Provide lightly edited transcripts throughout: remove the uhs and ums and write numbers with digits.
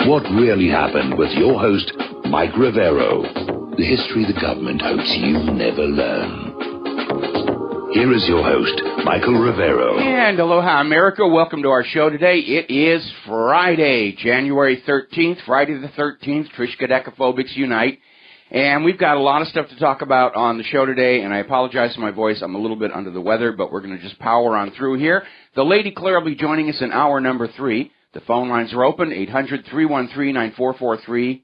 What really happened with your host, Mike Rivero. The history the government hopes you never learn. Here is your host, Michael Rivero. And aloha, America. Welcome to our show today. It is Friday, January 13th, Friday the 13th, Trishkadekaphobics Unite. And we've got a lot of stuff to talk about on the show today, and I apologize for my voice. I'm a little bit under the weather, but we're going to just power on through here. The Lady Claire will be joining us in hour number 3. The phone lines are open, 800-313-9443,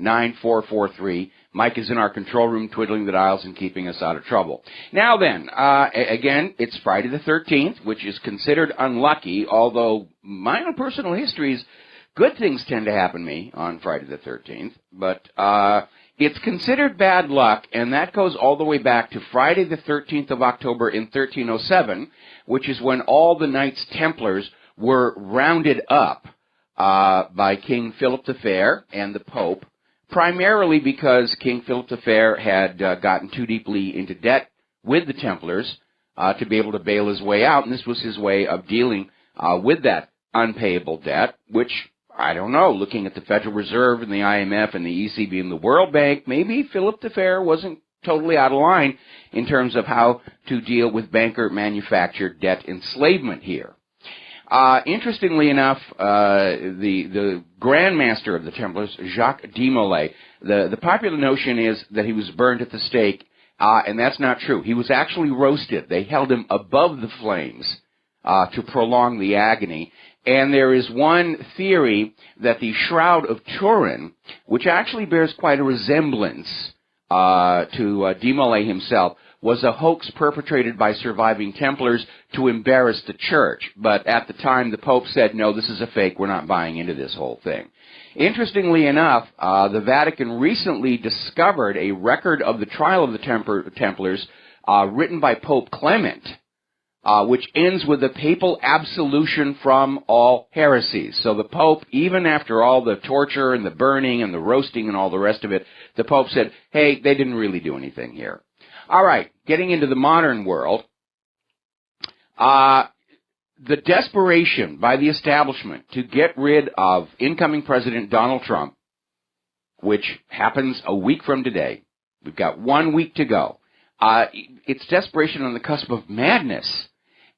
800-313-9443. Mike is in our control room twiddling the dials and keeping us out of trouble. Now then, again, it's Friday the 13th, which is considered unlucky, although my own personal history is good things tend to happen to me on Friday the 13th, but it's considered bad luck, and that goes all the way back to Friday the 13th of October in 1307, which is when all the Knights Templars were rounded up by King Philip the Fair and the Pope, primarily because King Philip the Fair had gotten too deeply into debt with the Templars to be able to bail his way out, and this was his way of dealing with that unpayable debt, which, I don't know, looking at the Federal Reserve and the IMF and the ECB and the World Bank, maybe Philip the Fair wasn't totally out of line in terms of how to deal with banker-manufactured debt enslavement here. Interestingly enough, the Grand Master of the Templars, Jacques de Molay, the popular notion is that he was burned at the stake, and that's not true. He was actually roasted. They held him above the flames to prolong the agony. And there is one theory that the Shroud of Turin, which actually bears quite a resemblance to de Molay himself, was a hoax perpetrated by surviving Templars to embarrass the church. But at the time, the Pope said, no, this is a fake. We're not buying into this whole thing. Interestingly enough, the Vatican recently discovered a record of the trial of the Templars written by Pope Clement, which ends with a papal absolution from all heresies. So the Pope, even after all the torture and the burning and the roasting and all the rest of it, the Pope said, hey, they didn't really do anything here. All right, getting into the modern world, the desperation by the establishment to get rid of incoming President Donald Trump, which happens a week from today, we've got 1 week to go, it's desperation on the cusp of madness.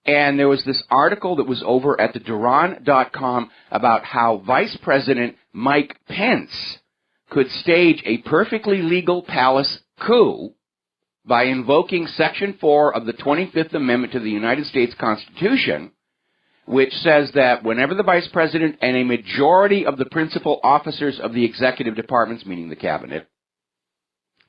And there was this article that was over at the Duran.com about how Vice President Mike Pence could stage a perfectly legal palace coup by invoking Section 4 of the 25th Amendment to the United States Constitution, which says that whenever the Vice President and a majority of the principal officers of the executive departments, meaning the Cabinet,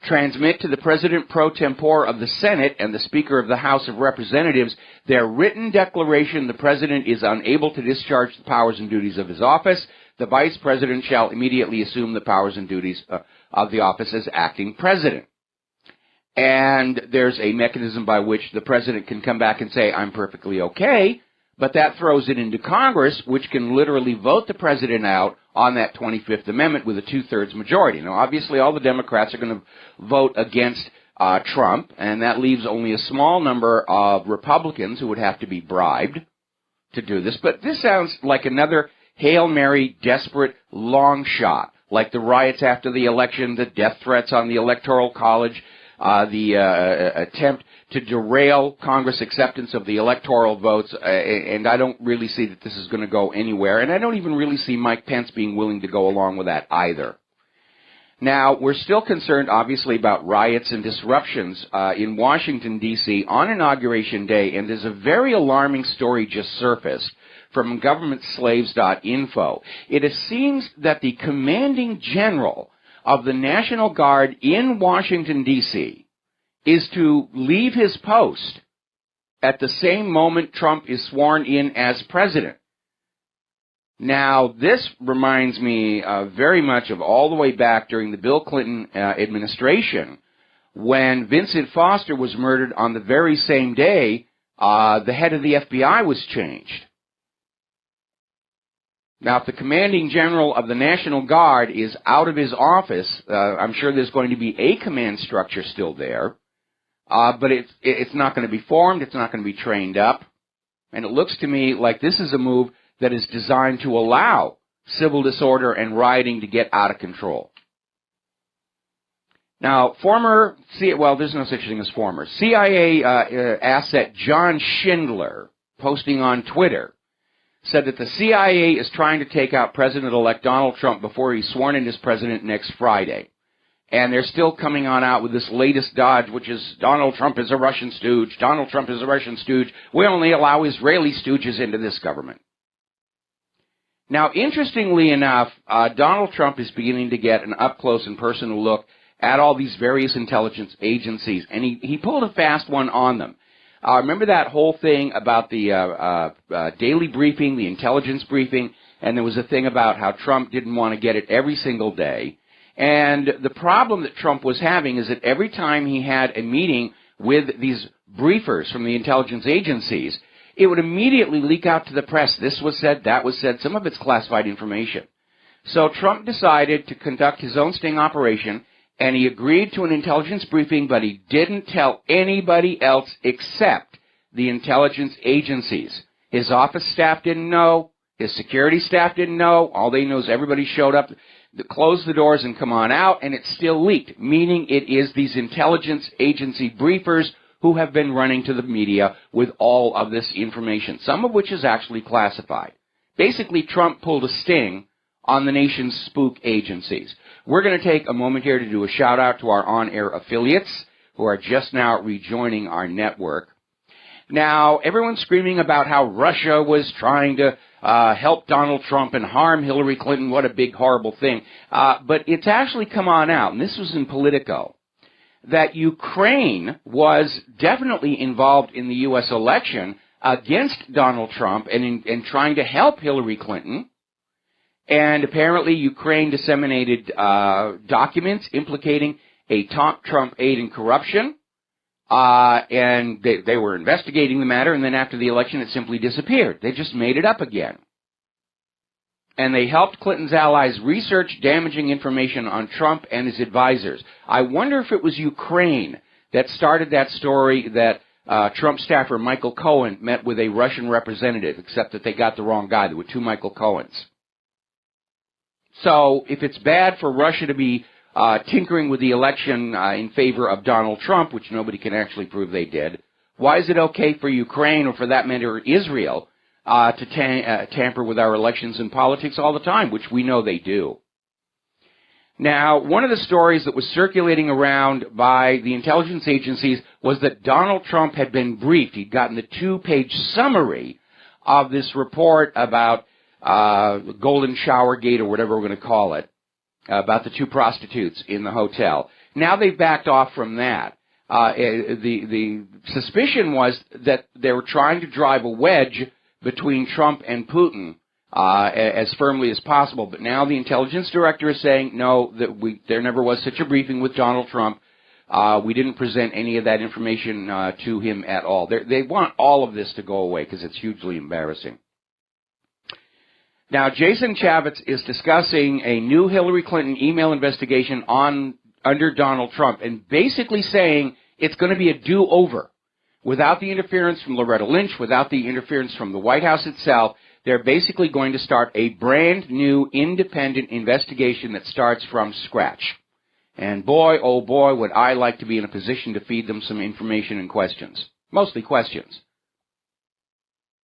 transmit to the President pro tempore of the Senate and the Speaker of the House of Representatives their written declaration the President is unable to discharge the powers and duties of his office, the Vice President shall immediately assume the powers and duties of the office as acting President. And there's a mechanism by which the President can come back and say, I'm perfectly okay, but that throws it into Congress, which can literally vote the President out on that 25th Amendment with a two-thirds majority. Now, obviously, all the Democrats are going to vote against Trump, and that leaves only a small number of Republicans who would have to be bribed to do this. But this sounds like another Hail Mary, desperate, long shot, like the riots after the election, the death threats on the Electoral College, the attempt to derail Congress acceptance of the electoral votes, and I don't really see that this is going to go anywhere, and I don't even really see Mike Pence being willing to go along with that either. Now, we're still concerned, obviously, about riots and disruptions in Washington, D.C. on Inauguration Day, and there's a very alarming story just surfaced from governmentslaves.info. It seems that the commanding general of the National Guard in Washington, D.C., is to leave his post at the same moment Trump is sworn in as president. Now, this reminds me very much of all the way back during the Bill Clinton administration, when Vincent Foster was murdered on the very same day the head of the FBI was changed. Now, if the commanding general of the National Guard is out of his office, I'm sure there's going to be a command structure still there, but it's not going to be formed, it's not going to be trained up, and it looks to me like this is a move that is designed to allow civil disorder and rioting to get out of control. Now, there's no such thing as former, CIA asset John Schindler, posting on Twitter, said that the CIA is trying to take out President-elect Donald Trump before he's sworn in as president next Friday. And they're still coming on out with this latest dodge, which is Donald Trump is a Russian stooge. Donald Trump is a Russian stooge. We only allow Israeli stooges into this government. Now, interestingly enough, Donald Trump is beginning to get an up-close and personal look at all these various intelligence agencies, and he pulled a fast one on them. Remember that whole thing about the daily briefing, the intelligence briefing, and there was a thing about how Trump didn't want to get it every single day. And the problem that Trump was having is that every time he had a meeting with these briefers from the intelligence agencies, it would immediately leak out to the press. This was said, that was said, some of it's classified information. So Trump decided to conduct his own sting operation, and he agreed to an intelligence briefing, but he didn't tell anybody else except the intelligence agencies. His office staff didn't know. His security staff didn't know. All they know is everybody showed up, close the doors and come on out, and it still leaked, meaning it is these intelligence agency briefers who have been running to the media with all of this information, some of which is actually classified. Basically, Trump pulled a sting on the nation's spook agencies. We're going to take a moment here to do a shout-out to our on-air affiliates who are just now rejoining our network. Now, everyone's screaming about how Russia was trying to help Donald Trump and harm Hillary Clinton. What a big, horrible thing. But it's actually come on out, and this was in Politico, that Ukraine was definitely involved in the U.S. election against Donald Trump and in trying to help Hillary Clinton. And apparently Ukraine disseminated documents implicating a top Trump aide in corruption. And they were investigating the matter, and then after the election it simply disappeared. They just made it up again. And they helped Clinton's allies research damaging information on Trump and his advisors. I wonder if it was Ukraine that started that story that Trump staffer Michael Cohen met with a Russian representative, except that they got the wrong guy. There were two Michael Cohens. So if it's bad for Russia to be tinkering with the election in favor of Donald Trump, which nobody can actually prove they did, why is it okay for Ukraine, or for that matter Israel, to tamper with our elections and politics all the time, which we know they do? Now, one of the stories that was circulating around by the intelligence agencies was that Donald Trump had been briefed. He'd gotten the 2-page summary of this report about Golden Shower Gate, or whatever we're going to call it, about the two prostitutes in the hotel. Now they've backed off from that. The suspicion was that they were trying to drive a wedge between Trump and Putin as firmly as possible. But now the intelligence director is saying, no, that there never was such a briefing with Donald Trump. We didn't present any of that information to him at all. They want all of this to go away because it's hugely embarrassing. Now, Jason Chaffetz is discussing a new Hillary Clinton email investigation under Donald Trump, and basically saying it's going to be a do-over. Without the interference from Loretta Lynch, without the interference from the White House itself, they're basically going to start a brand new independent investigation that starts from scratch. And boy, oh boy, would I like to be in a position to feed them some information and questions. Mostly questions.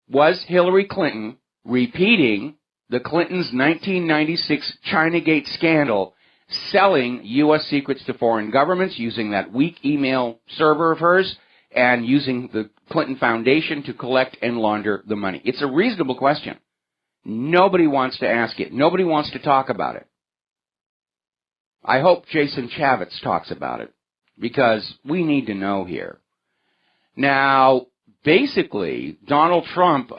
Was Hillary Clinton repeating the Clintons' 1996 Chinagate scandal, selling U.S. secrets to foreign governments, using that weak email server of hers, and using the Clinton Foundation to collect and launder the money? It's a reasonable question. Nobody wants to ask it. Nobody wants to talk about it. I hope Jason Chaffetz talks about it, because we need to know here. Now, basically, Donald Trump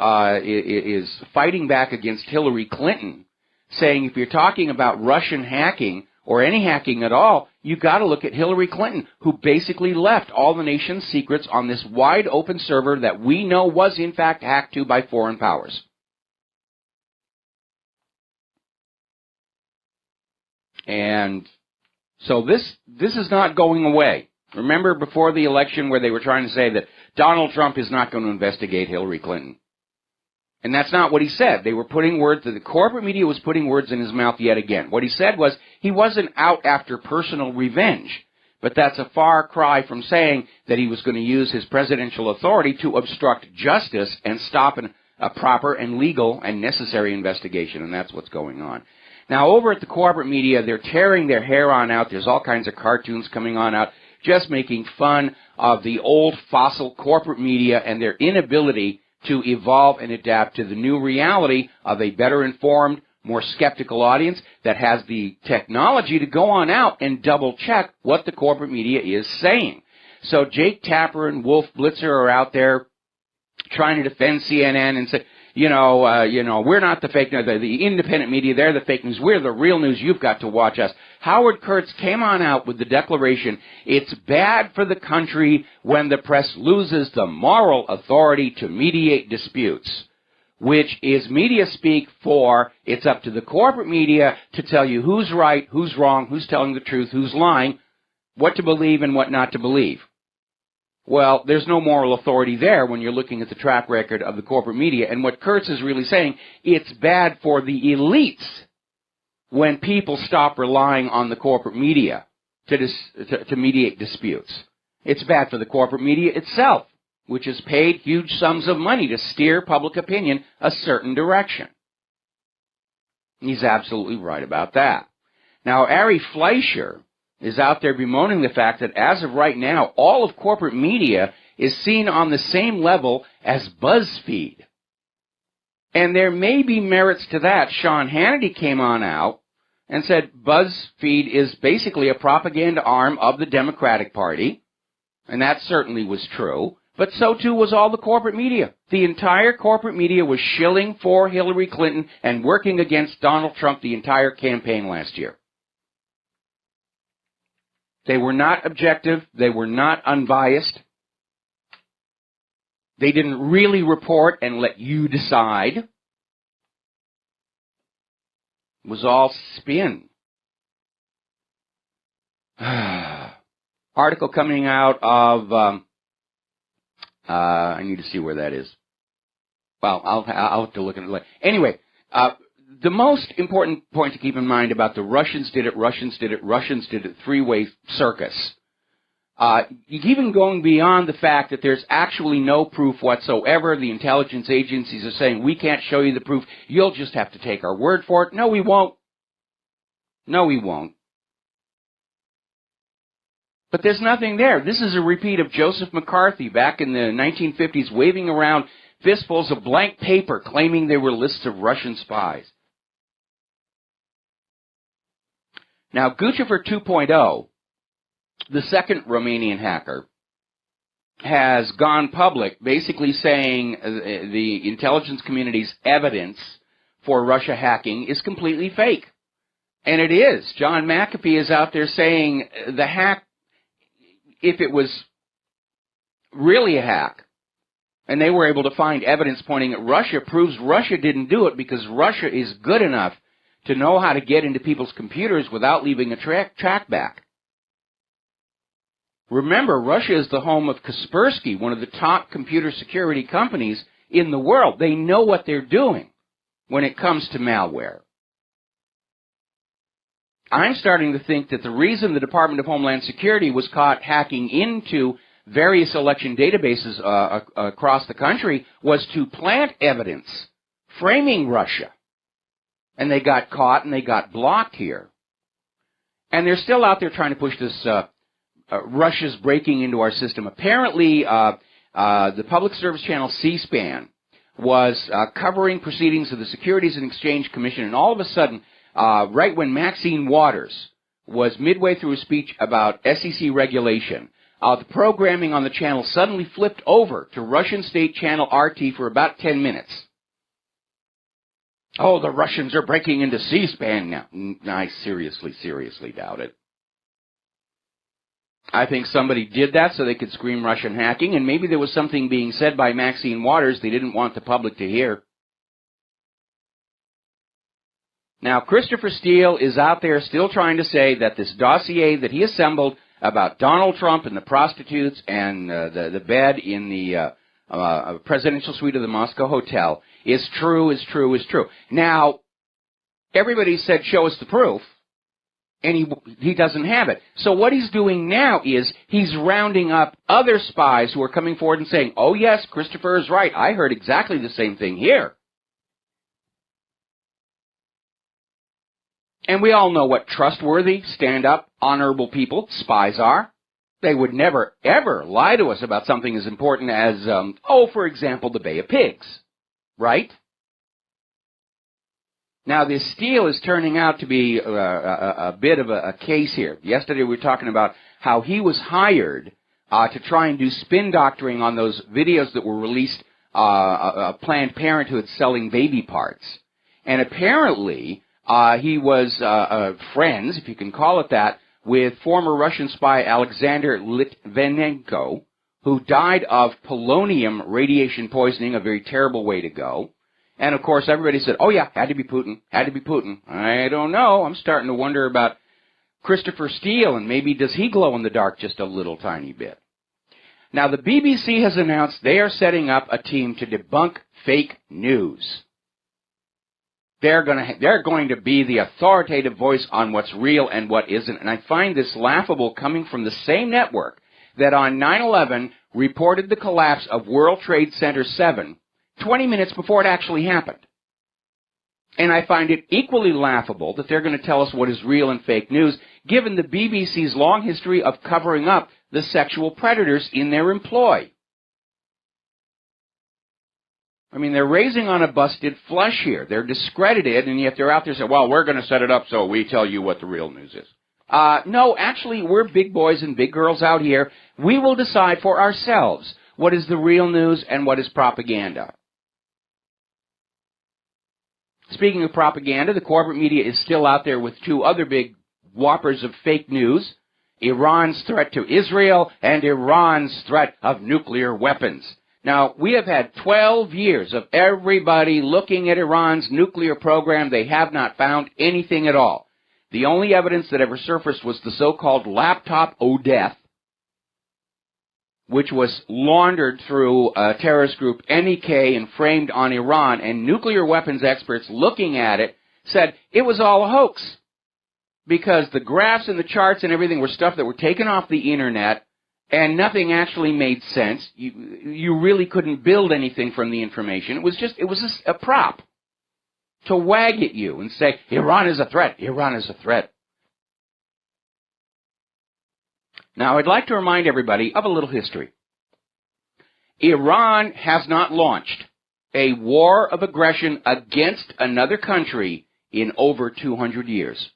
is fighting back against Hillary Clinton, saying if you're talking about Russian hacking or any hacking at all, you've got to look at Hillary Clinton, who basically left all the nation's secrets on this wide open server that we know was in fact hacked to by foreign powers. And so this is not going away. Remember before the election where they were trying to say that Donald Trump is not going to investigate Hillary Clinton? And that's not what he said. They were putting words, the corporate media was putting words in his mouth yet again. What he said was he wasn't out after personal revenge. But that's a far cry from saying that he was going to use his presidential authority to obstruct justice and stop a proper and legal and necessary investigation. And that's what's going on. Now, over at the corporate media, they're tearing their hair on out. There's all kinds of cartoons coming on out, just making fun of the old fossil corporate media and their inability to evolve and adapt to the new reality of a better informed, more skeptical audience that has the technology to go on out and double check what the corporate media is saying. So Jake Tapper and Wolf Blitzer are out there trying to defend CNN and say, we're not the fake news, the independent media, they're the fake news, we're the real news, you've got to watch us. Howard Kurtz came on out with the declaration, it's bad for the country when the press loses the moral authority to mediate disputes, which is media speak for it's up to the corporate media to tell you who's right, who's wrong, who's telling the truth, who's lying, what to believe and what not to believe. Well, there's no moral authority there when you're looking at the track record of the corporate media. And what Kurtz is really saying, it's bad for the elites when people stop relying on the corporate media to mediate disputes. It's bad for the corporate media itself, which has paid huge sums of money to steer public opinion a certain direction. He's absolutely right about that. Now, Ari Fleischer is out there bemoaning the fact that as of right now, all of corporate media is seen on the same level as BuzzFeed. And there may be merits to that. Sean Hannity came on out and said BuzzFeed is basically a propaganda arm of the Democratic Party, and that certainly was true, but so too was all the corporate media. The entire corporate media was shilling for Hillary Clinton and working against Donald Trump the entire campaign last year. They were not objective. They were not unbiased. They didn't really report and let you decide. It was all spin. Article coming out of, I need to see where that is. Well, I'll have to look at it later. Anyway, the most important point to keep in mind about the Russians did it three-way circus. Even going beyond the fact that there's actually no proof whatsoever, the intelligence agencies are saying, we can't show you the proof, you'll just have to take our word for it. No, we won't. No, we won't. But there's nothing there. This is a repeat of Joseph McCarthy back in the 1950s waving around fistfuls of blank paper claiming they were lists of Russian spies. Now, Guccifer 2.0, the second Romanian hacker, has gone public basically saying the intelligence community's evidence for Russia hacking is completely fake. And it is. John McAfee is out there saying the hack, if it was really a hack, and they were able to find evidence pointing at Russia, proves Russia didn't do it because Russia is good enough to know how to get into people's computers without leaving a track back. Remember, Russia is the home of Kaspersky, one of the top computer security companies in the world. They know what they're doing when it comes to malware. I'm starting to think that the reason the Department of Homeland Security was caught hacking into various election databases across the country was to plant evidence framing Russia. And they got caught and they got blocked here. And they're still out there trying to push this Russia's breaking into our system. Apparently, the public service channel C-SPAN was covering proceedings of the Securities and Exchange Commission, and all of a sudden, right when Maxine Waters was midway through a speech about SEC regulation, the programming on the channel suddenly flipped over to Russian state channel RT for about 10 minutes. Oh, the Russians are breaking into C-SPAN now. I seriously doubt it. I think somebody did that so they could scream Russian hacking, and maybe there was something being said by Maxine Waters they didn't want the public to hear. Now, Christopher Steele is out there still trying to say that this dossier that he assembled about Donald Trump and the prostitutes and the bed in the presidential suite of the Moscow Hotel is true, is true, is true. Now, everybody said, show us the proof, and he doesn't have it. So what he's doing now is he's rounding up other spies who are coming forward and saying, oh, yes, Christopher is right. I heard exactly the same thing here. And we all know what trustworthy, stand-up, honorable people spies are. They would never, ever lie to us about something as important as, for example, the Bay of Pigs, right? Now, this Steele is turning out to be a bit of a case here. Yesterday we were talking about how he was hired to try and do spin doctoring on those videos that were released, Planned Parenthood selling baby parts. And apparently he was friends, if you can call it that, with former Russian spy Alexander Litvinenko, who died of polonium radiation poisoning, a very terrible way to go. And, of course, everybody said, oh, yeah, had to be Putin, had to be Putin. I don't know. I'm starting to wonder about Christopher Steele, and maybe does he glow in the dark just a little tiny bit. Now, the BBC has announced they are setting up a team to debunk fake news. They're going to be the authoritative voice on what's real and what isn't. And I find this laughable coming from the same network that on 9/11 reported the collapse of World Trade Center 7 20 minutes before it actually happened. And I find it equally laughable that they're going to tell us what is real and fake news, given the BBC's long history of covering up the sexual predators in their employ. I mean, they're raising on a busted flush here. They're discredited, and yet they're out there saying, well, we're going to set it up so we tell you what the real news is. No, actually, we're big boys and big girls out here. We will decide for ourselves what is the real news and what is propaganda. Speaking of propaganda, the corporate media is still out there with two other big whoppers of fake news, Iran's threat to Israel and Iran's threat of nuclear weapons. Now, we have had 12 years of everybody looking at Iran's nuclear program. They have not found anything at all. The only evidence that ever surfaced was the so-called laptop Odeth, which was laundered through a terrorist group NEK and framed on Iran, and nuclear weapons experts looking at it said it was all a hoax because the graphs and the charts and everything were stuff that were taken off the internet and nothing actually made sense. You really couldn't build anything from the information. It was just a prop to wag at you and say, Iran is a threat, Iran is a threat. Now, I'd like to remind everybody of a little history. Iran has not launched a war of aggression against another country in over 200 years.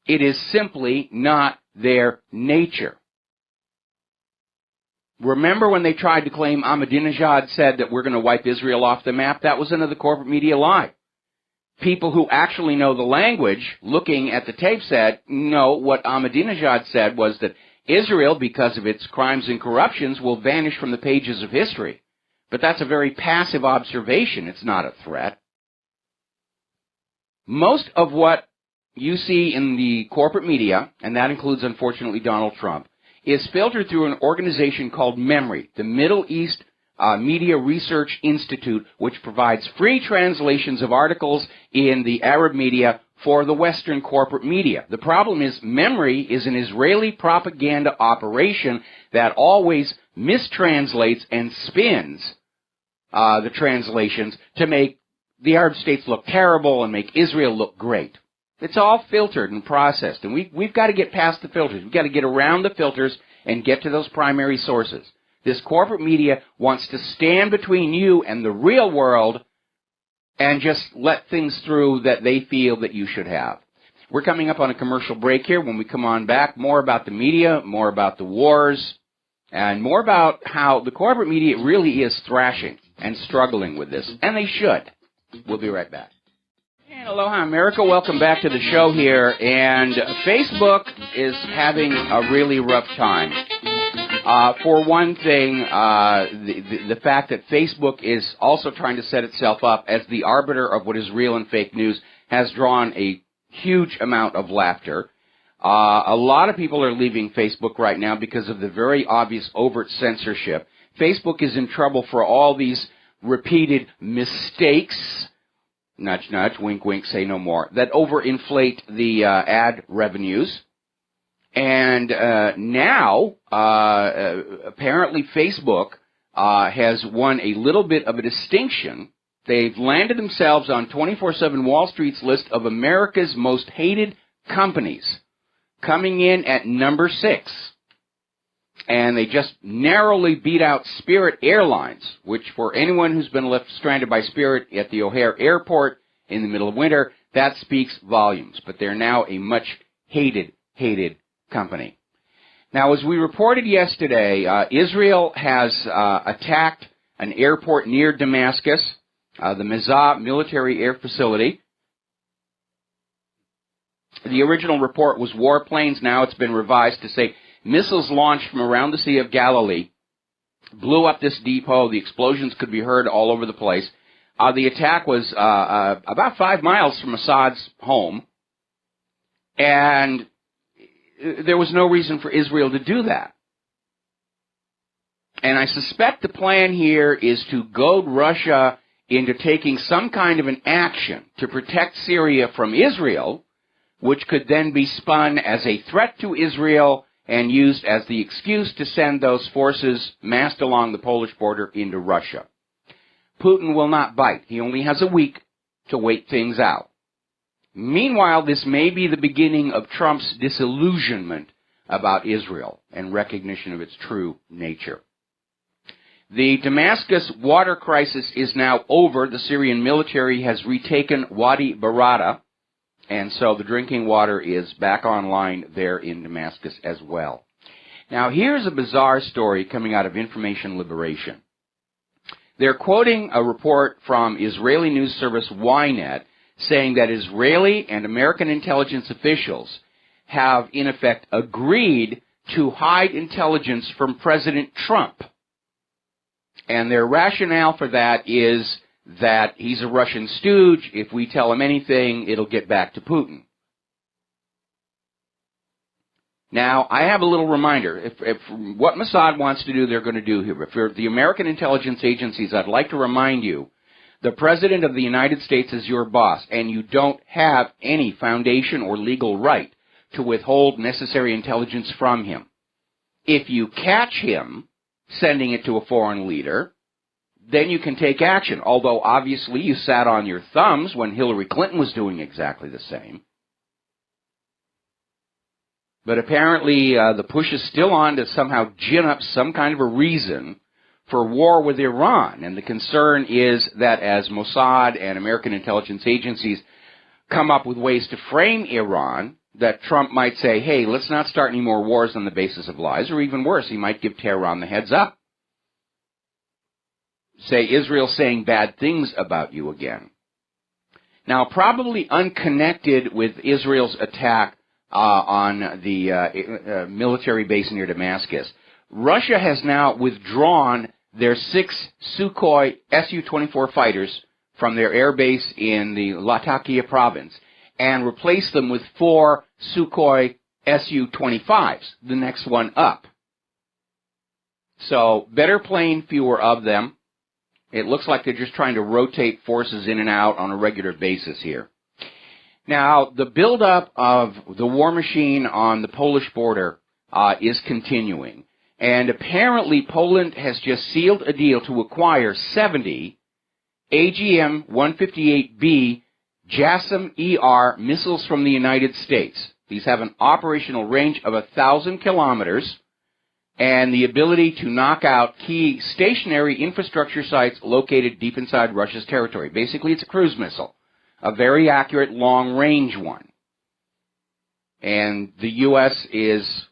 It is simply not their nature. Remember when they tried to claim Ahmadinejad said that we're going to wipe Israel off the map? That was another corporate media lie. People who actually know the language, looking at the tape, said, no, what Ahmadinejad said was that Israel, because of its crimes and corruptions, will vanish from the pages of history. But that's a very passive observation. It's not a threat. Most of what you see in the corporate media, and that includes, unfortunately, Donald Trump, is filtered through an organization called MEMRI, the Middle East Media Research Institute, which provides free translations of articles in the Arab media for the Western corporate media. The problem is MEMRI is an Israeli propaganda operation that always mistranslates and spins the translations to make the Arab states look terrible and make Israel look great. It's all filtered and processed, and we've got to get past the filters. We've got to get around the filters and get to those primary sources. This corporate media wants to stand between you and the real world and just let things through that they feel that you should have. We're coming up on a commercial break here. When we come on back, more about the media, more about the wars, and more about how the corporate media really is thrashing and struggling with this, and they should. We'll be right back. And aloha, America. Welcome back to the show here. And Facebook is having a really rough time. For one thing, the fact that Facebook is also trying to set itself up as the arbiter of what is real and fake news has drawn a huge amount of laughter. A lot of people are leaving Facebook right now because of the very obvious overt censorship. Facebook is in trouble for all these repeated mistakes, nudge, nudge, wink, wink, say no more, that overinflate the ad revenues. And now, apparently Facebook has won a little bit of a distinction. They've landed themselves on 24/7 Wall Street's list of America's most hated companies, coming in at number 6. And they just narrowly beat out Spirit Airlines, which for anyone who's been left stranded by Spirit at the O'Hare Airport in the middle of winter, that speaks volumes. But they're now a much hated company. Now, as we reported yesterday, Israel has attacked an airport near Damascus, the Mizah military air facility. The original report was warplanes. Now it's been revised to say missiles launched from around the Sea of Galilee blew up this depot. The explosions could be heard all over the place. The attack was about 5 miles from Assad's home, and there was no reason for Israel to do that. And I suspect the plan here is to goad Russia into taking some kind of an action to protect Syria from Israel, which could then be spun as a threat to Israel and used as the excuse to send those forces massed along the Polish border into Russia. Putin will not bite. He only has a week to wait things out. Meanwhile, this may be the beginning of Trump's disillusionment about Israel and recognition of its true nature. The Damascus water crisis is now over. The Syrian military has retaken Wadi Barada, and so the drinking water is back online there in Damascus as well. Now, here's a bizarre story coming out of Information Liberation. They're quoting a report from Israeli news service Ynet saying that Israeli and American intelligence officials have, in effect, agreed to hide intelligence from President Trump. And their rationale for that is that he's a Russian stooge. If we tell him anything, it'll get back to Putin. Now, I have a little reminder. If what Mossad wants to do, they're going to do here. If you're the American intelligence agencies, I'd like to remind you, the President of the United States is your boss, and you don't have any foundation or legal right to withhold necessary intelligence from him. If you catch him sending it to a foreign leader, then you can take action, although obviously you sat on your thumbs when Hillary Clinton was doing exactly the same. But apparently the push is still on to somehow gin up some kind of a reason for war with Iran. And the concern is that as Mossad and American intelligence agencies come up with ways to frame Iran, that Trump might say, hey, let's not start any more wars on the basis of lies, or even worse, he might give Tehran the heads up. Say, Israel's saying bad things about you again. Now, probably unconnected with Israel's attack on the military base near Damascus, Russia has now withdrawn their 6 Sukhoi Su-24 fighters from their air base in the Latakia province and replaced them with 4 Sukhoi Su-25s, the next one up. So, better plane, fewer of them. It looks like they're just trying to rotate forces in and out on a regular basis here. Now, the buildup of the war machine on the Polish border is continuing. And apparently Poland has just sealed a deal to acquire 70 AGM-158B JASSM-ER missiles from the United States. These have an operational range of 1,000 kilometers and the ability to knock out key stationary infrastructure sites located deep inside Russia's territory. Basically, it's a cruise missile, a very accurate long-range one. And the U.S. is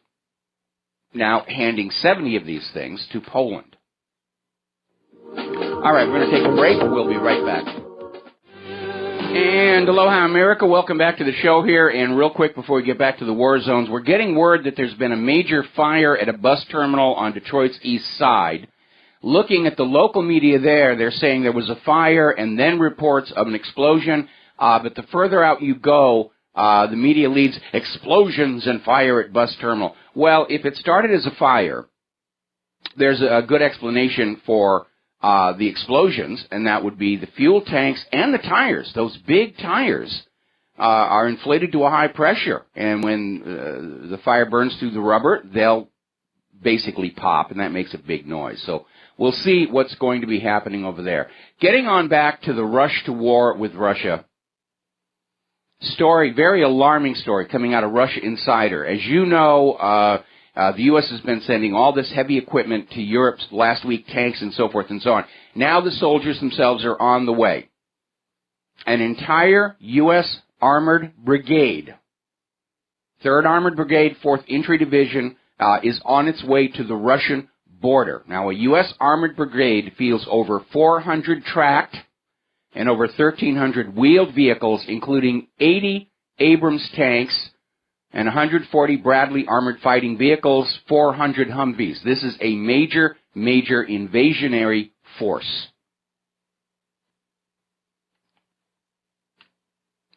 now handing 70 of these things to Poland. All right, we're going to take a break. We'll be right back. And aloha, America. Welcome back to the show here. And real quick before we get back to the war zones, we're getting word that there's been a major fire at a bus terminal on Detroit's east side. Looking at the local media there, they're saying there was a fire and then reports of an explosion. But the further out you go, the media leads explosions and fire at bus terminal. Well, if it started as a fire, there's a good explanation for the explosions, and that would be the fuel tanks and the tires. Those big tires are inflated to a high pressure, and when the fire burns through the rubber, they'll basically pop, and that makes a big noise. So we'll see what's going to be happening over there. Getting on back to the rush to war with Russia. Story, very alarming story coming out of Russia Insider. As you know, the U.S. has been sending all this heavy equipment to Europe last week, tanks and so forth and so on. Now the soldiers themselves are on the way. An entire U.S. Armored Brigade, 3rd Armored Brigade, 4th Infantry Division, is on its way to the Russian border. Now, a U.S. Armored Brigade fields over 400 tracked and over 1,300 wheeled vehicles, including 80 Abrams tanks and 140 Bradley armored fighting vehicles, 400 Humvees. This is a major, major invasionary force.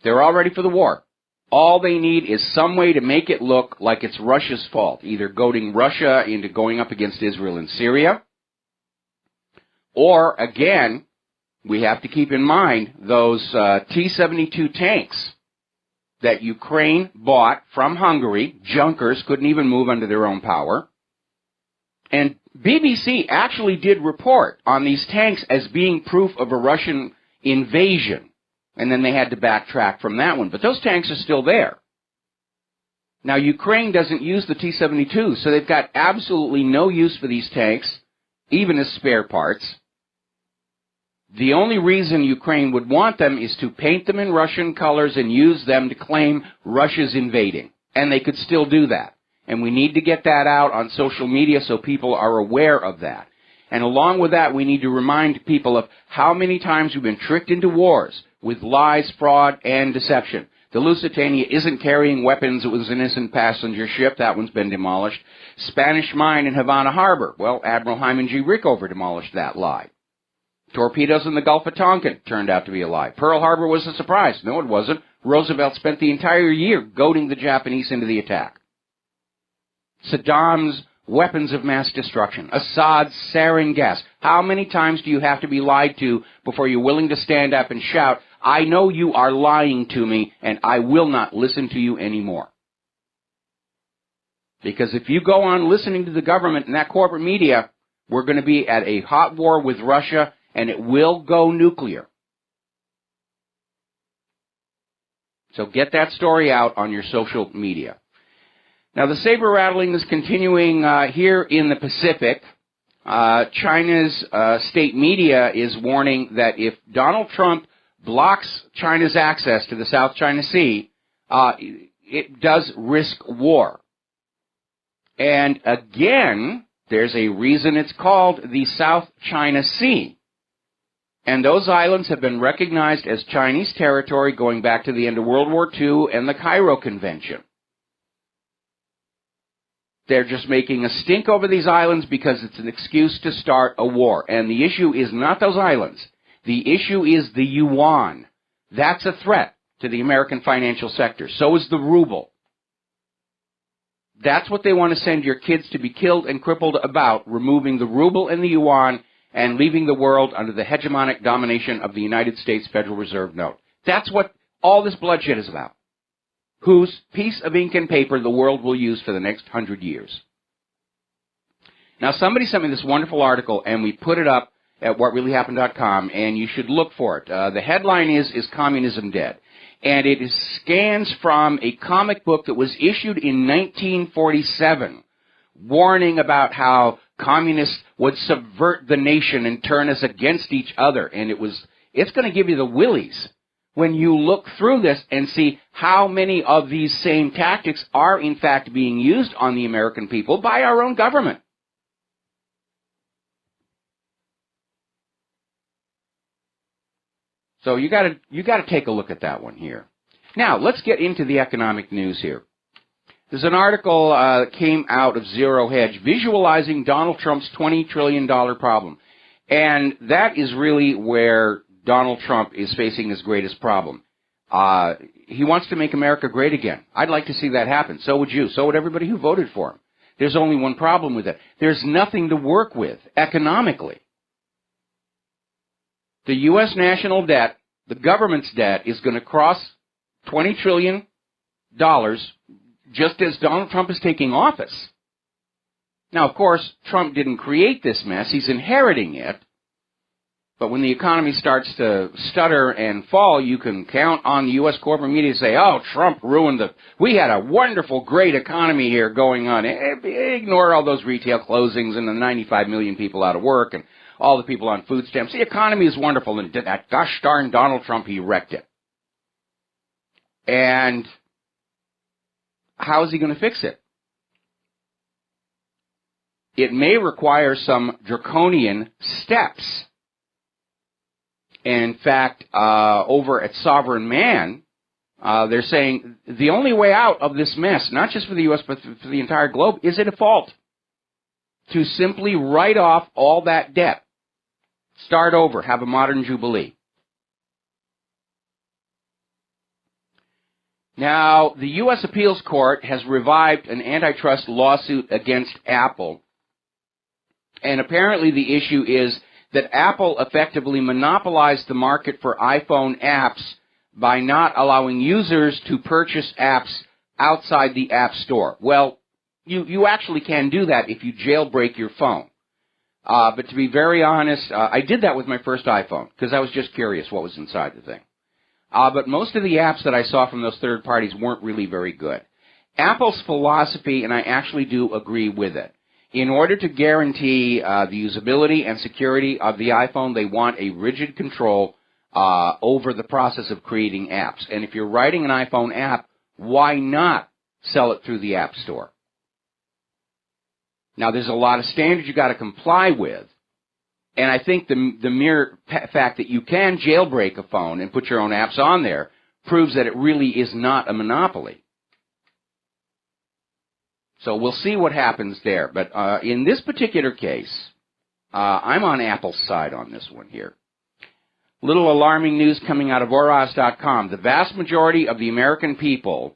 They're all ready for the war. All they need is some way to make it look like it's Russia's fault, either goading Russia into going up against Israel and Syria, or, again, we have to keep in mind those T-72 tanks that Ukraine bought from Hungary. Junkers couldn't even move under their own power. And BBC actually did report on these tanks as being proof of a Russian invasion. And then they had to backtrack from that one. But those tanks are still there. Now, Ukraine doesn't use the T-72, so they've got absolutely no use for these tanks, even as spare parts. The only reason Ukraine would want them is to paint them in Russian colors and use them to claim Russia's invading. And they could still do that. And we need to get that out on social media so people are aware of that. And along with that, we need to remind people of how many times we've been tricked into wars with lies, fraud, and deception. The Lusitania isn't carrying weapons. It was an innocent passenger ship. That one's been demolished. Spanish mine in Havana Harbor. Well, Admiral Hyman G. Rickover demolished that lie. Torpedoes in the Gulf of Tonkin turned out to be a lie. Pearl Harbor was a surprise. No, it wasn't. Roosevelt spent the entire year goading the Japanese into the attack. Saddam's weapons of mass destruction. Assad's sarin gas. How many times do you have to be lied to before you're willing to stand up and shout, I know you are lying to me, and I will not listen to you anymore? Because if you go on listening to the government and that corporate media, we're going to be at a hot war with Russia, and it will go nuclear. So get that story out on your social media. Now, the saber rattling is continuing here in the Pacific. China's state media is warning that if Donald Trump blocks China's access to the South China Sea, it does risk war. And again, there's a reason it's called the South China Sea. And those islands have been recognized as Chinese territory going back to the end of World War II and the Cairo Convention. They're just making a stink over these islands because it's an excuse to start a war. And the issue is not those islands. The issue is the yuan. That's a threat to the American financial sector. So is the ruble. That's what they want to send your kids to be killed and crippled about, removing the ruble and the yuan and leaving the world under the hegemonic domination of the United States Federal Reserve note. That's what all this bloodshed is about. Whose piece of ink and paper the world will use for the next 100 years. Now, somebody sent me this wonderful article, and we put it up at whatreallyhappened.com, and you should look for it. The headline is Communism Dead? And it scans from a comic book that was issued in 1947, warning about how communists would subvert the nation and turn us against each other. And it's going to give you the willies when you look through this and see how many of these same tactics are in fact being used on the American people by our own government. So you got to take a look at that one here. Now, let's get into the economic news here. There's an article that came out of Zero Hedge visualizing Donald Trump's $20 trillion problem. And that is really where Donald Trump is facing his greatest problem. He wants to make America great again. I'd like to see that happen. So would you. So would everybody who voted for him. There's only one problem with it. There's nothing to work with economically. The U.S. national debt, the government's debt, is going to cross $20 trillion just as Donald Trump is taking office. Now, of course, Trump didn't create this mess. He's inheriting it. But when the economy starts to stutter and fall, you can count on the U.S. corporate media to say, oh, Trump ruined we had a wonderful, great economy here going on. Ignore all those retail closings and the 95 million people out of work and all the people on food stamps. The economy is wonderful, and that gosh darn Donald Trump, he wrecked it. And how is he going to fix it? It may require some draconian steps. In fact, over at Sovereign Man, they're saying the only way out of this mess, not just for the U.S., but for the entire globe, is a default. To simply write off all that debt. Start over. Have a modern jubilee. Now, the U.S. Appeals Court has revived an antitrust lawsuit against Apple. And apparently the issue is that Apple effectively monopolized the market for iPhone apps by not allowing users to purchase apps outside the App Store. Well, you actually can do that if you jailbreak your phone. But to be very honest, I did that with my first iPhone because I was just curious what was inside the thing. But most of the apps that I saw from those third parties weren't really very good. Apple's philosophy, and I actually do agree with it, in order to guarantee the usability and security of the iPhone, they want a rigid control over the process of creating apps. And if you're writing an iPhone app, why not sell it through the App Store? Now, there's a lot of standards you got to comply with. And I think the mere fact that you can jailbreak a phone and put your own apps on there proves that it really is not a monopoly. So we'll see what happens there. But in this particular case, I'm on Apple's side on this one here. Little alarming news coming out of Oras.com. The vast majority of the American people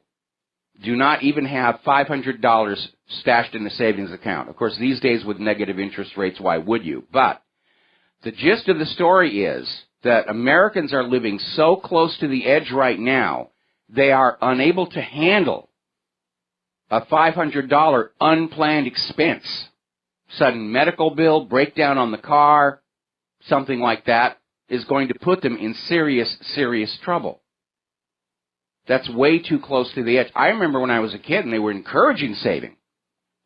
do not even have $500 stashed in a savings account. Of course, these days with negative interest rates, why would you? But the gist of the story is that Americans are living so close to the edge right now, they are unable to handle a $500 unplanned expense. Sudden medical bill, breakdown on the car, something like that, is going to put them in serious, serious trouble. That's way too close to the edge. I remember when I was a kid and they were encouraging saving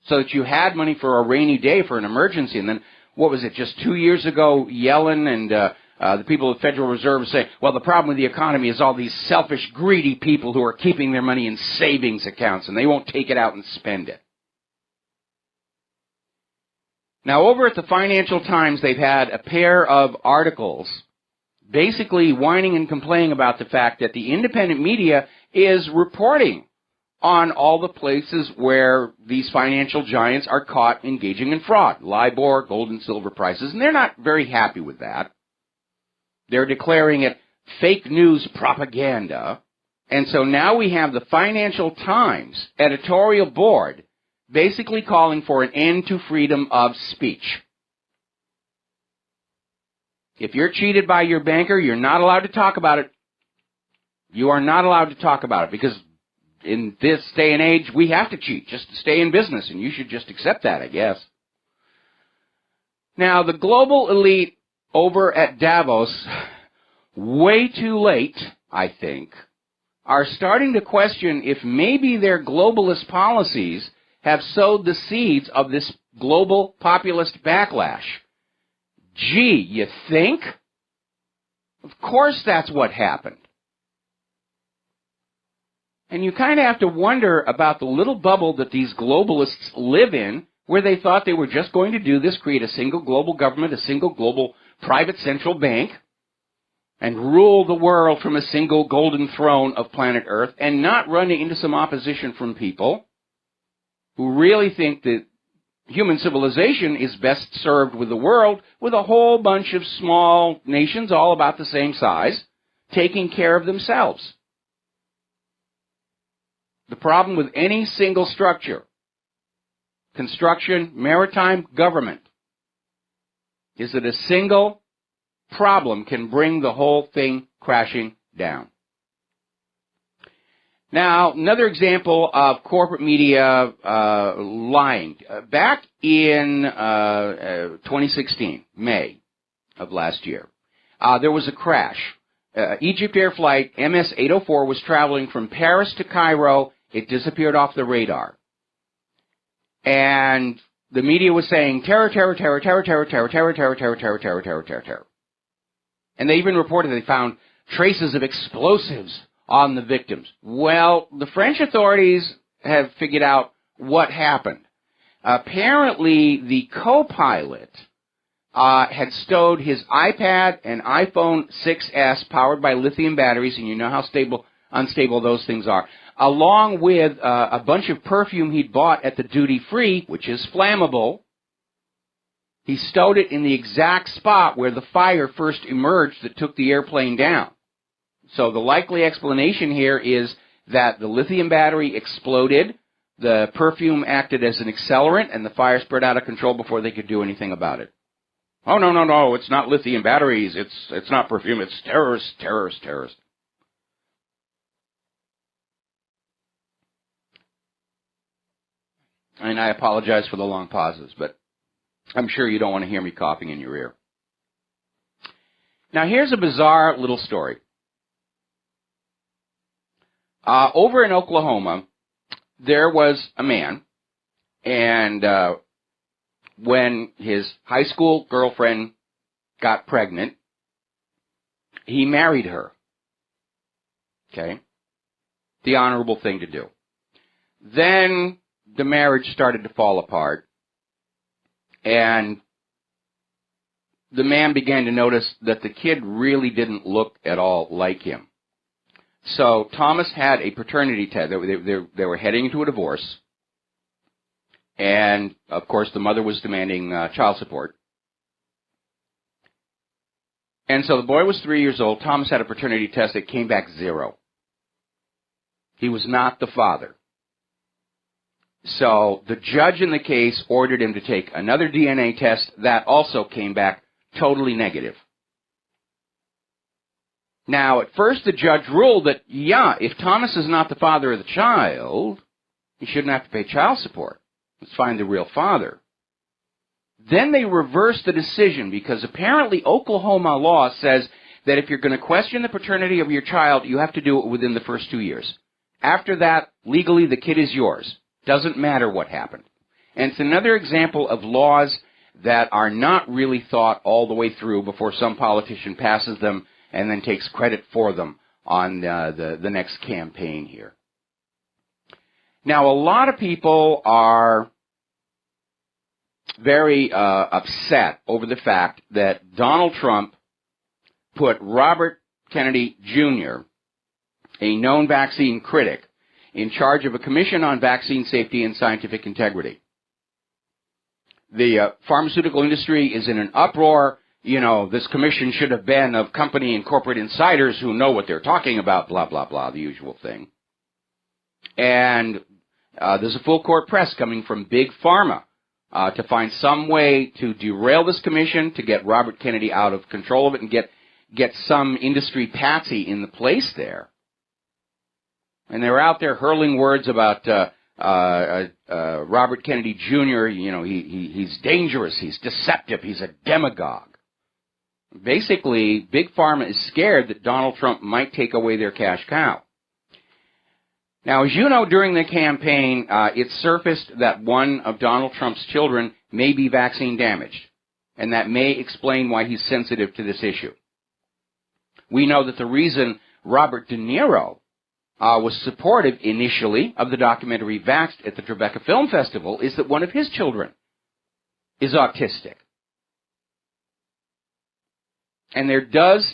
so that you had money for a rainy day, for an emergency. And then, what was it, just 2 years ago, Yellen and the people of the Federal Reserve saying, well, the problem with the economy is all these selfish, greedy people who are keeping their money in savings accounts and they won't take it out and spend it. Now, over at the Financial Times, they've had a pair of articles basically whining and complaining about the fact that the independent media is reporting on all the places where these financial giants are caught engaging in fraud, LIBOR, gold and silver prices, and they're not very happy with that. They're declaring it fake news propaganda, and so now we have the Financial Times editorial board basically calling for an end to freedom of speech. If you're cheated by your banker, you're not allowed to talk about it. You are not allowed to talk about it because in this day and age, we have to cheat just to stay in business, and you should just accept that, I guess. Now, the global elite over at Davos, way too late, I think, are starting to question if maybe their globalist policies have sowed the seeds of this global populist backlash. Gee, you think? Of course that's what happened. And you kind of have to wonder about the little bubble that these globalists live in, where they thought they were just going to do this, create a single global government, a single global private central bank, and rule the world from a single golden throne of planet Earth, and not run into some opposition from people who really think that human civilization is best served with the world with a whole bunch of small nations, all about the same size, taking care of themselves. The problem with any single structure construction, maritime, government, is that a single problem can bring the whole thing crashing down. Now, another example of corporate media lying. Back in 2016, May of last year, there was a crash. Egypt Air Flight MS-804 was traveling from Paris to Cairo. It disappeared off the radar. And the media was saying, terror, terror, terror, terror, terror, terror, terror, terror, terror, terror, terror, terror, terror, terror. And they even reported they found traces of explosives on the victims. Well, the French authorities have figured out what happened. Apparently, the co-pilot had stowed his iPad and iPhone 6S powered by lithium batteries, and you know how unstable those things are, along with a bunch of perfume he'd bought at the duty-free, which is flammable. He stowed it in the exact spot where the fire first emerged that took the airplane down. So the likely explanation here is that the lithium battery exploded, the perfume acted as an accelerant, and the fire spread out of control before they could do anything about it. Oh, no, no, no, it's not lithium batteries, it's not perfume, it's terrorists, terrorists, terrorists. And I apologize for the long pauses, but I'm sure you don't want to hear me coughing in your ear. Now, here's a bizarre little story. Over in Oklahoma, there was a man, and when his high school girlfriend got pregnant, he married her. Okay? The honorable thing to do. Then the marriage started to fall apart, and the man began to notice that the kid really didn't look at all like him. So Thomas had a paternity test. They were heading into a divorce, and of course the mother was demanding child support. And so the boy was 3 years old. Thomas had a paternity test that came back 0. He was not the father. So the judge in the case ordered him to take another DNA test that also came back totally negative. Now, at first the judge ruled that, yeah, if Thomas is not the father of the child, he shouldn't have to pay child support. Let's find the real father. Then they reversed the decision because apparently Oklahoma law says that if you're going to question the paternity of your child, you have to do it within the first 2 years. After that, legally, the kid is yours. Doesn't matter what happened. And it's another example of laws that are not really thought all the way through before some politician passes them and then takes credit for them on the next campaign here. Now, a lot of people are very upset over the fact that Donald Trump put Robert Kennedy Jr., a known vaccine critic, in charge of a commission on vaccine safety and scientific integrity. The pharmaceutical industry is in an uproar. You know, this commission should have been of company and corporate insiders who know what they're talking about, blah, blah, blah, the usual thing. And there's a full court press coming from Big Pharma to find some way to derail this commission, to get Robert Kennedy out of control of it, and get some industry patsy in the place there. And they're out there hurling words about Robert Kennedy Jr., you know, he's dangerous, he's deceptive, he's a demagogue. Basically, Big Pharma is scared that Donald Trump might take away their cash cow. Now, as you know, during the campaign, it surfaced that one of Donald Trump's children may be vaccine damaged, and that may explain why he's sensitive to this issue. We know that the reason Robert De Niro was supportive initially of the documentary Vaxxed at the Tribeca Film Festival is that one of his children is autistic. And there does,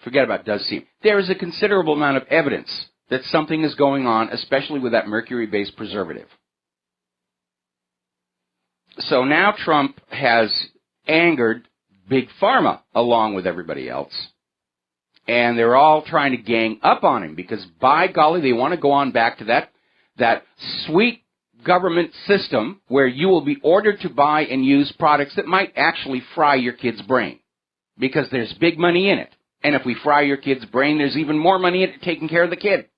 forget about does seem, there is a considerable amount of evidence that something is going on, especially with that mercury-based preservative. So now Trump has angered Big Pharma along with everybody else. And they're all trying to gang up on him because, by golly, they want to go on back to that sweet government system where you will be ordered to buy and use products that might actually fry your kid's brain, because there's big money in it. And if we fry your kid's brain, there's even more money in it taking care of the kid.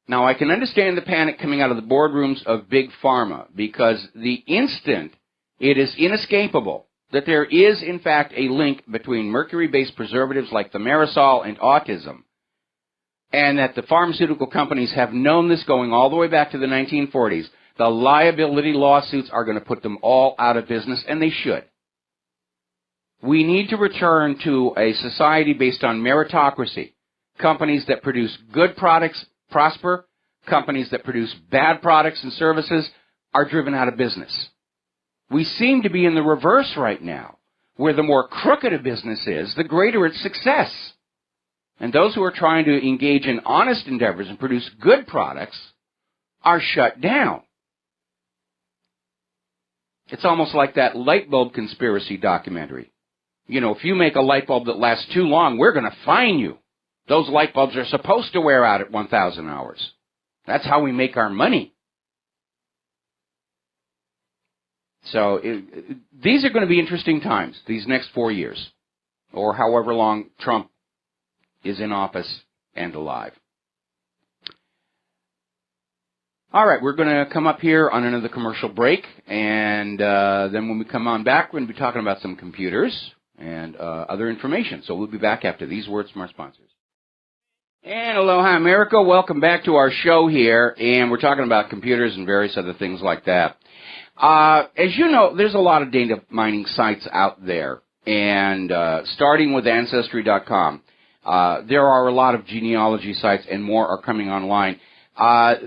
Now, I can understand the panic coming out of the boardrooms of Big Pharma, because the instant it is inescapable that there is, in fact, a link between mercury-based preservatives like thimerosal and autism, and that the pharmaceutical companies have known this going all the way back to the 1940s, the liability lawsuits are going to put them all out of business, and they should. We need to return to a society based on meritocracy. Companies that produce good products prosper. Companies that produce bad products and services are driven out of business. We seem to be in the reverse right now, where the more crooked a business is, the greater its success. And those who are trying to engage in honest endeavors and produce good products are shut down. It's almost like that light bulb conspiracy documentary. You know, if you make a light bulb that lasts too long, we're going to fine you. Those light bulbs are supposed to wear out at 1,000 hours. That's how we make our money. So these are going to be interesting times, these next 4 years, or however long Trump is in office and alive. All right, we're going to come up here on another commercial break, and then when we come on back, we're going to be talking about some computers and other information. So we'll be back after these words from our sponsors. And aloha, America. Welcome back to our show here, and we're talking about computers and various other things like that. As you know, there's a lot of data mining sites out there, and starting with Ancestry.com, there are a lot of genealogy sites, and more are coming online.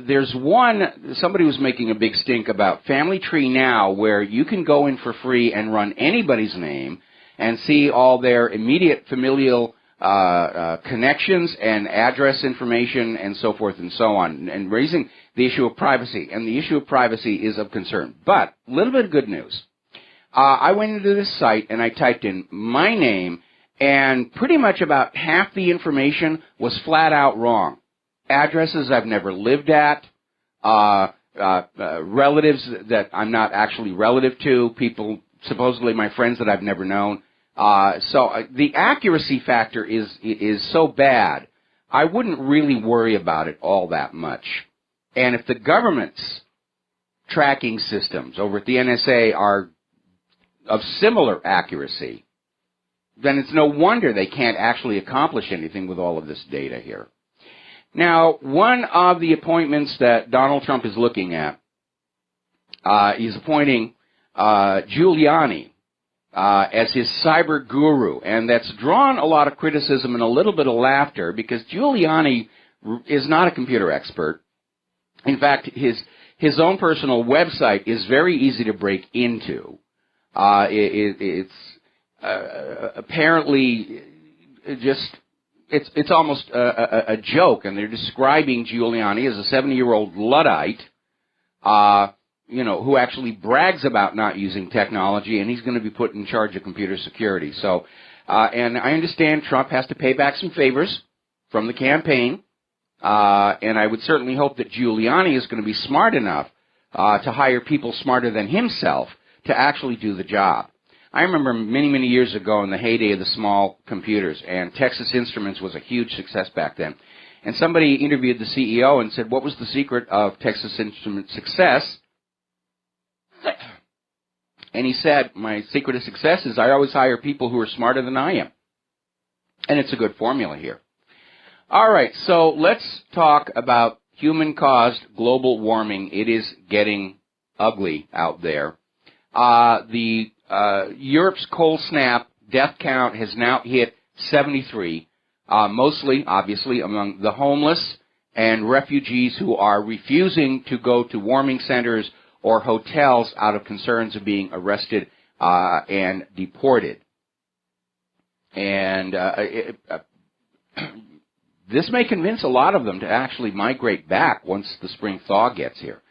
There's one, somebody was making a big stink about Family Tree Now, where you can go in for free and run anybody's name and see all their immediate familial connections and address information and so forth and so on, and raising the issue of privacy. And the issue of privacy is of concern. But a little bit of good news. I went into this site and I typed in my name, and pretty much about half the information was flat out wrong. Addresses I've never lived at, relatives that I'm not actually relative to, people, supposedly my friends that I've never known. So the accuracy factor is so bad, I wouldn't really worry about it all that much. And if the government's tracking systems over at the NSA are of similar accuracy, then it's no wonder they can't actually accomplish anything with all of this data here. Now, one of the appointments that Donald Trump is looking at is appointing Giuliani as his cyber guru, and that's drawn a lot of criticism and a little bit of laughter, because Giuliani is not a computer expert. In fact, his own personal website is very easy to break into. It's apparently just it's almost a joke, and they're describing Giuliani as a 70-year-old Luddite, who actually brags about not using technology, and he's going to be put in charge of computer security. So, and I understand Trump has to pay back some favors from the campaign, and I would certainly hope that Giuliani is going to be smart enough to hire people smarter than himself to actually do the job. I remember many, many years ago in the heyday of the small computers, and Texas Instruments was a huge success back then. And somebody interviewed the CEO and said, what was the secret of Texas Instruments' success? And he said, my secret of success is I always hire people who are smarter than I am. And it's a good formula here. All right, so let's talk about human-caused global warming. It is getting ugly out there. Europe's cold snap death count has now hit 73, mostly, obviously, among the homeless and refugees who are refusing to go to warming centers or hotels out of concerns of being arrested and deported. And this may convince a lot of them to actually migrate back once the spring thaw gets here.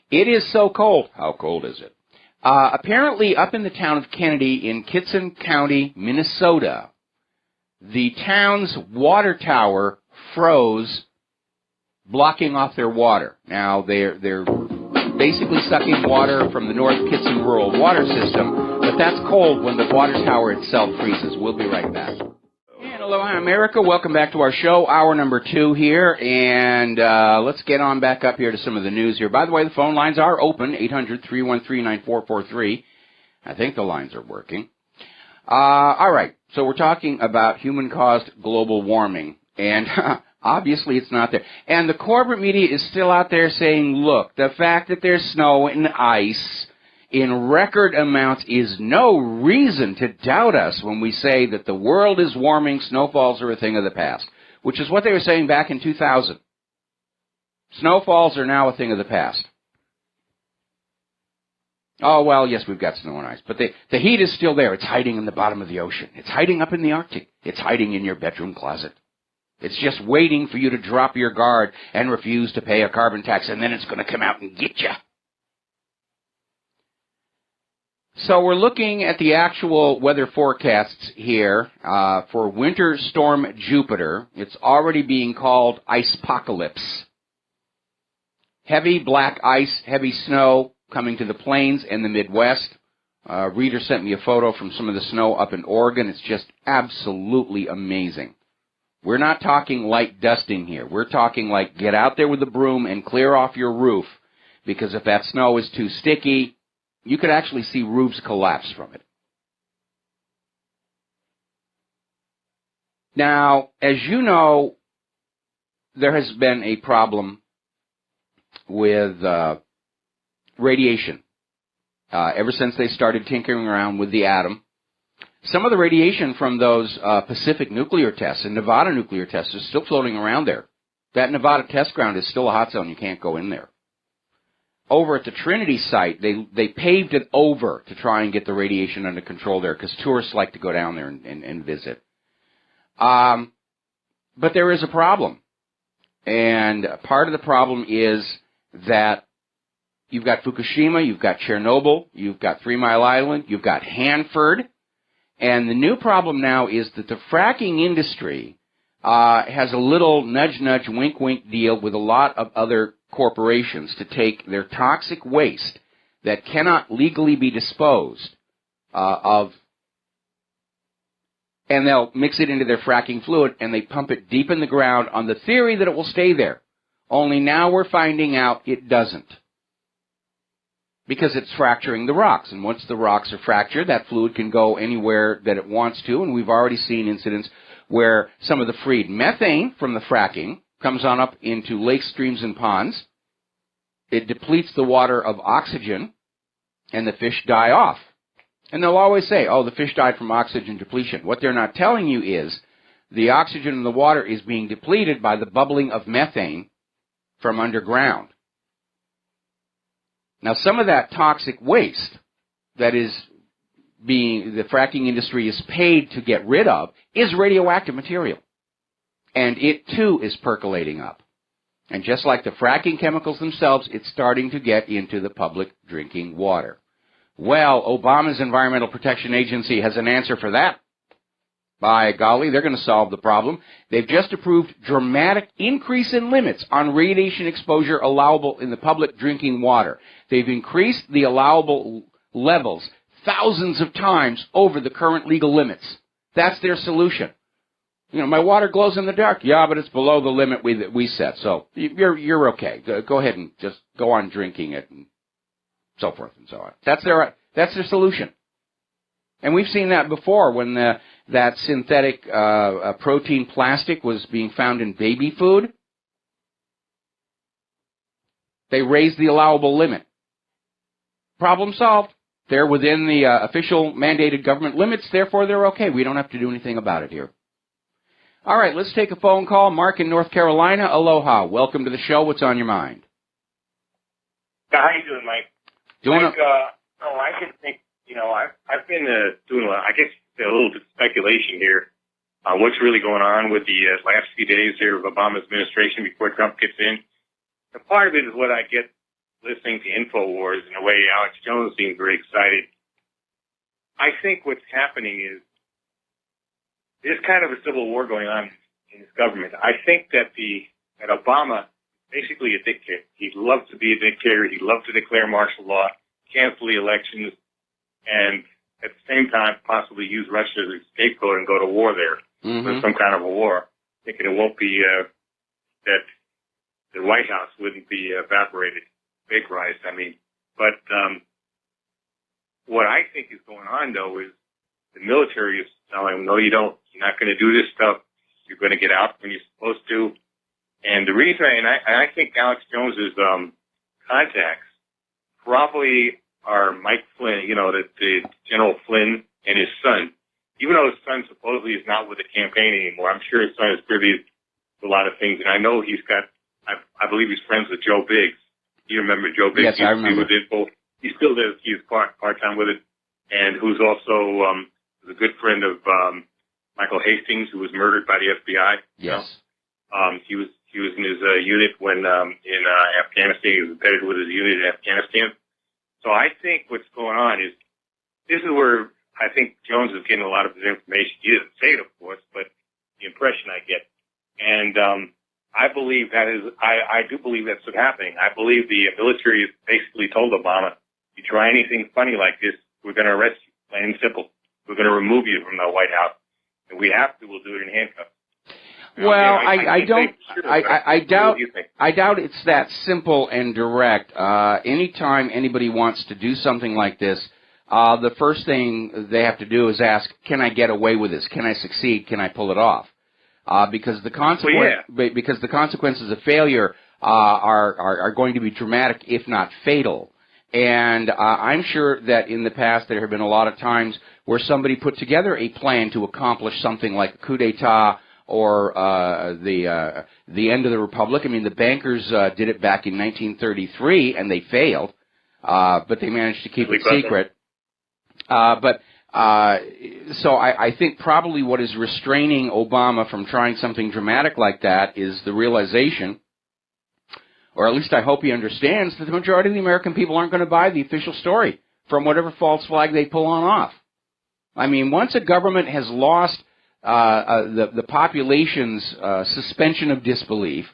It is so cold. How cold is it? Apparently, up in the town of Kennedy in Kitson County, Minnesota, the town's water tower froze blocking off their water. Now, they're basically sucking water from the North Kitson rural water system, but that's cold when the water tower itself freezes. We'll be right back. And aloha, America. Welcome back to our show, hour number 2 here, and let's get on back up here to some of the news here. By the way, the phone lines are open, 800-313-9443. I think the lines are working. All right, so we're talking about human-caused global warming, and obviously it's not there. And the corporate media is still out there saying, look, the fact that there's snow and ice in record amounts is no reason to doubt us when we say that the world is warming, snowfalls are a thing of the past, which is what they were saying back in 2000. Snowfalls are now a thing of the past. Oh, well, yes, we've got snow and ice, but the heat is still there. It's hiding in the bottom of the ocean. It's hiding up in the Arctic. It's hiding in your bedroom closet. It's just waiting for you to drop your guard and refuse to pay a carbon tax, and then it's going to come out and get you. So we're looking at the actual weather forecasts here for Winter Storm Jupiter. It's already being called Icepocalypse. Heavy black ice, heavy snow coming to the plains and the Midwest. Reader sent me a photo from some of the snow up in Oregon. It's just absolutely amazing. We're not talking light dusting here. We're talking like get out there with the broom and clear off your roof, because if that snow is too sticky, you could actually see roofs collapse from it. Now, as you know, there has been a problem with radiation ever since they started tinkering around with the atom. Some of the radiation from those Pacific nuclear tests and Nevada nuclear tests is still floating around there. That Nevada test ground is still a hot zone. You can't go in there. Over at the Trinity site, they paved it over to try and get the radiation under control there, because tourists like to go down there and visit. But there is a problem. And part of the problem is that you've got Fukushima, you've got Chernobyl, you've got 3 Mile Island, you've got Hanford. And the new problem now is that the fracking industry has a little nudge-nudge, wink-wink deal with a lot of other corporations to take their toxic waste that cannot legally be disposed of, and they'll mix it into their fracking fluid, and they pump it deep in the ground on the theory that it will stay there. Only now we're finding out it doesn't, because it's fracturing the rocks. And once the rocks are fractured, that fluid can go anywhere that it wants to, and we've already seen incidents where some of the freed methane from the fracking comes on up into lakes, streams, and ponds. It depletes the water of oxygen, and the fish die off. And they'll always say, oh, the fish died from oxygen depletion. What they're not telling you is the oxygen in the water is being depleted by the bubbling of methane from underground. Now, some of that toxic waste that is the fracking industry is paid to get rid of is radioactive material. And it, too, is percolating up. And just like the fracking chemicals themselves, it's starting to get into the public drinking water. Well, Obama's Environmental Protection Agency has an answer for that. By golly, they're going to solve the problem. They've just approved dramatic increase in limits on radiation exposure allowable in the public drinking water. They've increased the allowable levels thousands of times over the current legal limits. That's their solution. You know, my water glows in the dark. Yeah, but it's below the limit we set. So you're okay. Go ahead and just go on drinking it and so forth and so on. That's their solution. And we've seen that before when that synthetic protein plastic was being found in baby food. They raised the allowable limit. Problem solved. They're within the official mandated government limits, therefore they're okay. We don't have to do anything about it here. All right, let's take a phone call. Mark in North Carolina. Aloha. Welcome to the show. What's on your mind? How you doing, Mike? Mike, I can think, I've been doing, I guess, a little bit of speculation here on what's really going on with the last few days here of Obama's administration before Trump gets in. And part of it is what I get listening to InfoWars. In a way, Alex Jones seems very excited. I think what's happening is there's kind of a civil war going on in his government. I think that Obama basically a dictator. He loves to be a dictator. He loves to declare martial law, cancel the elections, and at the same time possibly use Russia as a scapegoat and go to war there for some kind of a war, thinking it won't be that the White House wouldn't be evaporated, vaporized. I mean, but what I think is going on though is the military is telling him, no, you don't. You're not going to do this stuff. You're going to get out when you're supposed to. And the reason, I think Alex Jones's contacts probably are Mike Flynn, the General Flynn and his son. Even though his son supposedly is not with the campaign anymore, I'm sure his son is privy to a lot of things. And I know he's got, I believe he's friends with Joe Biggs. You remember Joe Biggs? Yes, I remember. He still does. He's part-time with it. And who's also was a good friend of Michael Hastings, who was murdered by the FBI. Yes. He was in his unit when in Afghanistan. He was embedded with his unit in Afghanistan. So I think what's going on is this is where I think Jones is getting a lot of his information. He doesn't say it, of course, but the impression I get. And I believe that is, I do believe that's what's happening. I believe the military has basically told Obama, if you try anything funny like this, we're going to arrest you, plain and simple. We're going to remove you from the White House. And we have to, we'll do it in handcuffs. Well, I doubt it's that simple and direct. Anytime anybody wants to do something like this, the first thing they have to do is ask, can I get away with this? Can I succeed? Can I pull it off? Because the consequences of failure are going to be dramatic, if not fatal. And I'm sure that in the past there have been a lot of times where somebody put together a plan to accomplish something like a coup d'etat or the end of the republic. I mean, the bankers did it back in 1933, and they failed, but they managed to keep it secret. So I think probably what is restraining Obama from trying something dramatic like that is the realization, or at least I hope he understands, that the majority of the American people aren't going to buy the official story from whatever false flag they pull on off. I mean, once a government has lost the population's suspension of disbelief,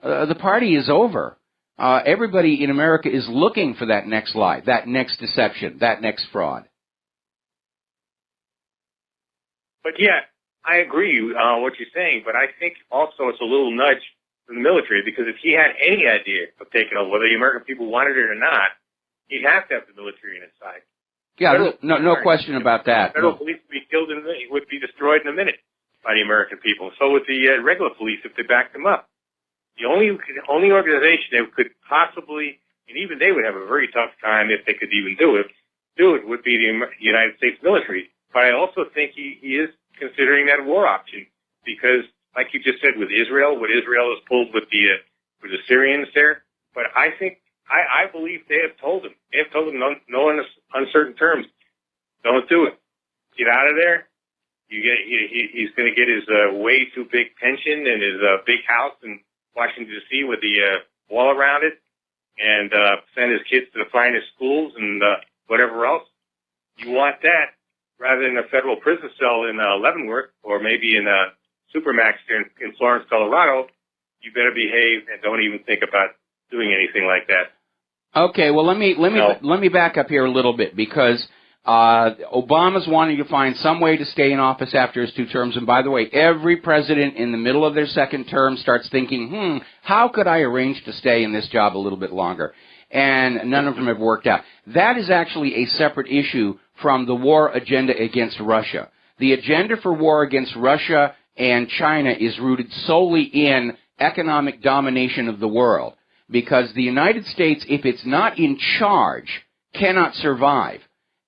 the party is over. Everybody in America is looking for that next lie, that next deception, that next fraud. But yeah, I agree what you're saying, but I think also it's a little nudge from the military, because if he had any idea of taking over, whether the American people wanted it or not, he'd have to have the military on his side. Yeah, no question about that. Federal police would be killed would be destroyed in a minute by the American people. So would the regular police if they backed them up. The only organization that could possibly, and even they would have a very tough time if they could even do it would be the United States military. But I also think he is considering that war option, because, like you just said, with Israel, what Israel has pulled with the Syrians there. But I think I believe they have told him. They have told him no uncertain terms. Don't do it. Get out of there. He's going to get his way too big pension and his big house in Washington, D.C. with the wall around it, and send his kids to the finest schools and whatever else. You want that rather than a federal prison cell in Leavenworth, or maybe in Supermax in Florence, Colorado. You better behave and don't even think about doing anything like that. Okay, well let me back up here a little bit, because Obama's wanting to find some way to stay in office after his 2 terms. And by the way, every president in the middle of their second term starts thinking, how could I arrange to stay in this job a little bit longer? And none of them have worked out. That is actually a separate issue from the war agenda against Russia. The agenda for war against Russia and China is rooted solely in economic domination of the world, because the United States, if it's not in charge, cannot survive.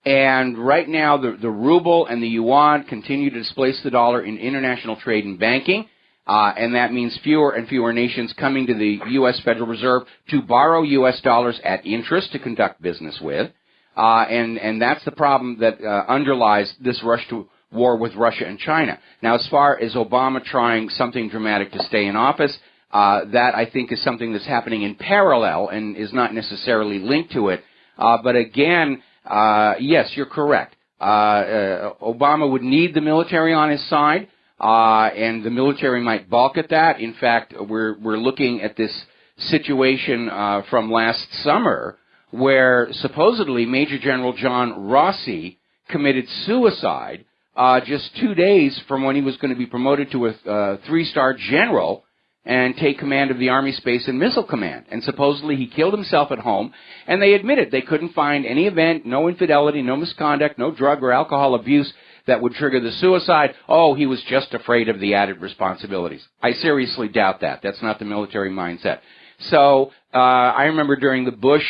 And right now, the ruble and the yuan continue to displace the dollar in international trade and banking, and that means fewer and fewer nations coming to the U.S. Federal Reserve to borrow U.S. dollars at interest to conduct business with. And that's the problem that underlies this rush to war with Russia and China. Now, as far as Obama trying something dramatic to stay in office, that I think is something that's happening in parallel and is not necessarily linked to it. But again, yes, you're correct. Obama would need the military on his side, and the military might balk at that. In fact, we're looking at this situation from last summer where supposedly Major General John Rossi committed suicide just 2 days from when he was going to be promoted to a 3-star general and take command of the Army Space and Missile Command. And supposedly he killed himself at home, and they admitted they couldn't find any event, no infidelity, no misconduct, no drug or alcohol abuse that would trigger the suicide. Oh, he was just afraid of the added responsibilities. I seriously doubt that. That's not the military mindset. So I remember during the Bush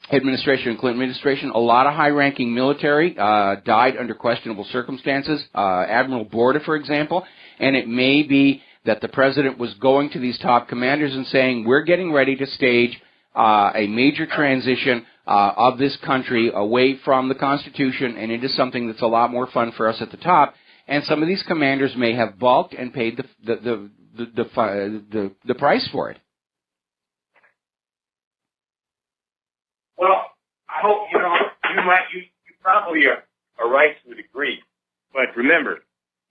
administration and Clinton administration, a lot of high-ranking military died under questionable circumstances. Admiral Borda, for example, and it may be that the president was going to these top commanders and saying, we're getting ready to stage a major transition of this country away from the Constitution and into something that's a lot more fun for us at the top. And some of these commanders may have balked and paid the price for it. Well, I hope, you probably are right to a degree. But remember,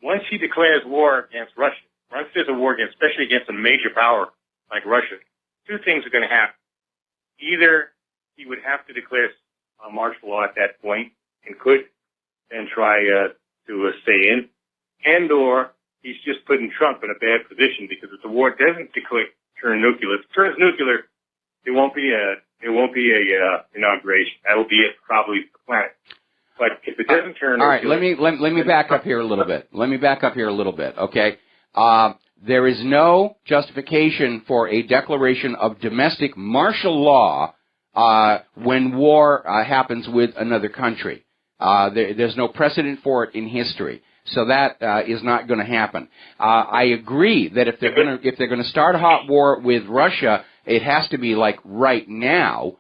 once he declares war against Russia, once there's a war against, especially against a major power like Russia, 2 things are going to happen. Either he would have to declare martial law at that point and could then try to stay in, and or he's just putting Trump in a bad position because if the war doesn't turn nuclear, if it turns nuclear, it won't be a inauguration. That will be it, probably the planet. But if it doesn't turn, all right, let me back up here a little bit. Okay. There is no justification for a declaration of domestic martial law when war happens with another country. There's no precedent for it in history, so that is not going to happen. I agree that if they're going to start a hot war with Russia, it has to be like right now,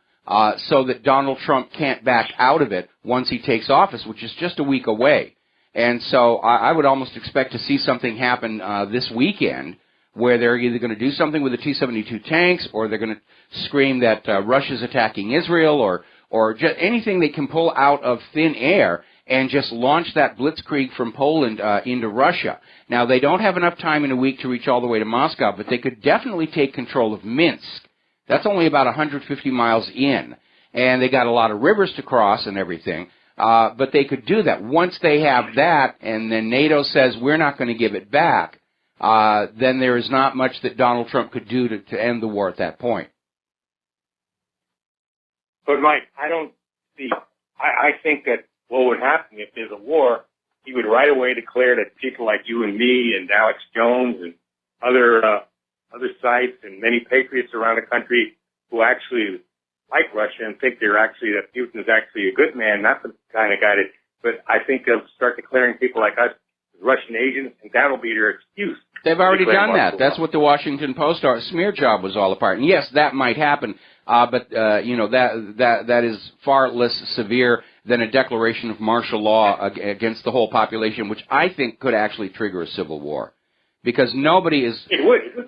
so that Donald Trump can't back out of it once he takes office, which is just a week away. And so I would almost expect to see something happen this weekend where they're either going to do something with the T-72 tanks or they're going to scream that Russia's attacking Israel or just anything they can pull out of thin air and just launch that blitzkrieg from Poland into Russia. Now, they don't have enough time in a week to reach all the way to Moscow, but they could definitely take control of Minsk. That's only about 150 miles in, and they got a lot of rivers to cross and everything. But they could do that. Once they have that, and then NATO says we're not going to give it back, then there is not much that Donald Trump could do to end the war at that point. But Mike, I don't see. I think that what would happen if there's a war, he would right away declare that people like you and me and Alex Jones and other sites and many patriots around the country who actually like Russia and think that Putin is actually a good man, not the kind of guy that, but I think they'll start declaring people like us Russian agents, and that'll be their excuse. They've already done that. That's what the Washington Post smear job was all about. And yes, that might happen, but that is far less severe than a declaration of martial law against the whole population, which I think could actually trigger a civil war, because nobody is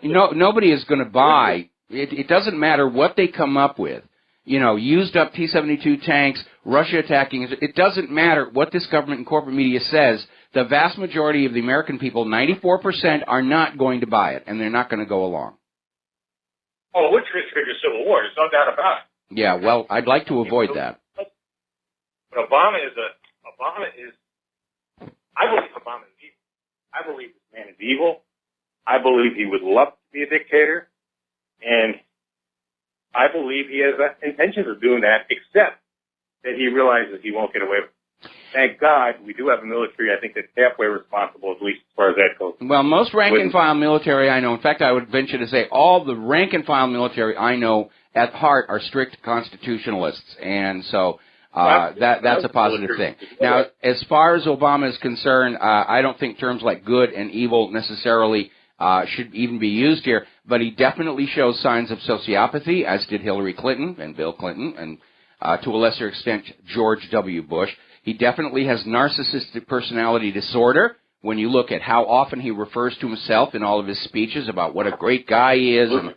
nobody is going to buy. It doesn't matter what they come up with. Used up T-72 tanks, Russia attacking. It doesn't matter what this government and corporate media says. The vast majority of the American people, 94%, are not going to buy it, and they're not going to go along. Oh, it would trigger civil war. There's no doubt about it. Yeah, well, I'd like to avoid that. But Obama is. I believe Obama is evil. I believe this man is evil. I believe he would love to be a dictator, and I believe he has intentions of doing that, except that he realizes he won't get away with it. Thank God we do have a military, I think, that's halfway responsible, at least as far as that goes. Well, most rank-and-file military I know, in fact, I would venture to say all the rank-and-file military I know at heart are strict constitutionalists, and so that's a positive thing. Now, as far as Obama is concerned, I don't think terms like good and evil necessarily should even be used here, but he definitely shows signs of sociopathy, as did Hillary Clinton and Bill Clinton, and to a lesser extent, George W. Bush. He definitely has narcissistic personality disorder when you look at how often he refers to himself in all of his speeches about what a great guy he is. And,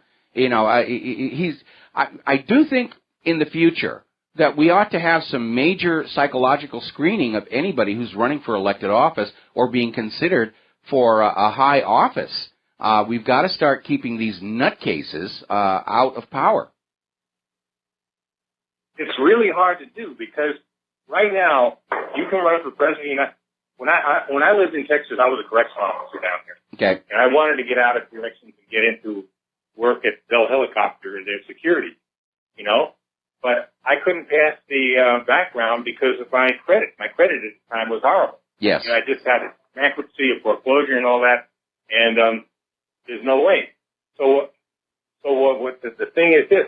I do think in the future that we ought to have some major psychological screening of anybody who's running for elected office or being considered for a high office. we've got to start keeping these nutcases out of power. It's really hard to do because right now you can run for president. When I lived in Texas, I was a correctional officer down here. Okay. And I wanted to get out of corrections and get into work at Bell Helicopter and their security, you know. But I couldn't pass the background because of my credit. My credit at the time was horrible. Yes. You know, I just had a bankruptcy, a foreclosure, and all that, and there's no way. So what the thing is this.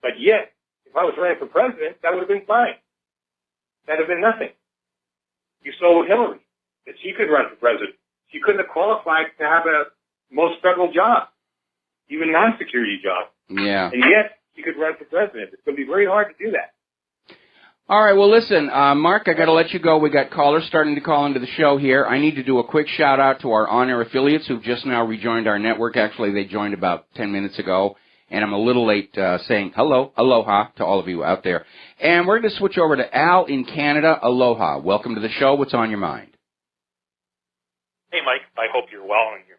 But yet, if I was running for president, that would have been fine. That would have been nothing. You saw with Hillary that she could run for president. She couldn't have qualified to have most federal jobs, even non-security jobs. Yeah. And yet, she could run for president. It's going to be very hard to do that. All right, well, listen, Mark, I got to let you go. We got callers starting to call into the show here. I need to do a quick shout-out to our on-air affiliates who've just now rejoined our network. Actually, they joined about 10 minutes ago, and I'm a little late saying hello, aloha to all of you out there. And we're going to switch over to Al in Canada. Aloha. Welcome to the show. What's on your mind? Hey, Mike. I hope you're well and your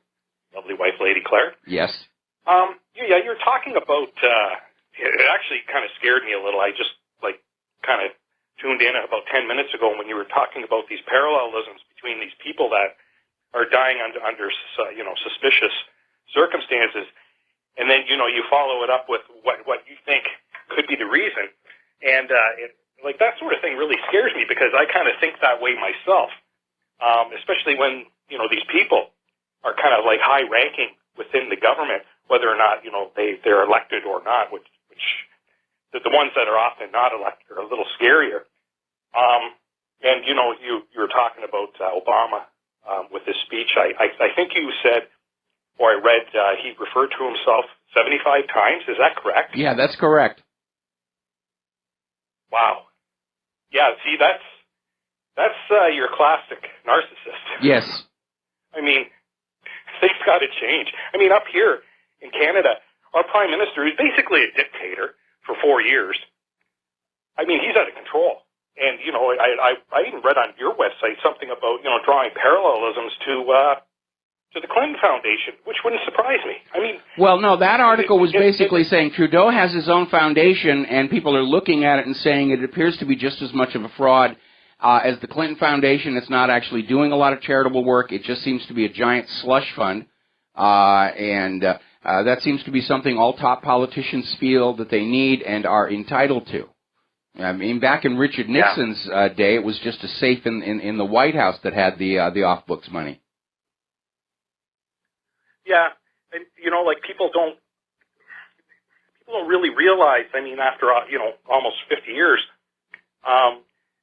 lovely wife, Lady Claire. Yes. Yeah, you're talking about, it actually kind of scared me a little. I just, kind of tuned in about 10 minutes ago when you were talking about these parallelisms between these people that are dying under suspicious circumstances. And then, you follow it up with what you think could be the reason. And, that sort of thing really scares me because I kind of think that way myself, especially when, these people are kind of like high-ranking within the government, whether or not, they're elected or not, which the ones that are often not elected are a little scarier. And, you were talking about Obama with his speech. I think you said, or I read, he referred to himself 75 times. Is that correct? Yeah, that's correct. Wow. Yeah, see, that's your classic narcissist. Yes. I mean, things got to change. I mean, up here in Canada, our prime minister is basically a dictator for 4 years. I mean, he's out of control. And, I even read on your website something about, drawing parallelisms to the Clinton Foundation, which wouldn't surprise me. I mean... Well, no, that article was basically saying Trudeau has his own foundation, and people are looking at it and saying it appears to be just as much of a fraud as the Clinton Foundation. It's not actually doing a lot of charitable work. It just seems to be a giant slush fund. That seems to be something all top politicians feel that they need and are entitled to. I mean, back in Richard Nixon's day, it was just a safe in the White House that had the off-books money. Yeah, and people don't really realize. I mean, after almost 50 years,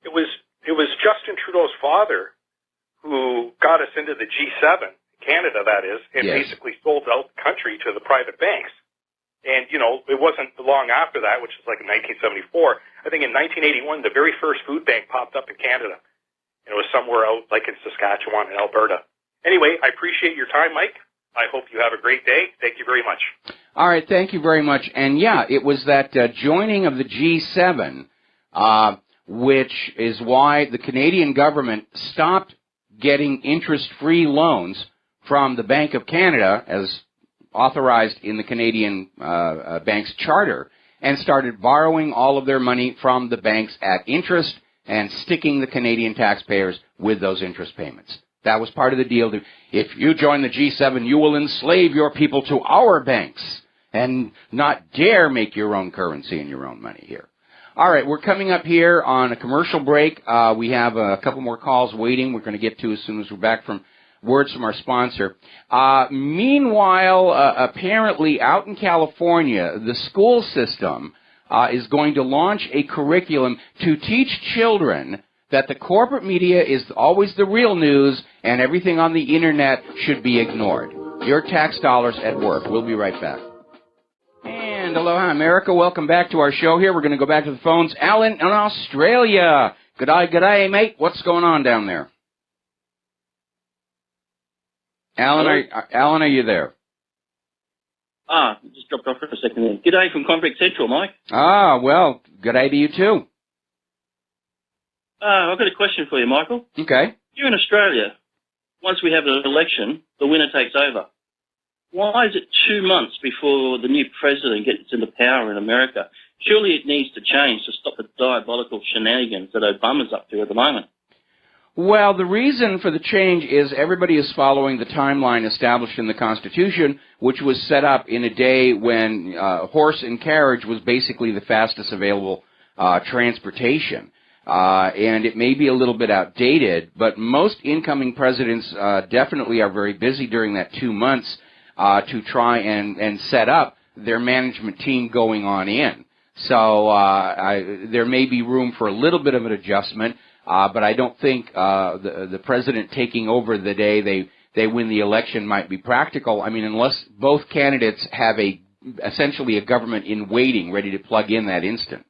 it was Justin Trudeau's father who got us into the G7. Canada, that is, and basically sold out the country to the private banks. And, it wasn't long after that, which is like in 1974. I think in 1981, the very first food bank popped up in Canada. And it was somewhere out, like in Saskatchewan and Alberta. Anyway, I appreciate your time, Mike. I hope you have a great day. Thank you very much. All right, thank you very much. And, yeah, it was that joining of the G7, which is why the Canadian government stopped getting interest-free loans from the Bank of Canada, as authorized in the Canadian bank's charter, and started borrowing all of their money from the banks at interest and sticking the Canadian taxpayers with those interest payments. That was part of the deal. If you join the G7, you will enslave your people to our banks and not dare make your own currency and your own money here. All right, we're coming up here on a commercial break. We have a couple more calls waiting we're going to get to as soon as we're back from words from our sponsor. Meanwhile, apparently out in California, the school system is going to launch a curriculum to teach children that the corporate media is always the real news and everything on the Internet should be ignored. Your tax dollars at work. We'll be right back. And aloha, America. Welcome back to our show here. We're going to go back to the phones. Alan in Australia. G'day, mate. What's going on down there? Alan, are you there? Just dropped off for a second there. G'day from Convict Central, Mike. Well, g'day to you too. I've got a question for you, Michael. Okay. Here in Australia, once we have an election, the winner takes over. why is it 2 months before the new president gets into power in America? Surely it needs to change to stop the diabolical shenanigans that Obama's up to at the moment. Well, the reason for the change is everybody is following the timeline established in the Constitution, which was set up in a day when horse and carriage was basically the fastest available transportation. And it may be a little bit outdated, but most incoming presidents definitely are very busy during that 2 months to try and set up their management team going on in. So there may be room for a little bit of an adjustment, but I don't think the president taking over the day they win the election might be practical. I mean, unless both candidates have essentially a government in waiting ready to plug in that instant.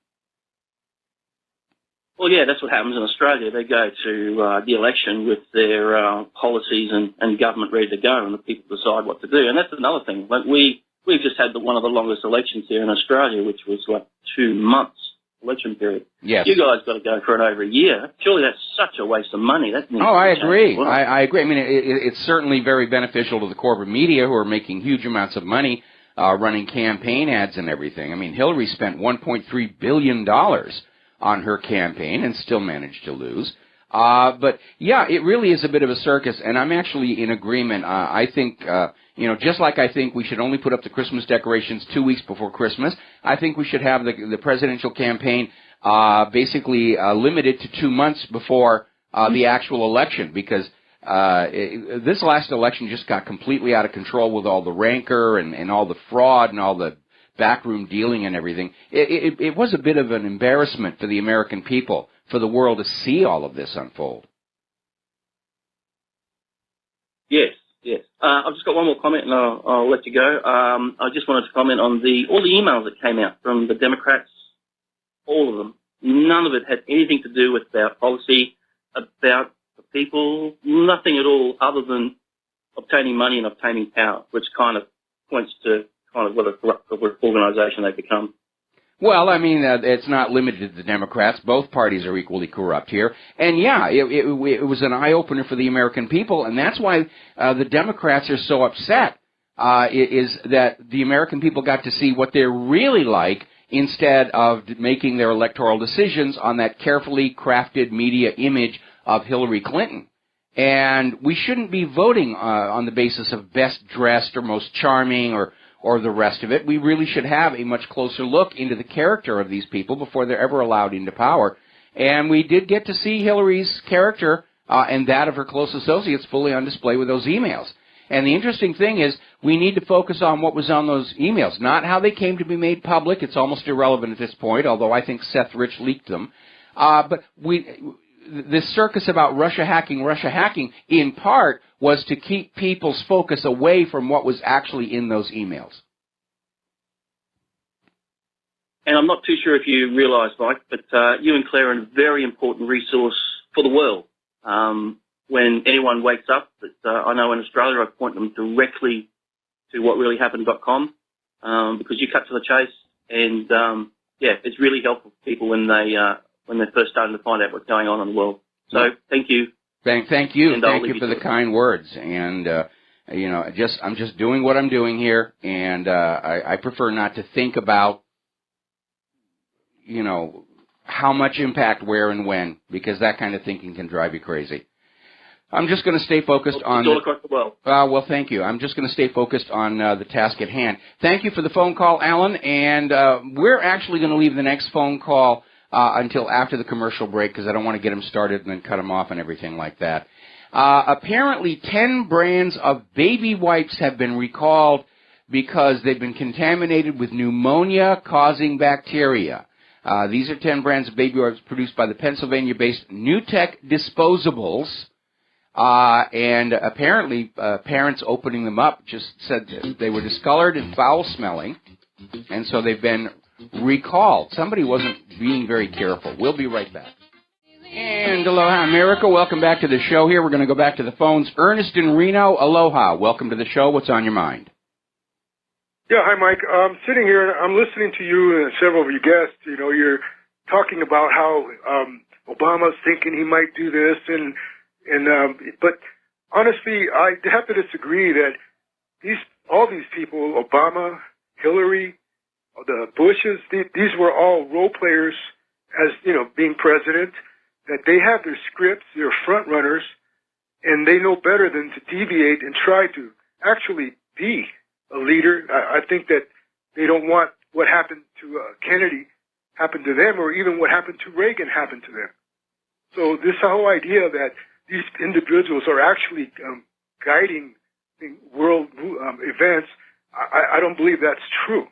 Well, yeah, that's what happens in Australia. They go to the election with their policies and government ready to go, and the people decide what to do. And that's another thing. Like we've just had one of the longest elections here in Australia, which was like 2 months election period. Yes. You guys got to go for it over a year. Surely that's such a waste of money. I agree. I agree. I mean, it's certainly very beneficial to the corporate media who are making huge amounts of money running campaign ads and everything. I mean, Hillary spent $1.3 billion on her campaign and still managed to lose. But, yeah, it really is a bit of a circus, and I'm actually in agreement. I think, just like I think we should only put up the Christmas decorations 2 weeks before Christmas, I think we should have the presidential campaign basically limited to 2 months before the actual election, because this last election just got completely out of control with all the rancor and all the fraud and all the backroom dealing and everything. It was a bit of an embarrassment for the American people, for the world to see all of this unfold. Yes. I've just got one more comment and I'll let you go. I just wanted to comment on all the emails that came out from the Democrats, all of them. None of it had anything to do with our policy, about the people, nothing at all other than obtaining money and obtaining power, which kind of points to kind of what a corrupt organization they've become. Well, I mean, it's not limited to the Democrats. Both parties are equally corrupt here. And, yeah, it was an eye-opener for the American people, and that's why the Democrats are so upset, is that the American people got to see what they're really like instead of making their electoral decisions on that carefully crafted media image of Hillary Clinton. And we shouldn't be voting on the basis of best dressed or most charming or the rest of it. We really should have a much closer look into the character of these people before they're ever allowed into power. And we did get to see Hillary's character and that of her close associates fully on display with those emails. And the interesting thing is we need to focus on what was on those emails, not how they came to be made public. It's almost irrelevant at this point, although I think Seth Rich leaked them. But this circus about Russia hacking, in part, was to keep people's focus away from what was actually in those emails. And I'm not too sure if you realise, Mike, but you and Claire are a very important resource for the world. When anyone wakes up, I know in Australia I point them directly to whatreallyhappened.com because you cut to the chase, and it's really helpful for people when they're first starting to find out what's going on in the world. So thank you. Thank you. And thank you for the kind words. And I'm just doing what I'm doing here, and I prefer not to think about how much impact, where, and when, because that kind of thinking can drive you crazy. I'm just going to stay focused on... all across the world. Well, thank you. I'm just going to stay focused on the task at hand. Thank you for the phone call, Alan, and we're actually going to leave the next phone call until after the commercial break because I don't want to get them started and then cut them off and everything like that. Apparently, 10 brands of baby wipes have been recalled because they've been contaminated with pneumonia-causing bacteria. These are 10 brands of baby wipes produced by the Pennsylvania-based NewTek Disposables. And apparently, parents opening them up just said that they were discolored and foul-smelling, and so they've been recalled. Somebody wasn't being very careful. We'll be right back. And aloha, America. Welcome back to the show here. We're going to go back to the phones. Ernest in Reno, aloha. Welcome to the show. What's on your mind? Yeah, hi, Mike. I'm sitting here, and I'm listening to you and several of your guests. You're talking about how Obama's thinking he might do this, but honestly, I have to disagree that these all these people, Obama, Hillary, the Bushes, these were all role players as, being president, that they have their scripts, they're front runners, and they know better than to deviate and try to actually be a leader. I think that they don't want what happened to Kennedy happen to them, or even what happened to Reagan happen to them. So this whole idea that these individuals are actually guiding world events, I don't believe that's true.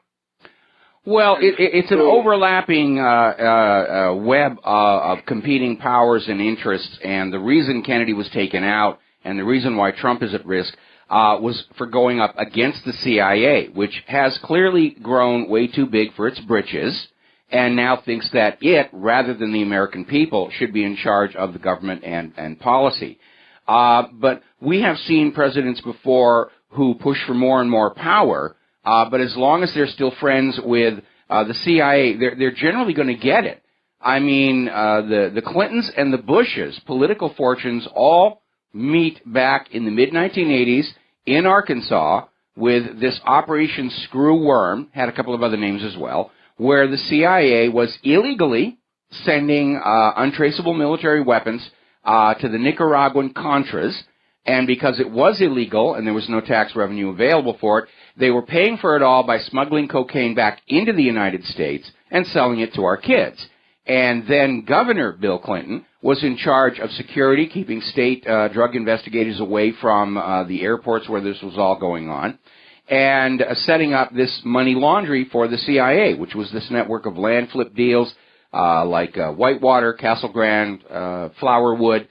Well, it's an overlapping web of competing powers and interests, and the reason Kennedy was taken out and the reason why Trump is at risk was for going up against the CIA, which has clearly grown way too big for its britches, and now thinks that it, rather than the American people, should be in charge of the government and policy. But we have seen presidents before who push for more and more power, but as long as they're still friends with the CIA, they're generally going to get it. I mean, the Clintons and the Bushes' political fortunes all meet back in the mid-1980s in Arkansas with this Operation Screw Worm, had a couple of other names as well, where the CIA was illegally sending untraceable military weapons to the Nicaraguan Contras, and because it was illegal and there was no tax revenue available for it, they were paying for it all by smuggling cocaine back into the United States and selling it to our kids. And then Governor Bill Clinton was in charge of security, keeping state drug investigators away from the airports where this was all going on, and setting up this money laundry for the CIA, which was this network of land flip deals like Whitewater, Castle Grand, Flowerwood,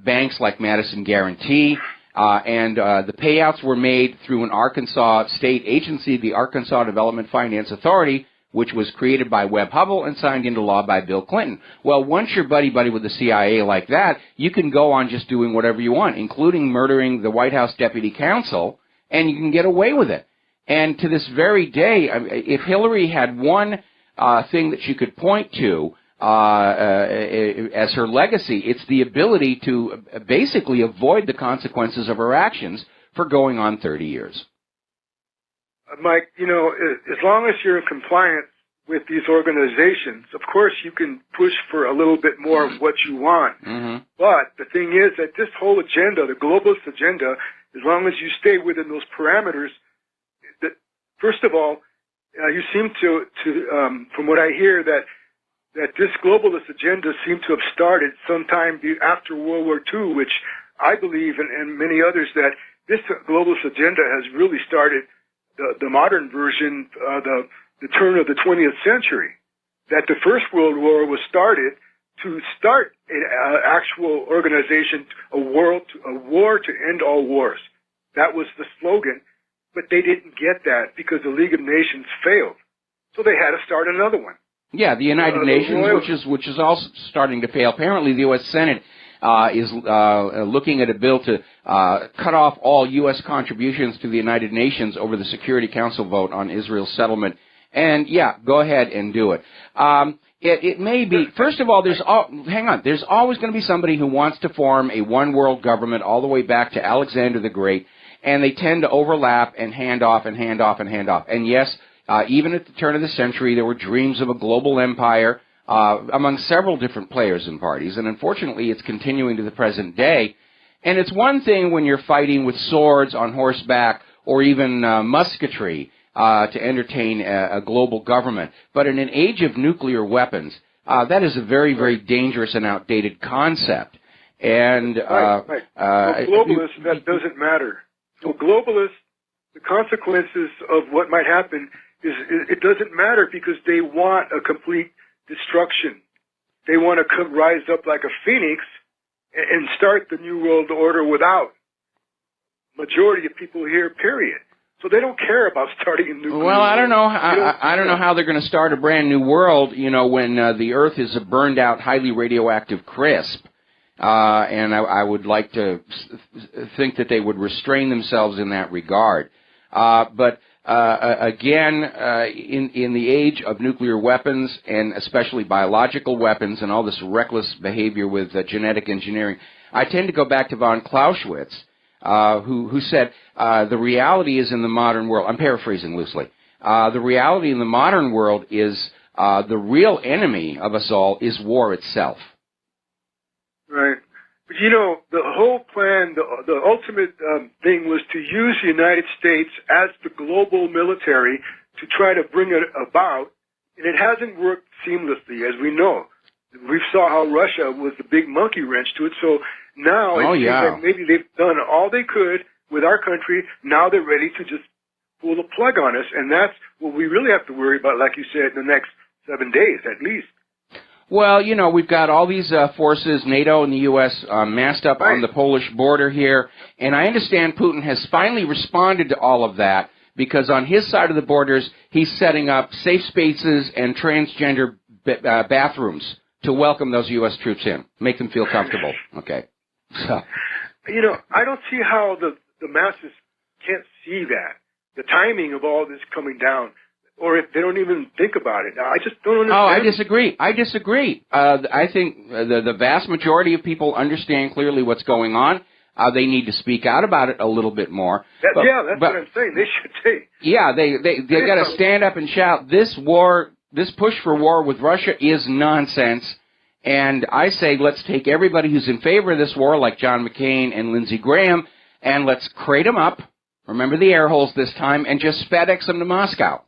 banks like Madison Guarantee, and the payouts were made through an Arkansas state agency, the Arkansas Development Finance Authority, which was created by Webb Hubbell and signed into law by Bill Clinton. Well, once you're buddy-buddy with the CIA like that, you can go on just doing whatever you want, including murdering the White House deputy counsel, and you can get away with it. And to this very day, if Hillary had one thing that she could point to as her legacy, it's the ability to basically avoid the consequences of her actions for going on 30 years. Mike, as long as you're in compliance with these organizations, of course you can push for a little bit more of what you want. Mm-hmm. But the thing is that this whole agenda, the globalist agenda, as long as you stay within those parameters, that first of all, you seem to from what I hear, that this globalist agenda seemed to have started sometime after World War II, which I believe, and many others, that this globalist agenda has really started the modern version, the turn of the 20th century. That the First World War was started to start an actual organization, a war to end all wars. That was the slogan, but they didn't get that because the League of Nations failed. So they had to start another one. Yeah, the United Nations, which is also starting to fail. Apparently, the U.S. Senate is looking at a bill to cut off all U.S. contributions to the United Nations over the Security Council vote on Israel's settlement. And, yeah, go ahead and do it. It may be, first of all, there's always going to be somebody who wants to form a one-world government all the way back to Alexander the Great, and they tend to overlap and hand off and hand off and hand off. And, yes, even at the turn of the century, there were dreams of a global empire among several different players and parties, and unfortunately it's continuing to the present day. And it's one thing when you're fighting with swords on horseback or even musketry to entertain a global government, but in an age of nuclear weapons, that is a very, very dangerous and outdated concept. And globalists, that doesn't matter. So globalists, the consequences of what might happen is it doesn't matter because they want a complete destruction. They want to rise up like a phoenix and start the New World Order without majority of people here, period. So they don't care about starting a new. Well, I don't know. I don't know how they're going to start a brand new world. When the Earth is a burned out, highly radioactive crisp. And I would like to think that they would restrain themselves in that regard. But again, in the age of nuclear weapons and especially biological weapons and all this reckless behavior with genetic engineering, I tend to go back to von Clausewitz, who said the reality is in the modern world. I'm paraphrasing loosely. The reality in the modern world is the real enemy of us all is war itself. Right. But the whole plan, the ultimate thing was to use the United States as the global military to try to bring it about, and it hasn't worked seamlessly, as we know. We saw how Russia was the big monkey wrench to it, so now it seems like maybe they've done all they could with our country. Now they're ready to just pull the plug on us, and that's what we really have to worry about, like you said, in the next 7 days at least. Well, we've got all these forces, NATO and the U.S., massed up on the Polish border here, and I understand Putin has finally responded to all of that because on his side of the borders, he's setting up safe spaces and transgender bathrooms to welcome those U.S. troops in, make them feel comfortable. Okay. So. I don't see how the masses can't see that, the timing of all this coming down. Or if they don't even think about it. I just don't understand. Oh, I disagree. I think the vast majority of people understand clearly what's going on. They need to speak out about it a little bit more. That's what I'm saying. They should say. Yeah, they got to stand up and shout, this push for war with Russia is nonsense. And I say let's take everybody who's in favor of this war, like John McCain and Lindsey Graham, and let's crate them up, remember the air holes this time, and just FedEx them to Moscow.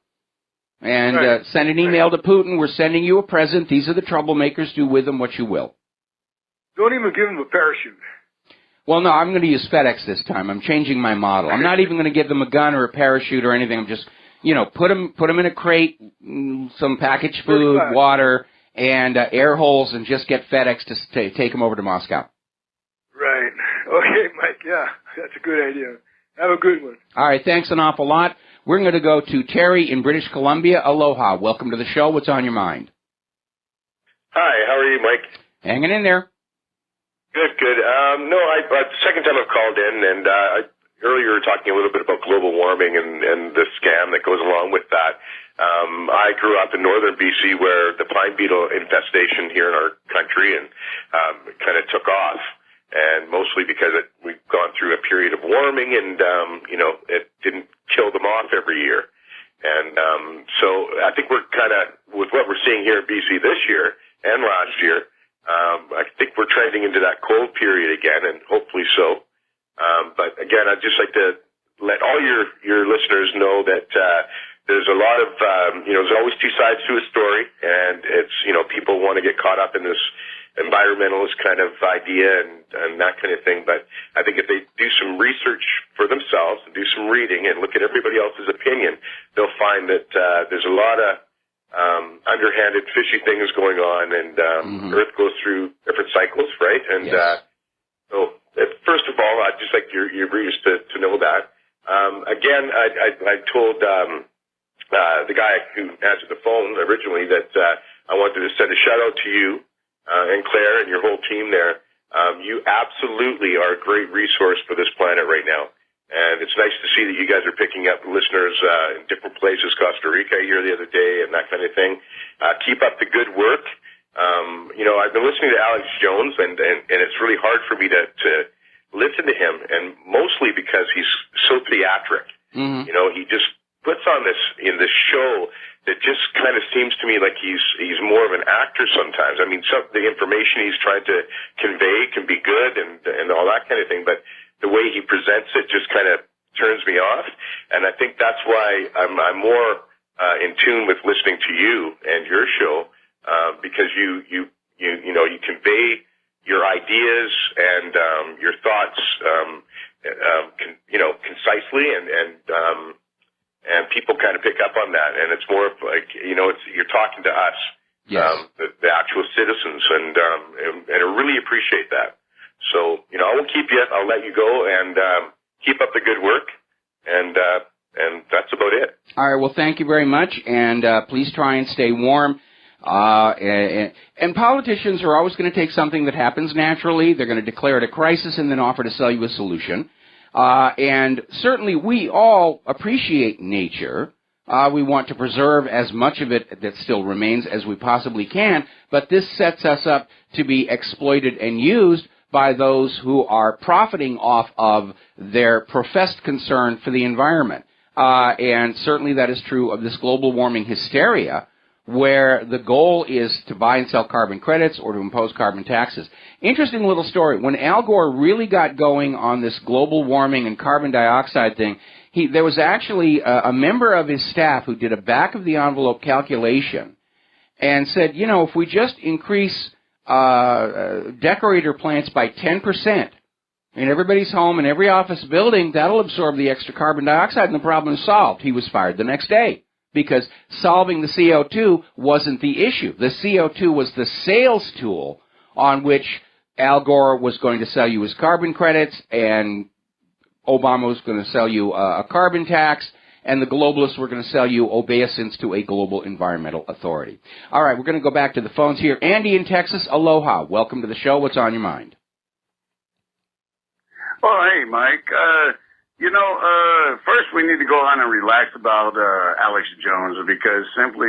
And send an email to Putin. We're sending you a present. These are the troublemakers. Do with them what you will. Don't even give them a parachute. Well, no, I'm going to use FedEx this time. I'm changing my model. I'm not even going to give them a gun or a parachute or anything. I'm just, put them in a crate, some packaged food, water, and air holes, and just get FedEx to take them over to Moscow. Right. Okay, Mike. Yeah, that's a good idea. Have a good one. All right. Thanks an awful lot. We're going to go to Terry in British Columbia. Aloha. Welcome to the show. What's on your mind? Hi. How are you, Mike? Hanging in there. Good. The second time I've called in, and earlier you were talking a little bit about global warming and the scam that goes along with that. I grew up in northern BC where the pine beetle infestation here in our country and kind of took off. And mostly because we've gone through a period of warming and, it didn't kill them off every year. And so I think we're kind of, with what we're seeing here in BC this year and last year, I think we're trending into that cold period again, and hopefully so. But again, I'd just like to let all your listeners know that there's a lot of, there's always two sides to a story, and it's, people want to get caught up in this environmentalist kind of idea and that kind of thing. But I think if they do some research for themselves and do some reading and look at everybody else's opinion, they'll find that there's a lot of underhanded, fishy things going on, and Earth goes through different cycles, right? And so, first of all, I'd just like your readers to know that. Again, I told the guy who answered the phone originally that I wanted to send a shout-out to you, and Claire and your whole team there. You absolutely are a great resource for this planet right now. And it's nice to see that you guys are picking up listeners in different places, Costa Rica here the other day and that kind of thing. Keep up the good work. I've been listening to Alex Jones, and it's really hard for me to listen to him, and mostly because he's so theatric. Mm-hmm. He just puts on this show that just kind of seems to me like he's more of an actor sometimes. I mean, some the information he's trying to convey can be good and all that kind of thing, but the way he presents it just kind of turns me off. And I think that's why I'm more in tune with listening to you and your show, because you convey your ideas and your thoughts concisely and people kind of pick up on that, and it's more of like, you're talking to us, the actual citizens, and I really appreciate that. So, I won't keep you. I'll let you go, and keep up the good work, and that's about it. All right. Well, thank you very much, and please try and stay warm. And politicians are always going to take something that happens naturally. They're going to declare it a crisis and then offer to sell you a solution. And certainly we all appreciate nature. We want to preserve as much of it that still remains as we possibly can, but this sets us up to be exploited and used by those who are profiting off of their professed concern for the environment. And certainly that is true of this global warming hysteria, where the goal is to buy and sell carbon credits or to impose carbon taxes. Interesting little story. When Al Gore really got going on this global warming and carbon dioxide thing, there was actually a member of his staff who did a back-of-the-envelope calculation and said, you know, if we just increase decorator plants by 10% in everybody's home and every office building, that'll absorb the extra carbon dioxide and the problem is solved. He was fired the next day because solving the CO2 wasn't the issue. The CO2 was the sales tool on which Al Gore was going to sell you his carbon credits and Obama was going to sell you a carbon tax, and the globalists were going to sell you obeisance to a global environmental authority. All right, we're going to go back to the phones here. Andy in Texas, aloha. Welcome to the show. What's on your mind? Well, hey, Mike. First we need to go on and relax about Alex Jones because simply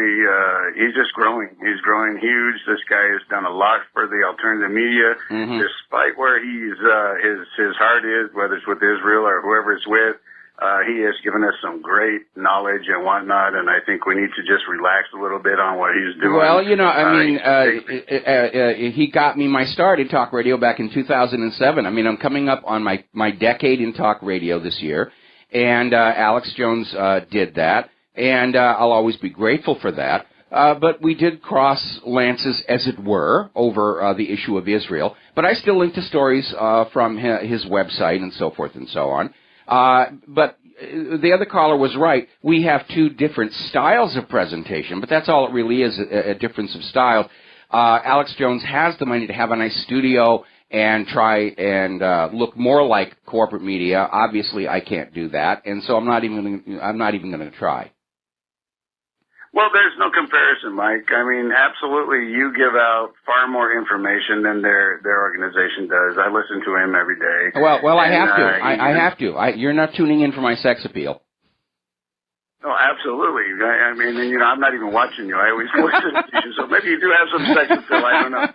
he's just growing. He's growing huge. This guy has done a lot for the alternative media, despite where his heart is, whether it's with Israel or whoever it's with. He has given us some great knowledge and whatnot, and I think we need to just relax a little bit on what he's doing. Well, he got me my start in talk radio back in 2007. I mean, I'm coming up on my decade in talk radio this year, and Alex Jones did that, and I'll always be grateful for that. But we did cross lances, as it were, over the issue of Israel. But I still link to stories from his website and so forth and so on. But the other caller was right. We have two different styles of presentation, but that's all it really is, a difference of style. Alex Jones has the money to have a nice studio and try and look more like corporate media. Obviously, I can't do that, and so I'm not even going to try. Well, there's no comparison, Mike. I mean, absolutely, you give out far more information than their organization does. I listen to him every day. Well, I have to. I have to. You're not tuning in for my sex appeal. Oh, absolutely. I mean, I'm not even watching you. I always listen to you, so maybe you do have some sex appeal. I don't know.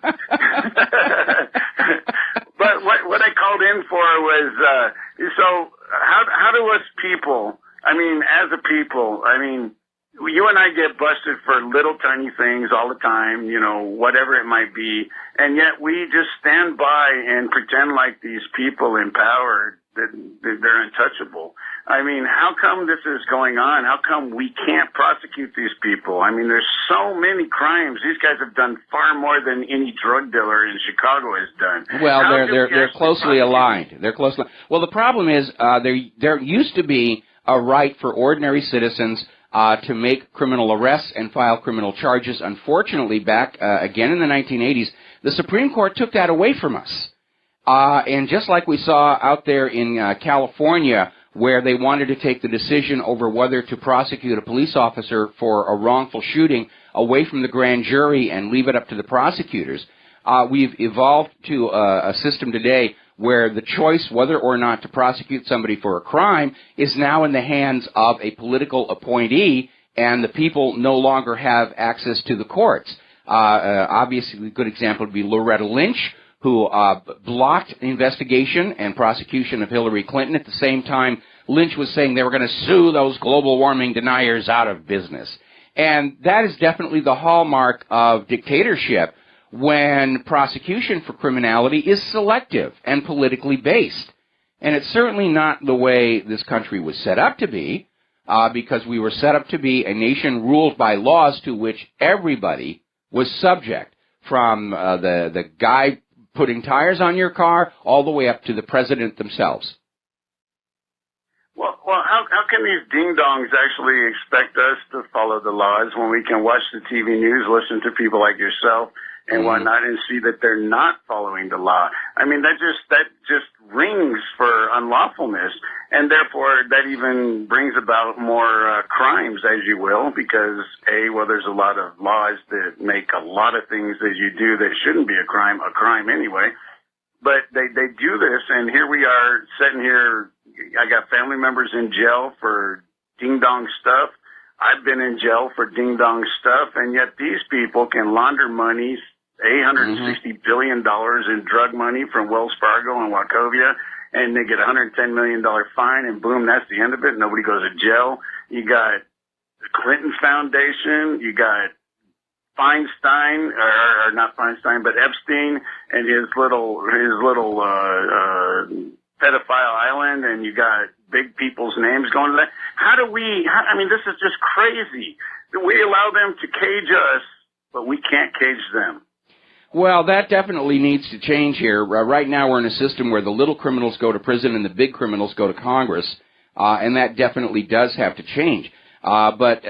But what I called in for was, so how do us people, I mean, as a people, I mean, you and I get busted for little tiny things all the time, whatever it might be, and yet we just stand by and pretend like these people in power, that they're untouchable. I mean, how come this is going on? How come we can't prosecute these people? I mean, there's so many crimes. These guys have done far more than any drug dealer in Chicago has done. Well, they're closely aligned. They're closely. Well, the problem is there used to be a right for ordinary citizens to make criminal arrests and file criminal charges. Unfortunately, back again in the 1980s, the Supreme Court took that away from us. And just like we saw out there in California, where they wanted to take the decision over whether to prosecute a police officer for a wrongful shooting away from the grand jury and leave it up to the prosecutors, we've evolved to a system today where the choice whether or not to prosecute somebody for a crime is now in the hands of a political appointee, and the people no longer have access to the courts. Obviously, a good example would be Loretta Lynch, who blocked investigation and prosecution of Hillary Clinton. At the same time, Lynch was saying they were going to sue those global warming deniers out of business. And that is definitely the hallmark of dictatorship, when prosecution for criminality is selective and politically based. And it's certainly not the way this country was set up to be, because we were set up to be a nation ruled by laws to which everybody was subject, from the guy putting tires on your car all the way up to the president themselves. Well, how can these ding-dongs actually expect us to follow the laws when we can watch the TV news, listen to people like yourself, and whatnot, and see that they're not following the law? I mean, that just rings for unlawfulness, and therefore that even brings about more crimes, as you will, because there's a lot of laws that make a lot of things that you do that shouldn't be a crime anyway. But they do this, and here we are sitting here. I got family members in jail for ding-dong stuff. I've been in jail for ding-dong stuff, and yet these people can launder money, $860 billion in drug money from Wells Fargo and Wachovia, and they get a $110 million fine, and boom, that's the end of it. Nobody goes to jail. You got the Clinton Foundation. You got Feinstein, or not Feinstein, but Epstein and his little pedophile island, and you got big people's names going to that. I mean, this is just crazy. We allow them to cage us, but we can't cage them. Well, that definitely needs to change here. Right now we're in a system where the little criminals go to prison and the big criminals go to Congress, and that definitely does have to change. But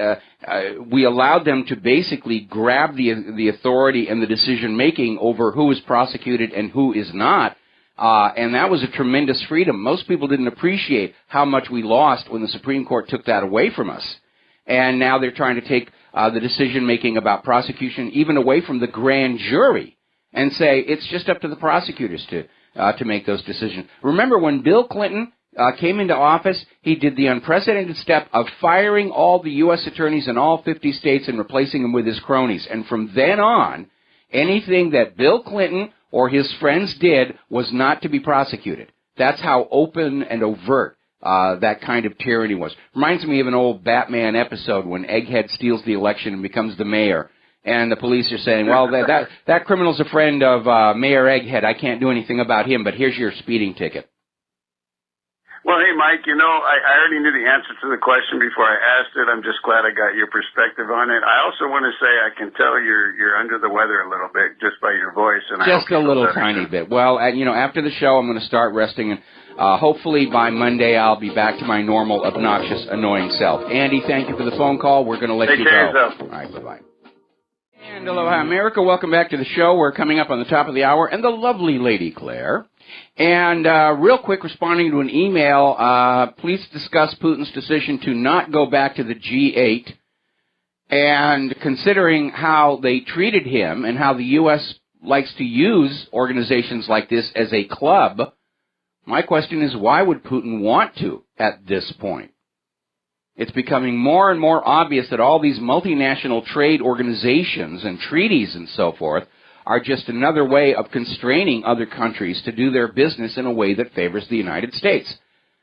we allowed them to basically grab the authority and the decision-making over who is prosecuted and who is not, and that was a tremendous freedom. Most people didn't appreciate how much we lost when the Supreme Court took that away from us. And now they're trying to take the decision-making about prosecution even away from the grand jury and say it's just up to the prosecutors to make those decisions. Remember when Bill Clinton came into office, he did the unprecedented step of firing all the U.S. attorneys in all 50 states and replacing them with his cronies. And from then on, anything that Bill Clinton or his friends did was not to be prosecuted. That's how open and overt that kind of tyranny was. Reminds me of an old Batman episode when Egghead steals the election and becomes the mayor. And the police are saying, well, that criminal's a friend of Mayor Egghead. I can't do anything about him, but here's your speeding ticket. Well, hey, Mike, I already knew the answer to the question before I asked it. I'm just glad I got your perspective on it. I also want to say I can tell you're under the weather a little bit just by your voice. And just a little tiny bit. Well, after the show, I'm going to start resting, and hopefully by Monday I'll be back to my normal, obnoxious, annoying self. Andy, thank you for the phone call. We're going to let you go. All right, bye-bye. And aloha, America. Welcome back to the show. We're coming up on the top of the hour, and the lovely Lady Claire. And real quick, responding to an email, please discuss Putin's decision to not go back to the G8, and considering how they treated him and how the U.S. likes to use organizations like this as a club, my question is, why would Putin want to at this point? It's becoming more and more obvious that all these multinational trade organizations and treaties and so forth are just another way of constraining other countries to do their business in a way that favors the United States.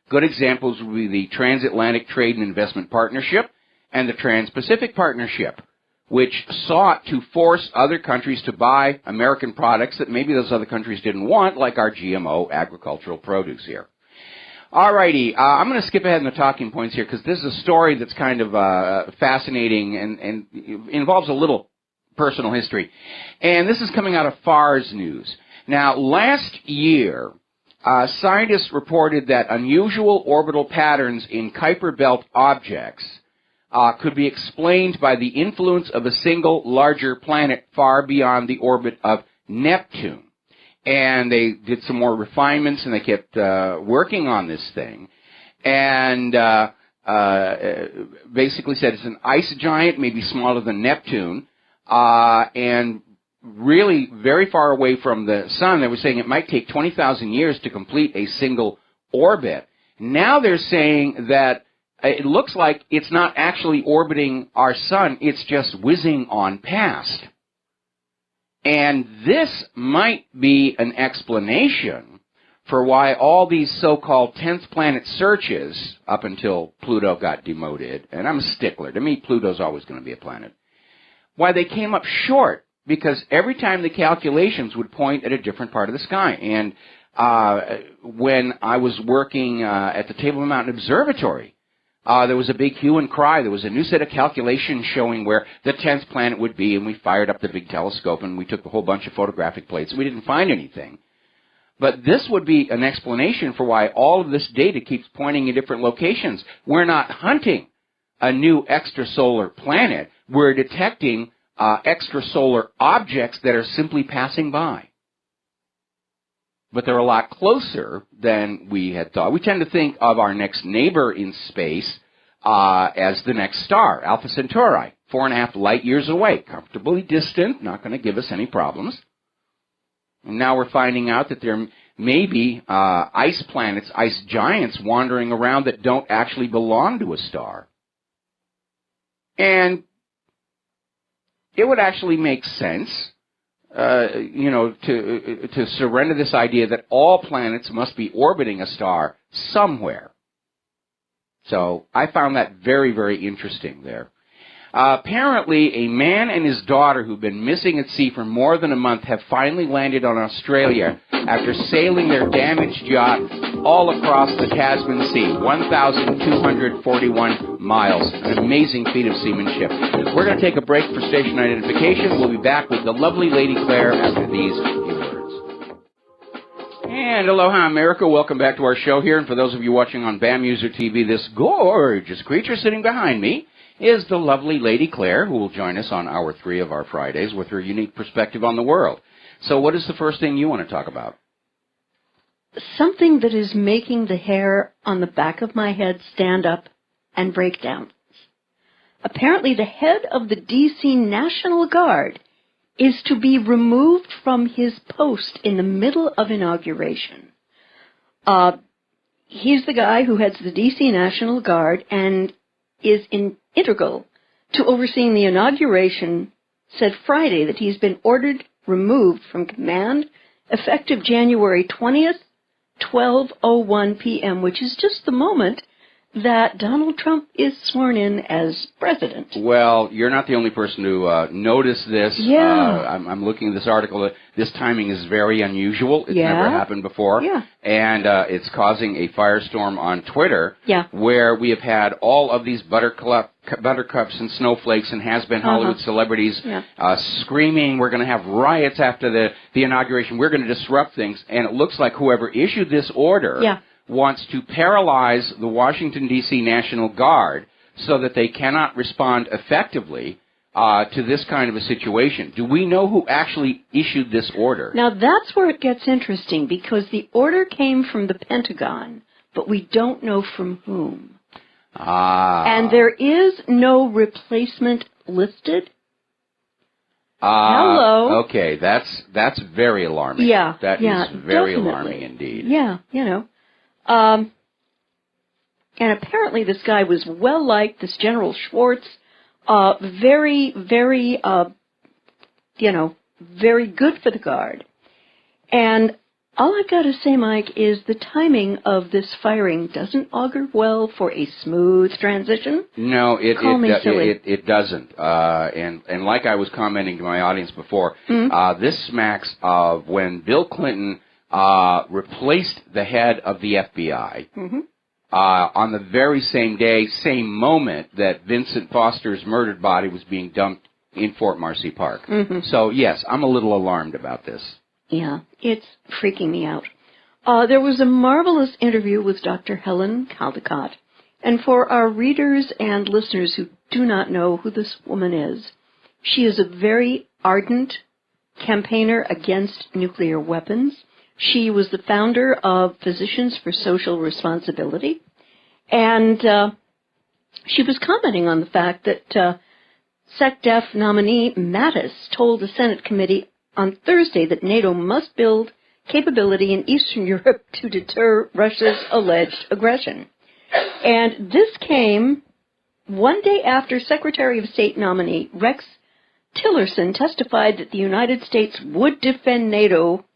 Good examples would be the Transatlantic Trade and Investment Partnership and the Trans-Pacific Partnership, which sought to force other countries to buy American products that maybe those other countries didn't want, like our GMO agricultural produce here. All righty, I'm going to skip ahead in the talking points here because this is a story that's kind of fascinating and involves a little personal history. And this is coming out of FARS News. Now, last year, scientists reported that unusual orbital patterns in Kuiper Belt objects could be explained by the influence of a single larger planet far beyond the orbit of Neptune. And they did some more refinements, and they kept working on this thing. And basically said it's an ice giant, maybe smaller than Neptune, and really very far away from the sun. They were saying it might take 20,000 years to complete a single orbit. Now they're saying that it looks like it's not actually orbiting our sun, it's just whizzing on past. And this might be an explanation for why all these so-called 10th planet searches, up until Pluto got demoted, and I'm a stickler, to me Pluto's always going to be a planet, why they came up short, because every time the calculations would point at a different part of the sky. And when I was working at the Table Mountain Observatory, there was a big hue and cry. There was a new set of calculations showing where the 10th planet would be, and we fired up the big telescope, and we took a whole bunch of photographic plates, and we didn't find anything. But this would be an explanation for why all of this data keeps pointing in different locations. We're not hunting a new extrasolar planet. We're detecting extrasolar objects that are simply passing by. But they're a lot closer than we had thought. We tend to think of our next neighbor in space as the next star, Alpha Centauri, 4.5 light years away, comfortably distant, not going to give us any problems. And now we're finding out that there may be ice planets, ice giants wandering around that don't actually belong to a star. And it would actually make sense to surrender this idea that all planets must be orbiting a star somewhere. So I found that very, very interesting there. Apparently, a man and his daughter who've been missing at sea for more than a month have finally landed on Australia after sailing their damaged yacht all across the Tasman Sea, 1,241 miles. An amazing feat of seamanship. We're going to take a break for station identification. We'll be back with the lovely Lady Claire after these few words. And aloha, America. Welcome back to our show here. And for those of you watching on BAM User TV, this gorgeous creature sitting behind me is the lovely Lady Claire, who will join us on hour 3 of our Fridays with her unique perspective on the world. So what is the first thing you want to talk about? Something that is making the hair on the back of my head stand up and break down. Apparently the head of the D.C. National Guard is to be removed from his post in the middle of inauguration. He's the guy who heads the D.C. National Guard and is integral to overseeing the inauguration, said Friday that he's been ordered removed from command effective January 20th, 12:01 p.m., which is just the moment that Donald Trump is sworn in as president. Well, you're not the only person to notice this. Yeah. I'm looking at this article. This timing is very unusual. It's never happened before. Yeah. And it's causing a firestorm on Twitter, where we have had all of these buttercups and snowflakes and has-been Hollywood celebrities screaming, we're going to have riots after the inauguration. We're going to disrupt things. And it looks like whoever issued this order wants to paralyze the Washington, D.C. National Guard so that they cannot respond effectively to this kind of a situation. Do we know who actually issued this order? Now, that's where it gets interesting, because the order came from the Pentagon, but we don't know from whom. And there is no replacement listed. Hello. Okay, that's very alarming. Yeah. That is very alarming indeed. Yeah, and apparently this guy was well-liked, this General Schwartz, very, very, very good for the Guard. And all I've got to say, Mike, is the timing of this firing doesn't augur well for a smooth transition. No, it doesn't. And like I was commenting to my audience before, this smacks of when Bill Clinton replaced the head of the FBI on the very same day, same moment that Vincent Foster's murdered body was being dumped in Fort Marcy Park. So, yes, I'm a little alarmed about this. Yeah, it's freaking me out. There was a marvelous interview with Dr. Helen Caldicott. And for our readers and listeners who do not know who this woman is, she is a very ardent campaigner against nuclear weapons. She was the founder of Physicians for Social Responsibility, and she was commenting on the fact that SecDef nominee Mattis told the Senate committee on Thursday that NATO must build capability in Eastern Europe to deter Russia's alleged aggression. And this came one day after Secretary of State nominee Rex Tillerson testified that the United States would defend NATO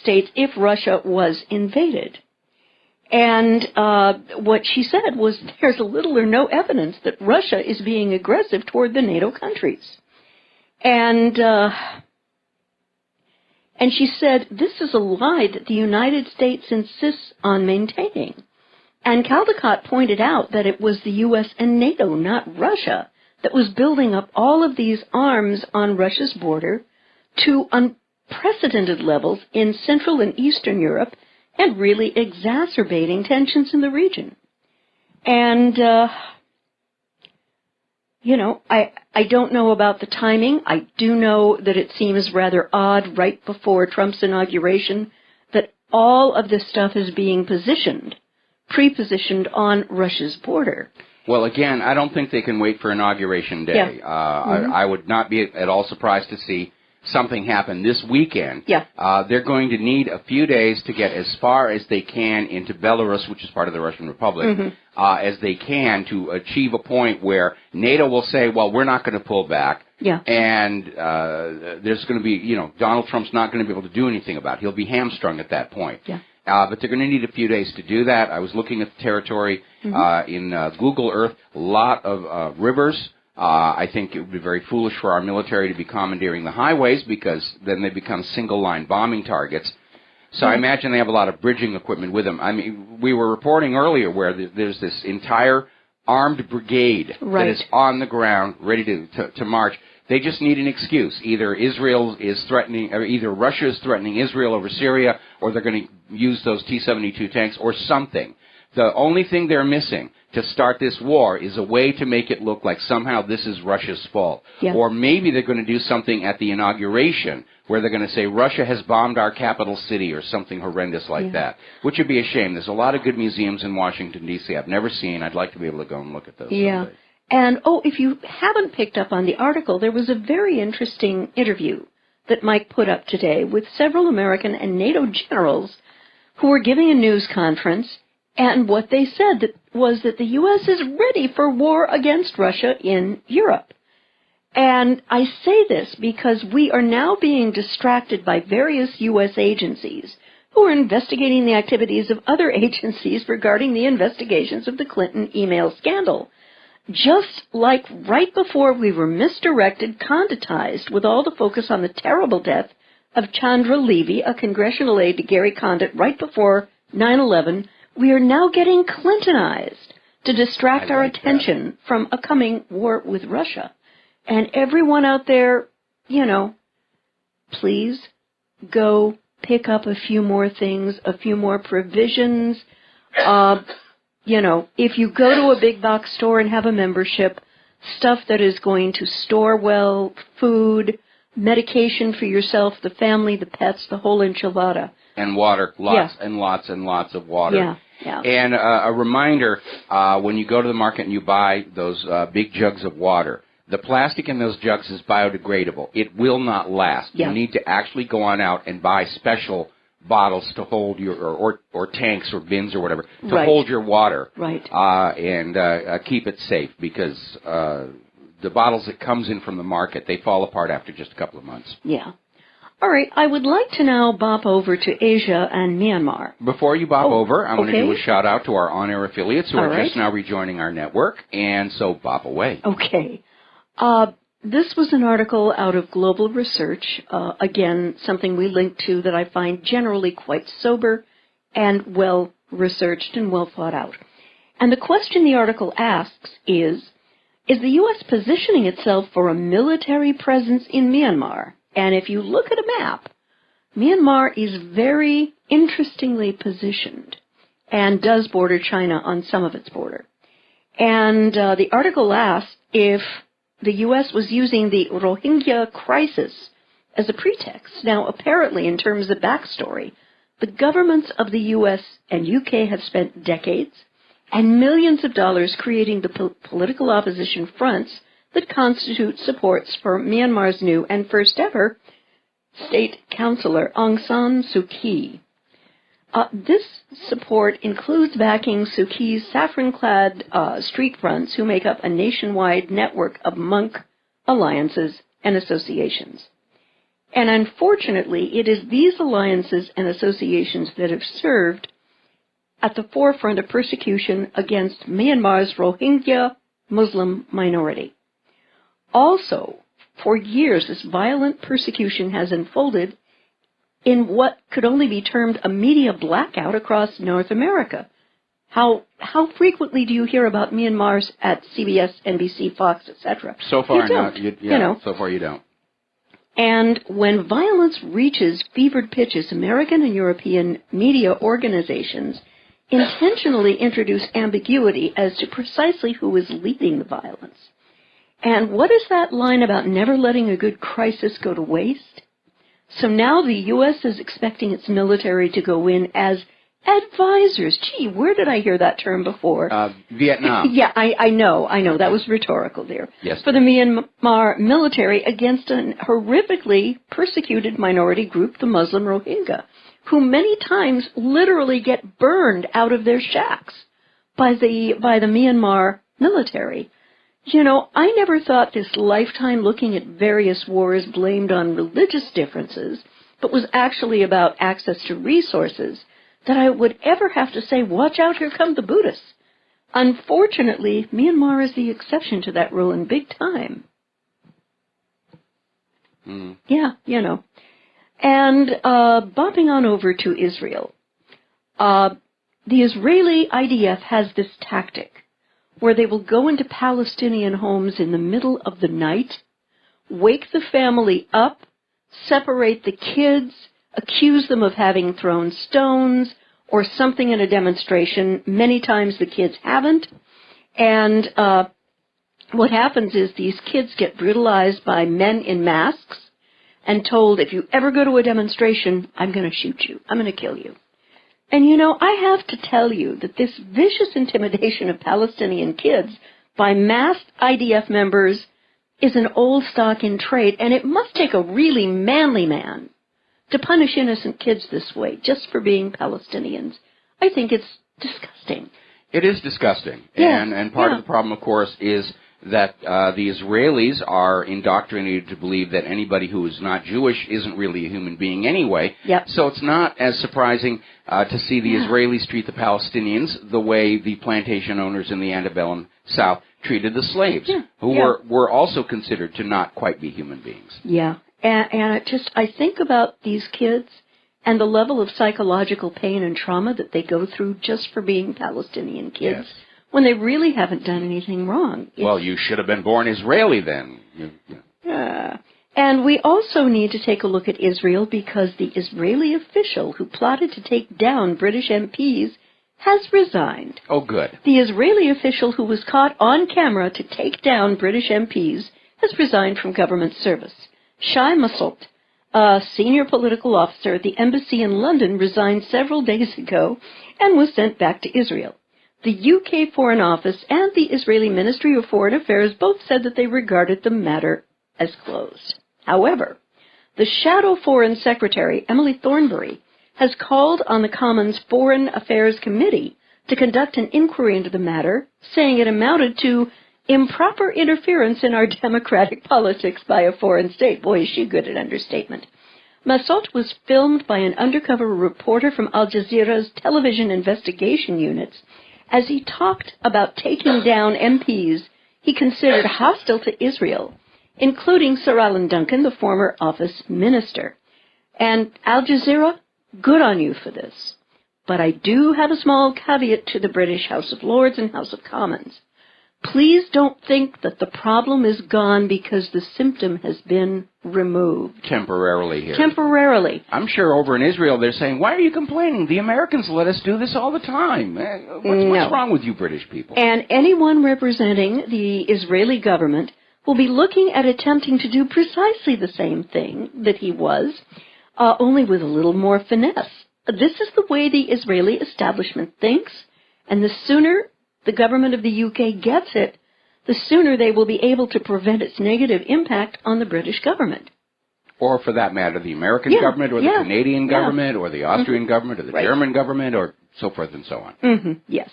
states if Russia was invaded. And what she said was there's little or no evidence that Russia is being aggressive toward the NATO countries. And she said this is a lie that the United States insists on maintaining. And Caldicott pointed out that it was the U.S. and NATO, not Russia, that was building up all of these arms on Russia's border to unprecedented levels in Central and Eastern Europe and really exacerbating tensions in the region. And, I don't know about the timing. I do know that it seems rather odd right before Trump's inauguration that all of this stuff is being pre-positioned on Russia's border. Well, again, I don't think they can wait for Inauguration Day. Yeah. I would not be at all surprised to see something happen this weekend. Yeah. They're going to need a few days to get as far as they can into Belarus, which is part of the Russian Republic, as they can to achieve a point where NATO will say, well, we're not going to pull back. Yeah. And there's going to be, Donald Trump's not going to be able to do anything about it. He'll be hamstrung at that point. Yeah. But they're going to need a few days to do that. I was looking at the territory in Google Earth, a lot of rivers. I think it would be very foolish for our military to be commandeering the highways because then they become single-line bombing targets. So I imagine they have a lot of bridging equipment with them. I mean, we were reporting earlier where there's this entire armed brigade that is on the ground ready to march. They just need an excuse. Either Israel is threatening, or either Russia is threatening Israel over Syria, or they're going to use those T-72 tanks, or something. The only thing they're missing to start this war is a way to make it look like somehow this is Russia's fault. Yeah. Or maybe they're going to do something at the inauguration where they're going to say Russia has bombed our capital city or something horrendous like that, which would be a shame. There's a lot of good museums in Washington, D.C. I've never seen. I'd like to be able to go and look at those someday. And, if you haven't picked up on the article, there was a very interesting interview that Mike put up today with several American and NATO generals who were giving a news conference, and what they said was that the U.S. is ready for war against Russia in Europe. And I say this because we are now being distracted by various U.S. agencies who are investigating the activities of other agencies regarding the investigations of the Clinton email scandal. Just like right before we were misdirected, conditized with all the focus on the terrible death of Chandra Levy, a congressional aide to Gary Condit, right before 9/11, we are now getting Clintonized to distract our attention from a coming war with Russia. And everyone out there, please go pick up a few more things, a few more provisions. If you go to a big box store and have a membership, stuff that is going to store well, food, medication for yourself, the family, the pets, the whole enchilada. And water, lots and lots and lots of water. Yeah. And a reminder, when you go to the market and you buy those big jugs of water, the plastic in those jugs is biodegradable. It will not last. Yeah. You need to actually go on out and buy special bottles to hold your, or tanks or bins or whatever, to hold your water. Right. And keep it safe because the bottles that comes in from the market, they fall apart after just a couple of months. Yeah. All right, I would like to now bop over to Asia and Myanmar. Before you bop over, I want to do a shout-out to our on-air affiliates who are just now rejoining our network, and so bop away. Okay. This was an article out of Global Research, again, something we linked to that I find generally quite sober and well-researched and well thought out. And the question the article asks is the U.S. positioning itself for a military presence in Myanmar? And if you look at a map, Myanmar is very interestingly positioned and does border China on some of its border. And the article asks if the U.S. was using the Rohingya crisis as a pretext. Now, apparently, in terms of backstory, the governments of the U.S. and U.K. have spent decades and millions of dollars creating the political opposition fronts that constitute supports for Myanmar's new and first ever state councillor, Aung San Suu Kyi. This support includes backing Suu Kyi's saffron-clad street fronts who make up a nationwide network of monk alliances and associations. And unfortunately, it is these alliances and associations that have served at the forefront of persecution against Myanmar's Rohingya Muslim minority. Also, for years, this violent persecution has unfolded in what could only be termed a media blackout across North America. How frequently do you hear about Myanmar's at CBS, NBC, Fox, etc.? So far, so far you don't. And when violence reaches fevered pitches, American and European media organizations intentionally introduce ambiguity as to precisely who is leading the violence. And what is that line about never letting a good crisis go to waste? So now the U.S. is expecting its military to go in as advisors. Gee, where did I hear that term before? Vietnam. Yeah, I know. That was rhetorical there. Yes. For the Myanmar military against a horrifically persecuted minority group, the Muslim Rohingya, who many times literally get burned out of their shacks by the Myanmar military. You know, I never thought this lifetime looking at various wars blamed on religious differences, but was actually about access to resources, that I would ever have to say, watch out, here come the Buddhists. Unfortunately, Myanmar is the exception to that rule in big time. Yeah, you know. And bopping on over to Israel, the Israeli IDF has this tactic where they will go into Palestinian homes in the middle of the night, wake the family up, separate the kids, accuse them of having thrown stones or something in a demonstration. Many times the kids haven't. And what happens is these kids get brutalized by men in masks and told, if you ever go to a demonstration, I'm going to shoot you. I'm going to kill you. And, you know, I have to tell you that this vicious intimidation of Palestinian kids by masked IDF members is an old stock in trade, and it must take a really manly man to punish innocent kids this way just for being Palestinians. I think it's disgusting. It is disgusting. Yeah. And part of the problem, of course, is that the Israelis are indoctrinated to believe that anybody who is not Jewish isn't really a human being anyway. Yep. So it's not as surprising to see the Israelis treat the Palestinians the way the plantation owners in the antebellum South treated the slaves, who were also considered to not quite be human beings. Yeah. And I think about these kids and the level of psychological pain and trauma that they go through just for being Palestinian kids. Yes. When they really haven't done anything wrong. Well, you should have been born Israeli then. And we also need to take a look at Israel because the Israeli official who plotted to take down British MPs has resigned. Oh, good. The Israeli official who was caught on camera to take down British MPs has resigned from government service. Shai Massoud, a senior political officer at the embassy in London, resigned several days ago and was sent back to Israel. The UK Foreign Office and the Israeli Ministry of Foreign Affairs both said that they regarded the matter as closed. However, the Shadow Foreign Secretary, Emily Thornberry, has called on the Commons Foreign Affairs Committee to conduct an inquiry into the matter, saying it amounted to improper interference in our democratic politics by a foreign state. Boy, is she good at understatement. Massoud was filmed by an undercover reporter from Al Jazeera's television investigation units as he talked about taking down MPs he considered hostile to Israel, including Sir Alan Duncan, the former office minister. And Al Jazeera, good on you for this. But I do have a small caveat to the British House of Lords and House of Commons. Please don't think that the problem is gone because the symptom has been removed. Temporarily here. Temporarily. I'm sure over in Israel they're saying, why are you complaining? The Americans let us do this all the time. What's wrong with you British people? And anyone representing the Israeli government will be looking at attempting to do precisely the same thing that he was, only with a little more finesse. This is the way the Israeli establishment thinks, and the sooner the government of the UK gets it, the sooner they will be able to prevent its negative impact on the British government. Or, for that matter, the American government, or the Canadian government, or the Austrian government, or the German government, or so forth and so on. Yes.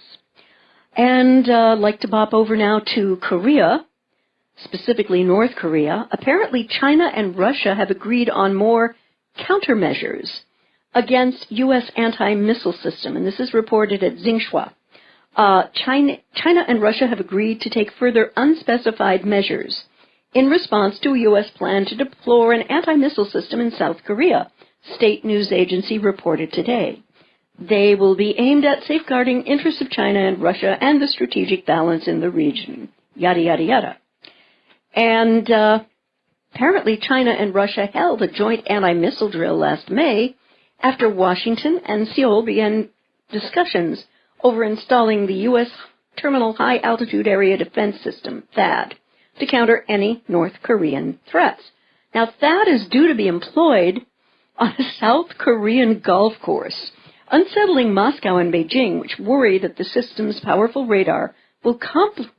And I'd like to bop over now to Korea, specifically North Korea. Apparently, China and Russia have agreed on more countermeasures against U.S. anti-missile system, and this is reported at Xinhua. China and Russia have agreed to take further unspecified measures in response to a U.S. plan to deploy an anti-missile system in South Korea, state news agency reported today. They will be aimed at safeguarding interests of China and Russia and the strategic balance in the region, yada, yada, yada. And apparently China and Russia held a joint anti-missile drill last May after Washington and Seoul began discussions over installing the U.S. Terminal High Altitude Area Defense System, THAAD, to counter any North Korean threats. Now, THAAD is due to be employed on a South Korean golf course, unsettling Moscow and Beijing, which worry that the system's powerful radar will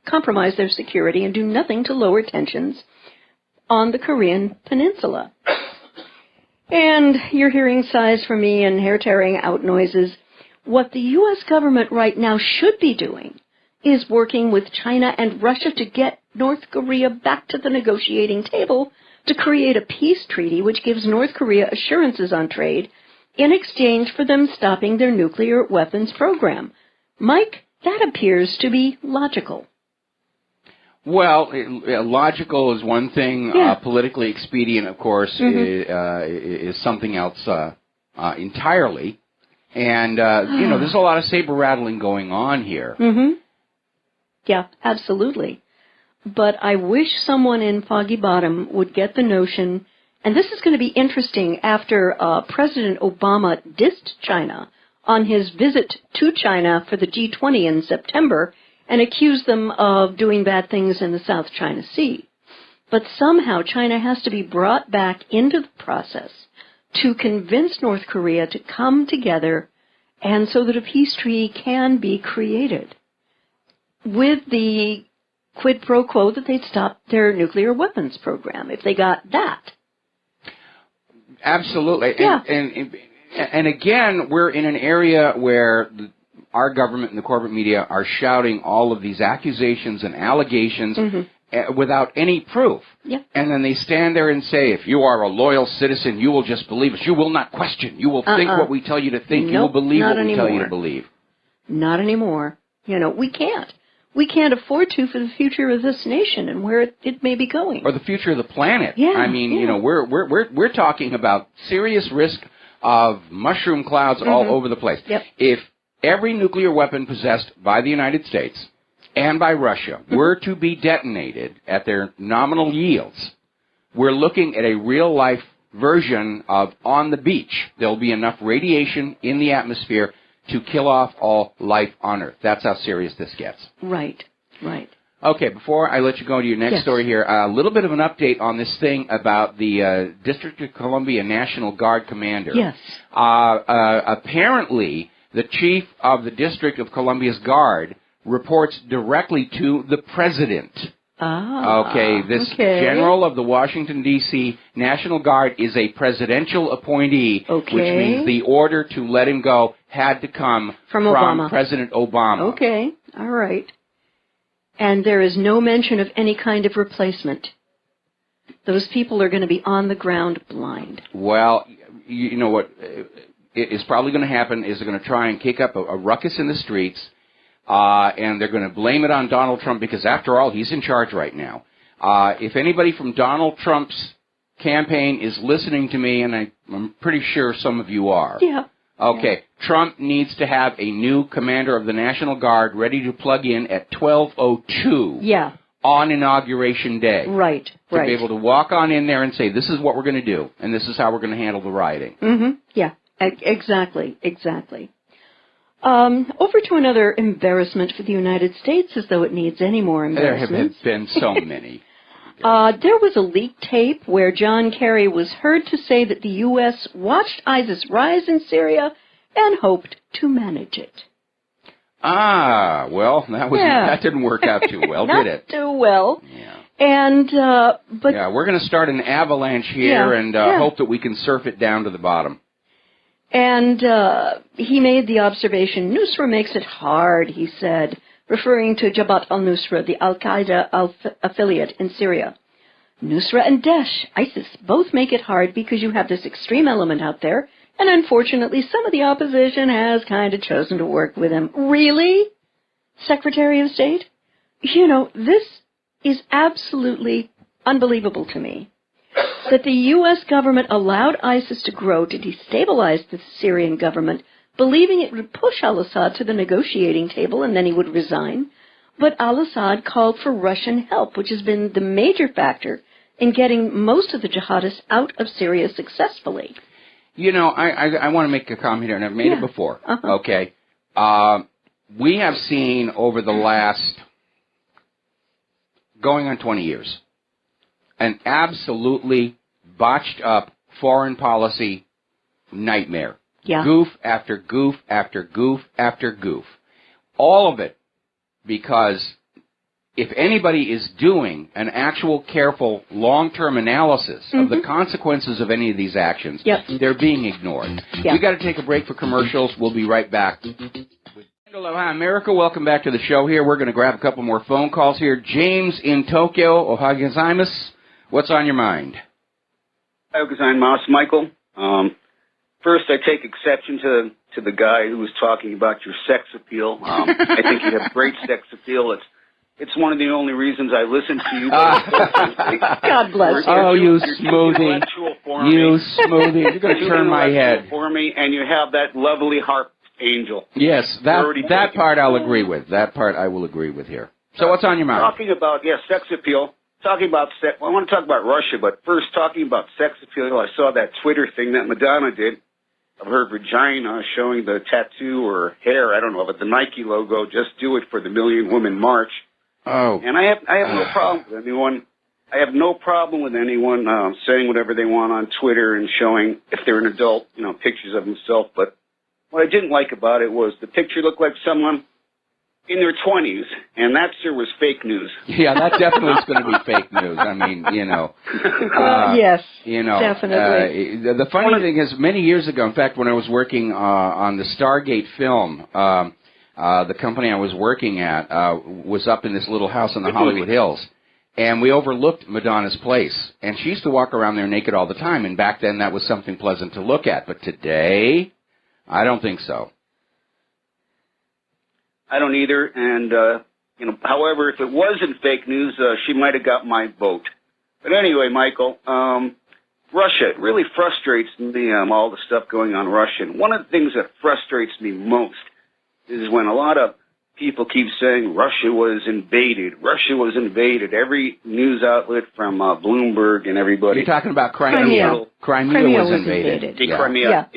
compromise their security and do nothing to lower tensions on the Korean peninsula. And you're hearing sighs from me and hair-tearing out noises. What the U.S. government right now should be doing is working with China and Russia to get North Korea back to the negotiating table to create a peace treaty which gives North Korea assurances on trade in exchange for them stopping their nuclear weapons program. Mike, that appears to be logical. Well, logical is one thing. Yeah. Politically expedient, of course, is something else entirely. And, there's a lot of saber-rattling going on here. Mm-hmm. Yeah, absolutely. But I wish someone in Foggy Bottom would get the notion, and this is going to be interesting after President Obama dissed China on his visit to China for the G20 in September and accused them of doing bad things in the South China Sea. But somehow China has to be brought back into the process to convince North Korea to come together and so that a peace treaty can be created with the quid pro quo that they'd stop their nuclear weapons program if they got that. Absolutely. Yeah. And again, we're in an area where our government and the corporate media are shouting all of these accusations and allegations without any proof. Yeah. And then they stand there and say, if you are a loyal citizen, you will just believe us. You will not question. You will think what we tell you to think. Nope, you will believe what we tell you to believe. Not anymore. We can't. We can't afford to for the future of this nation and where it may be going. Or the future of the planet. Yeah, I mean, we're talking about serious risk of mushroom clouds all over the place. Yep. If every nuclear weapon possessed by the United States and by Russia were to be detonated at their nominal yields, we're looking at a real-life version of On the Beach. There'll be enough radiation in the atmosphere to kill off all life on Earth. That's how serious this gets. Right. Okay, before I let you go to your next story here, a little bit of an update on this thing about the District of Columbia National Guard commander. Yes. Apparently, the chief of the District of Columbia's Guard reports directly to the president. This general of the Washington, D.C. National Guard is a presidential appointee, which means the order to let him go had to come from President Obama. Okay, all right. And there is no mention of any kind of replacement. Those people are going to be on the ground blind. Well, you know what is probably going to happen is they're going to try and kick up a ruckus in the streets, and they're going to blame it on Donald Trump because, after all, he's in charge right now. If anybody from Donald Trump's campaign is listening to me, and I'm pretty sure some of you are. Yeah. Okay, Trump needs to have a new commander of the National Guard ready to plug in at 12:02 on Inauguration Day. Right. To be able to walk on in there and say, this is what we're going to do, and this is how we're going to handle the rioting. Yeah, exactly. Over to another embarrassment for the United States, as though it needs any more embarrassments. There have been so many. There was a leaked tape where John Kerry was heard to say that the U.S. watched ISIS rise in Syria and hoped to manage it. Well, that didn't work out too well, did it? Not too well. Yeah. And, but... Yeah, we're going to start an avalanche here and hope that we can surf it down to the bottom. And he made the observation, Nusra makes it hard, he said, referring to Jabhat al-Nusra, the al-Qaeda affiliate in Syria. Nusra and Daesh, ISIS, both make it hard because you have this extreme element out there, and unfortunately some of the opposition has kind of chosen to work with him. Really? Secretary of State? This is absolutely unbelievable to me. That the U.S. government allowed ISIS to grow to destabilize the Syrian government, believing it would push al-Assad to the negotiating table and then he would resign. But al-Assad called for Russian help, which has been the major factor in getting most of the jihadists out of Syria successfully. I want to make a comment here, and I've made it before. Okay. We have seen over the last, going on 20 years, an absolutely botched up foreign policy nightmare. Yeah. Goof after goof after goof after goof. All of it because if anybody is doing an actual careful long-term analysis of the consequences of any of these actions, they're being ignored. We got to take a break for commercials. We'll be right back. Aloha, America. Welcome back to the show here. We're going to grab a couple more phone calls here. James in Tokyo. Ohio gozaimasu. What's on your mind? Ohio gozaimasu, Michael. First, I take exception to the guy who was talking about your sex appeal. I think you have great sex appeal. It's one of the only reasons I listen to you. God bless you. Oh, you smoothie. You smoothie. You're going to turn my head. For me, and you have that lovely harp angel. Yes, that part I'll agree with. That part I will agree with here. So what's on your mind? Talking about, sex appeal. Talking about sex. Well, I want to talk about Russia, but first, talking about sex appeal, I saw that Twitter thing that Madonna did of her vagina showing the tattoo or hair, I don't know, but the Nike logo, just do it for the Million Women March. Oh. And I have no problem with anyone. I have no problem with anyone saying whatever they want on Twitter and showing, if they're an adult, pictures of themselves. But what I didn't like about it was the picture looked like someone in their 20s, and that, sir, was fake news. Yeah, that definitely is going to be fake news. I mean, yes, definitely. The funny thing is, many years ago, in fact, when I was working on the Stargate film, the company I was working at was up in this little house in the Hollywood Hills, and we overlooked Madonna's place. And she used to walk around there naked all the time, and back then that was something pleasant to look at. But today, I don't think so. I don't either, and, however, if it wasn't fake news, she might have got my vote. But anyway, Michael, Russia, it really frustrates me, all the stuff going on in Russia. And one of the things that frustrates me most is when a lot of people keep saying Russia was invaded. Russia was invaded. Every news outlet from Bloomberg and everybody. You're talking about Crimea. Crimea was invaded. Crimea,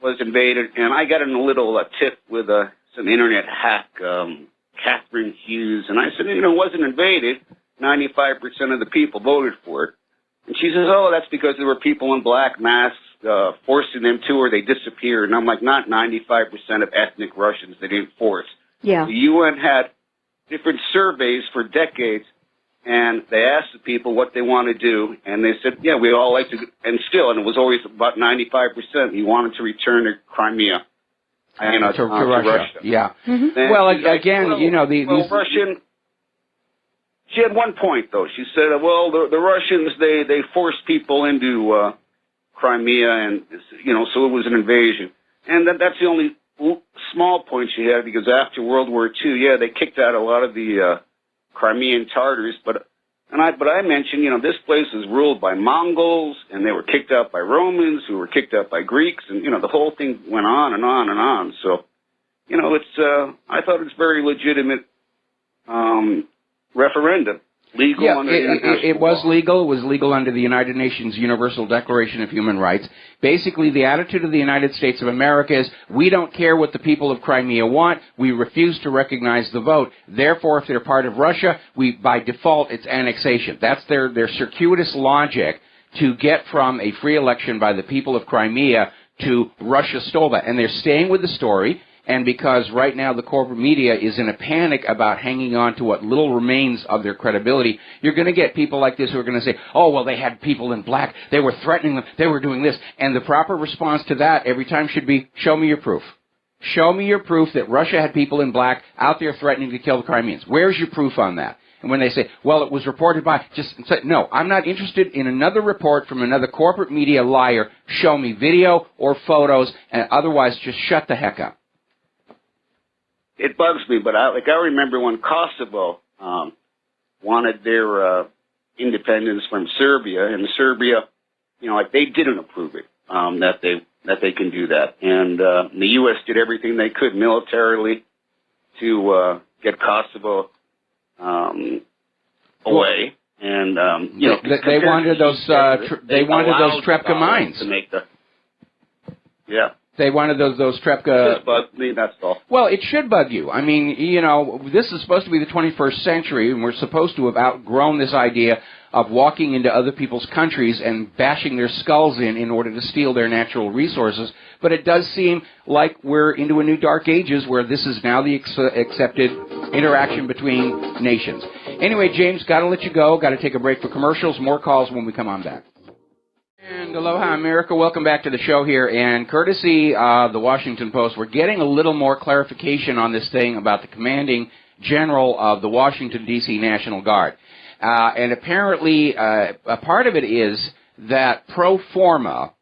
was invaded. And I got in a little tip with some internet hack, Catherine Hughes, and I said, it wasn't invaded. 95% of the people voted for it. And she says, oh, that's because there were people in black masks forcing them to, or they disappeared. And I'm like, not 95% of ethnic Russians they didn't force. Yeah. The UN had different surveys for decades, and they asked the people what they want to do, and they said, yeah, we all like to, and it was always about 95%. You wanted to return to Crimea. To Russia. Yeah. Mm-hmm. Well, again, Russian. She had one point though. She said, "Well, the Russians they forced people into Crimea, and so it was an invasion." And that's the only small point she had, because after World War II, they kicked out a lot of the Crimean Tatars, but I mentioned, this place was ruled by Mongols, and they were kicked out by Romans, who were kicked out by Greeks, and, the whole thing went on and on and on. So, I thought it's very legitimate referendum. Legal under it was legal. It was legal under the United Nations Universal Declaration of Human Rights. Basically, the attitude of the United States of America is, we don't care what the people of Crimea want. We refuse to recognize the vote. Therefore, if they're part of Russia, by default, it's annexation. That's their circuitous logic to get from a free election by the people of Crimea to Russia stole that. And they're staying with the story. And because right now the corporate media is in a panic about hanging on to what little remains of their credibility, you're going to get people like this who are going to say, oh, well, they had people in black, they were threatening them, they were doing this. And the proper response to that every time should be, show me your proof. Show me your proof that Russia had people in black out there threatening to kill the Crimeans. Where's your proof on that? And when they say, well, it was reported by, just say, no, I'm not interested in another report from another corporate media liar. Show me video or photos, and otherwise just shut the heck up. It bugs me, but I remember when Kosovo wanted their independence from Serbia, and Serbia, they didn't approve it, that they can do that. And the U.S. did everything they could militarily to get Kosovo away. And they wanted those Trepka mines to make the They wanted those Trepka. It just bugs me, that's all. Well, it should bug you. I mean, this is supposed to be the 21st century, and we're supposed to have outgrown this idea of walking into other people's countries and bashing their skulls in order to steal their natural resources. But it does seem like we're into a new dark ages where this is now the accepted interaction between nations. Anyway, James, got to let you go. Got to take a break for commercials. More calls when we come on back. And aloha, America. Welcome back to the show here. And courtesy the Washington Post, we're getting a little more clarification on this thing about the commanding general of the Washington, D.C. National Guard. And apparently a part of it is that pro forma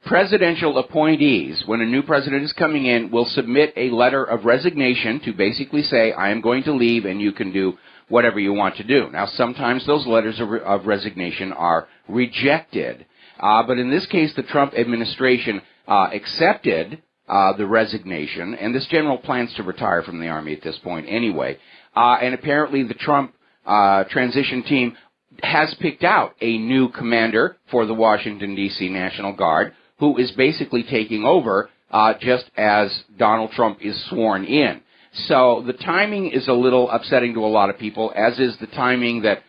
presidential appointees, when a new president is coming in, will submit a letter of resignation to basically say, I am going to leave and you can do whatever you want to do. Now, sometimes those letters of resignation are rejected. But in this case, the Trump administration accepted the resignation, and this general plans to retire from the Army at this point anyway. And apparently the Trump transition team has picked out a new commander for the Washington, D.C. National Guard, who is basically taking over just as Donald Trump is sworn in. So the timing is a little upsetting to a lot of people, as is the timing that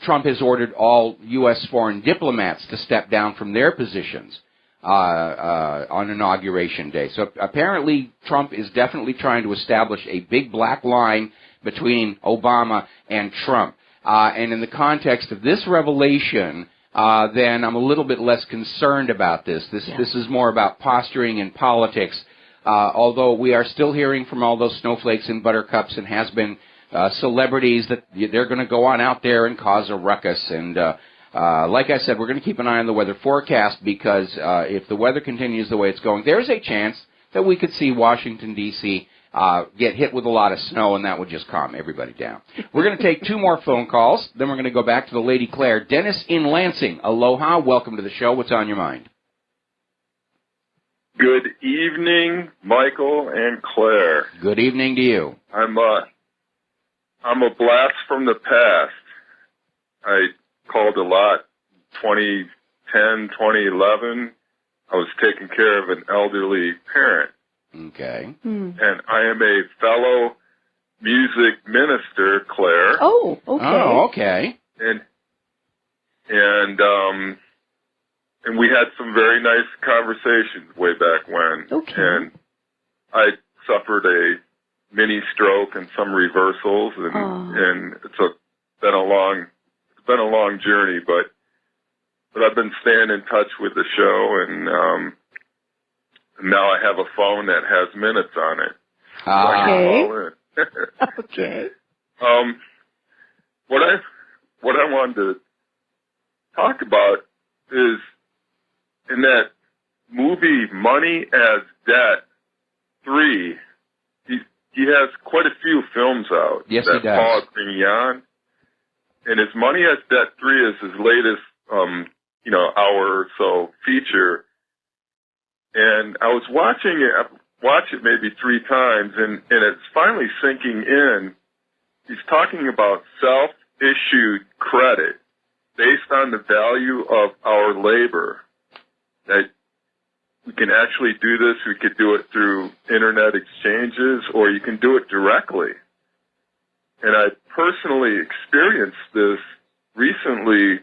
Trump has ordered all U.S. foreign diplomats to step down from their positions on Inauguration Day. So apparently Trump is definitely trying to establish a big black line between Obama and Trump. And in the context of this revelation, then I'm a little bit less concerned about this. This is more about posturing in politics, although we are still hearing from all those snowflakes and buttercups and has-been celebrities that they're going to go on out there and cause a ruckus. And like I said, we're going to keep an eye on the weather forecast because if the weather continues the way it's going, there's a chance that we could see Washington, D.C. Get hit with a lot of snow, and that would just calm everybody down. We're going to take 2 more phone calls. Then we're going to go back to the Lady Claire. Dennis in Lansing. Aloha. Welcome to the show. What's on your mind? Good evening, Michael and Claire. Good evening to you. I'm a blast from the past. I called a lot 2010, 2011. I was taking care of an elderly parent. Okay. And I am a fellow music minister, Claire. Oh, okay. Oh, okay. And we had some very nice conversations way back when. Okay. And I suffered a mini stroke and some reversals, and it's been a long journey, but I've been staying in touch with the show, and now I have a phone that has minutes on it. So I can call in. Okay. What I wanted to talk about is in that movie Money as Debt 3, he has quite a few films out. Yes, that he does. Paul Grignon. And his Money as Debt 3 is his latest, hour or so feature. And I was watch it maybe 3 times, and it's finally sinking in. He's talking about self-issued credit based on the value of our labor. That we can actually do this. We could do it through internet exchanges, or you can do it directly. And I personally experienced this recently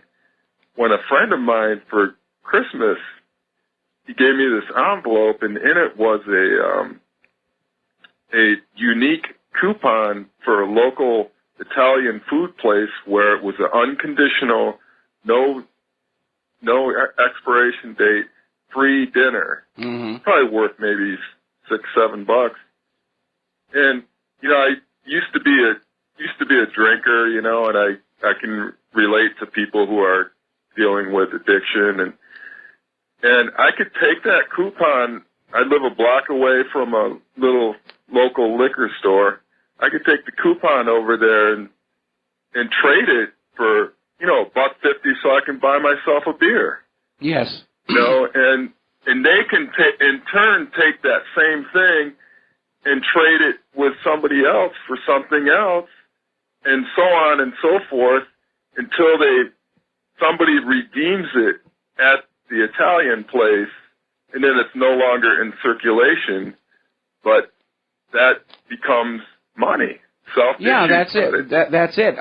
when a friend of mine for Christmas, he gave me this envelope, and in it was a unique coupon for a local Italian food place where it was an unconditional, no expiration date, free dinner. Mm-hmm. Probably worth maybe $6-7. And I used to be a drinker, and I can relate to people who are dealing with addiction, and I could take that coupon. I live a block away from a little local liquor store. I could take the coupon over there and trade it for, $1.50 so I can buy myself a beer. Yes. And they can in turn take that same thing and trade it with somebody else for something else, and so on and so forth until somebody redeems it at the Italian place, and then it's no longer in circulation, but that becomes money. Yeah, that's it. That's it.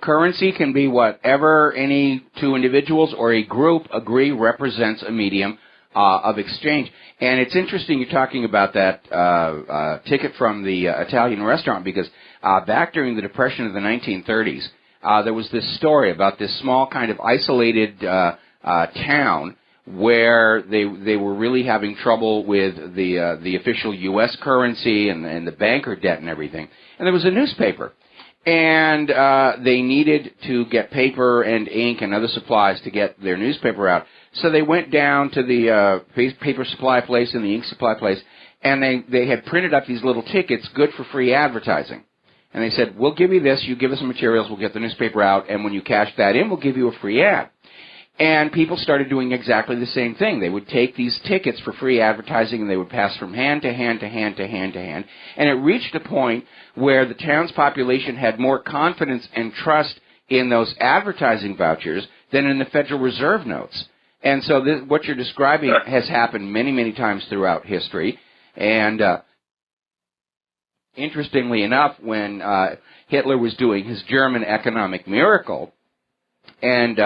Currency can be whatever any 2 individuals or a group agree represents a medium of exchange. And it's interesting you're talking about that ticket from the Italian restaurant, because back during the Depression of the 1930s, there was this story about this small kind of isolated town where they were really having trouble with the official U.S. currency and the banker debt and everything. And there was a newspaper. And they needed to get paper and ink and other supplies to get their newspaper out. So they went down to the paper supply place and the ink supply place, and they had printed up these little tickets, good for free advertising. And they said, we'll give you this, you give us some materials, we'll get the newspaper out, and when you cash that in, we'll give you a free ad. And people started doing exactly the same thing. They would take these tickets for free advertising and they would pass from hand to hand to hand to hand to hand. And it reached a point where the town's population had more confidence and trust in those advertising vouchers than in the Federal Reserve notes. And so what you're describing has happened many, many times throughout history. And interestingly enough, when Hitler was doing his German economic miracle and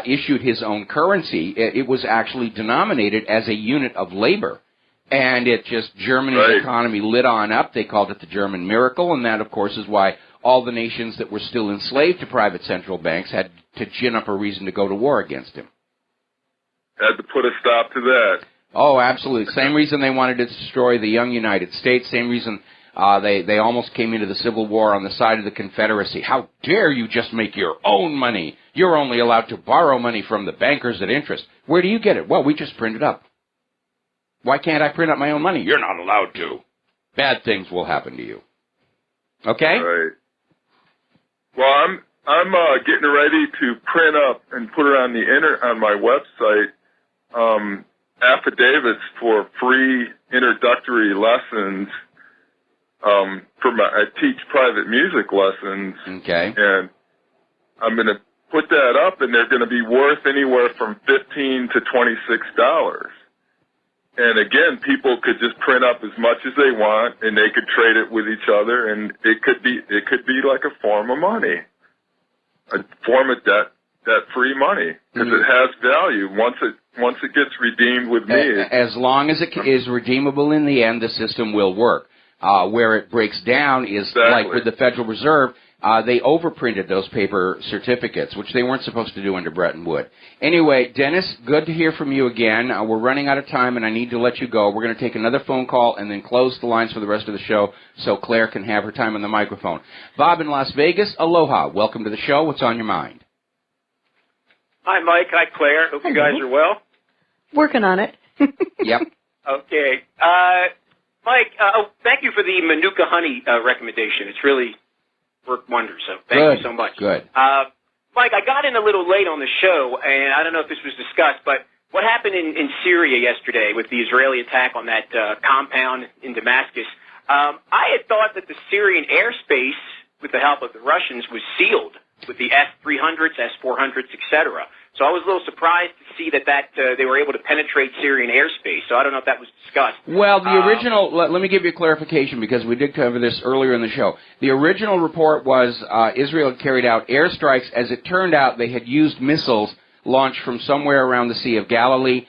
issued his own currency, it was actually denominated as a unit of labor. And it just, Germany's economy lit on up. They called it the German miracle, and that, of course, is why all the nations that were still enslaved to private central banks had to gin up a reason to go to war against him. Had to put a stop to that. Oh, absolutely. Same reason they wanted to destroy the young United States, same reason they almost came into the Civil War on the side of the Confederacy. How dare you just make your own money? You're only allowed to borrow money from the bankers at interest. Where do you get it? Well, we just print it up. Why can't I print up my own money? You're not allowed to. Bad things will happen to you. Okay? Right. Well, I'm getting ready to print up and put it on my website affidavits for free introductory lessons. I teach private music lessons. Okay. And I'm going to put that up, and they're going to be worth anywhere from $15 to $26. And again, people could just print up as much as they want, and they could trade it with each other, and it could be like a form of money, a form of debt-free money, because it has value once it gets redeemed with me. As long as it is redeemable in the end, the system will work. Where it breaks down is like with the Federal Reserve. They overprinted those paper certificates, which they weren't supposed to do under Bretton Woods. Anyway, Dennis, good to hear from you again. We're running out of time, and I need to let you go. We're going to take another phone call and then close the lines for the rest of the show so Claire can have her time on the microphone. Bob in Las Vegas, aloha. Welcome to the show. What's on your mind? Hi, Mike. Hi, Claire. Hope you guys are well. Working on it. Yep. Okay. Mike, thank you for the Manuka honey recommendation. It's really worked wonders, so thank you so much. Good. Mike, I got in a little late on the show, and I don't know if this was discussed, but what happened in Syria yesterday with the Israeli attack on that compound in Damascus, I had thought that the Syrian airspace, with the help of the Russians, was sealed with the S-300s, S-400s, etc. So I was a little surprised to see that they were able to penetrate Syrian airspace. So I don't know if that was discussed. Well, the original, let me give you a clarification because we did cover this earlier in the show. The original report was Israel had carried out airstrikes. As it turned out, they had used missiles launched from somewhere around the Sea of Galilee.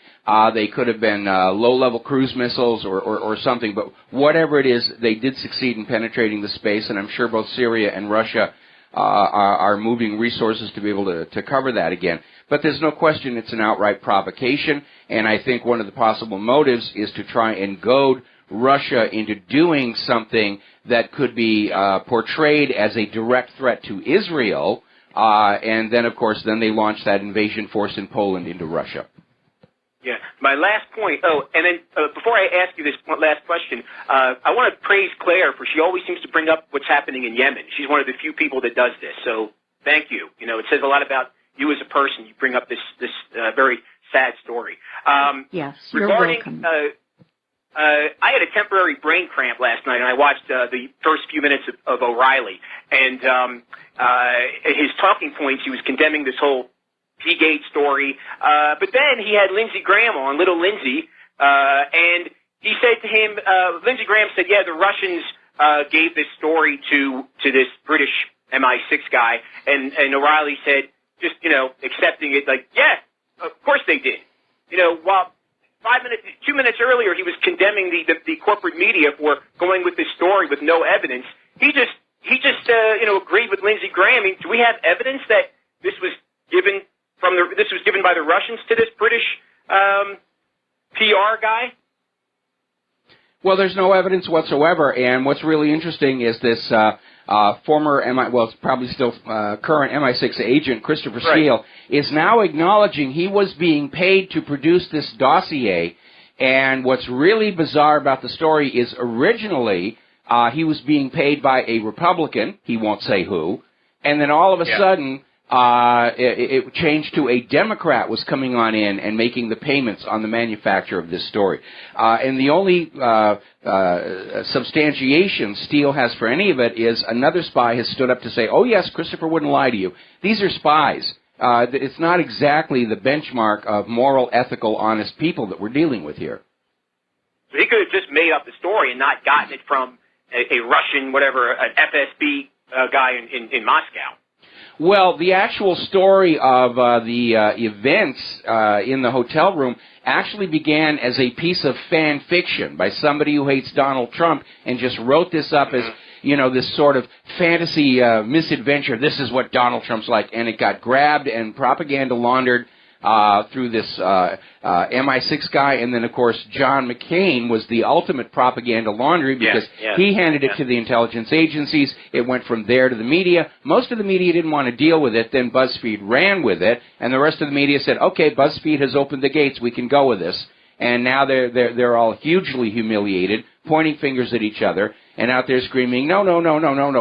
They could have been low-level cruise missiles or something. But whatever it is, they did succeed in penetrating the space, and I'm sure both Syria and Russia are moving resources to be able to cover that again. But there's no question it's an outright provocation, and I think one of the possible motives is to try and goad Russia into doing something that could be portrayed as a direct threat to Israel, and then, of course, then they launch that invasion force in Poland into Russia. Yeah. My last point, and then before I ask you this last question, I want to praise Claire for she always seems to bring up what's happening in Yemen. She's one of the few people that does this, so thank you. You know, it says a lot about you as a person. You bring up this very sad story. Yes, you're welcome. I had a temporary brain cramp last night, and I watched the first few minutes of O'Reilly. And his talking points, he was condemning this whole P-Gate story. But then he had Lindsey Graham on, little Lindsey, and he said to him, Lindsey Graham said, yeah, the Russians gave this story to this British MI6 guy. And O'Reilly said, just, accepting it like, yeah, of course they did. While 2 minutes earlier he was condemning the corporate media for going with this story with no evidence, he just he just agreed with Lindsey Graham. I mean, do we have evidence that this was given by the Russians to this British PR guy? Well, there's no evidence whatsoever, and what's really interesting is this former it's probably still current MI6 agent, Christopher Steele, is now acknowledging he was being paid to produce this dossier, and what's really bizarre about the story is originally he was being paid by a Republican, he won't say who, and then all of a sudden it changed to a Democrat was coming on in and making the payments on the manufacture of this story. And the only substantiation Steele has for any of it is another spy has stood up to say, oh, yes, Christopher wouldn't lie to you. These are spies. It's not exactly the benchmark of moral, ethical, honest people that we're dealing with here. So he could have just made up the story and not gotten it from a Russian, whatever, an FSB guy in Moscow. Well, the actual story of the events in the hotel room actually began as a piece of fan fiction by somebody who hates Donald Trump and just wrote this up as, this sort of fantasy misadventure. This is what Donald Trump's like. And it got grabbed and propaganda laundered through this MI6 guy. And then, of course, John McCain was the ultimate propaganda laundry because he handed it to the intelligence agencies. It went from there to the media. Most of the media didn't want to deal with it. Then BuzzFeed ran with it. And the rest of the media said, okay, BuzzFeed has opened the gates. We can go with this. And now they're all hugely humiliated, pointing fingers at each other, and out there screaming, no,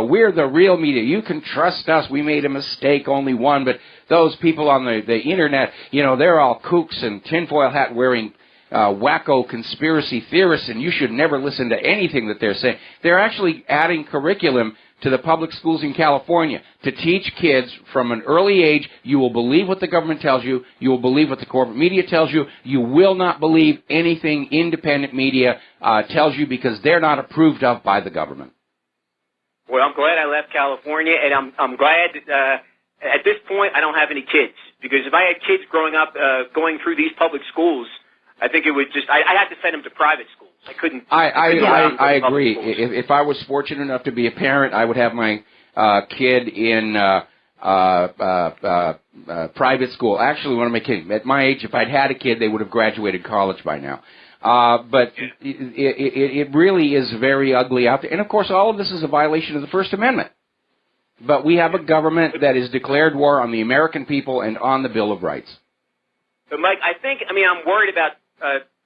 we're the real media. You can trust us. We made a mistake, only one. But those people on the Internet, they're all kooks and tinfoil hat wearing wacko conspiracy theorists, and you should never listen to anything that they're saying. They're actually adding curriculum to the public schools in California to teach kids from an early age, you will believe what the government tells you, you will believe what the corporate media tells you, you will not believe anything independent media tells you because they're not approved of by the government. Well, I'm glad I left California, and I'm glad at this point I don't have any kids, because if I had kids growing up going through these public schools, I think it would just, I had to send them to private schools. I couldn't. I agree. If I was fortunate enough to be a parent, I would have my kid in private school. Actually, what am I kidding? At my age, if I'd had a kid, they would have graduated college by now. But it really is very ugly out there. And, of course, all of this is a violation of the First Amendment. But we have a government that has declared war on the American people and on the Bill of Rights. But, Mike, I'm worried about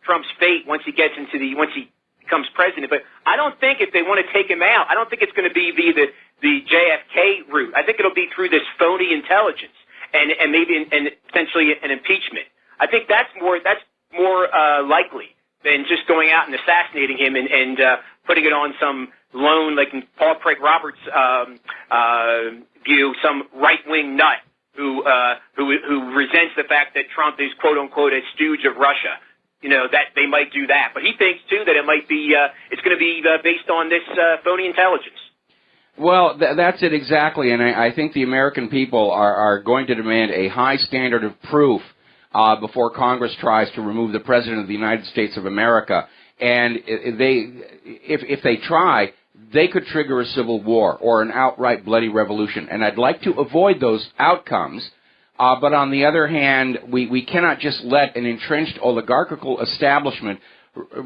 Trump's fate once he becomes president. But I don't think if they want to take him out, I don't think it's going to be via the JFK route. I think it'll be through this phony intelligence and maybe potentially an impeachment. I think that's more likely than just going out and assassinating him and putting it on some lone, like in Paul Craig Roberts' view, some right-wing nut who resents the fact that Trump is quote unquote a stooge of Russia. That they might do that, but he thinks too that it might be it's going to be based on this phony intelligence. Well, that's it exactly, and I think the American people are going to demand a high standard of proof before Congress tries to remove the President of the United States of America. And if they try, they could trigger a civil war or an outright bloody revolution. And I'd like to avoid those outcomes. But on the other hand, we cannot just let an entrenched oligarchical establishment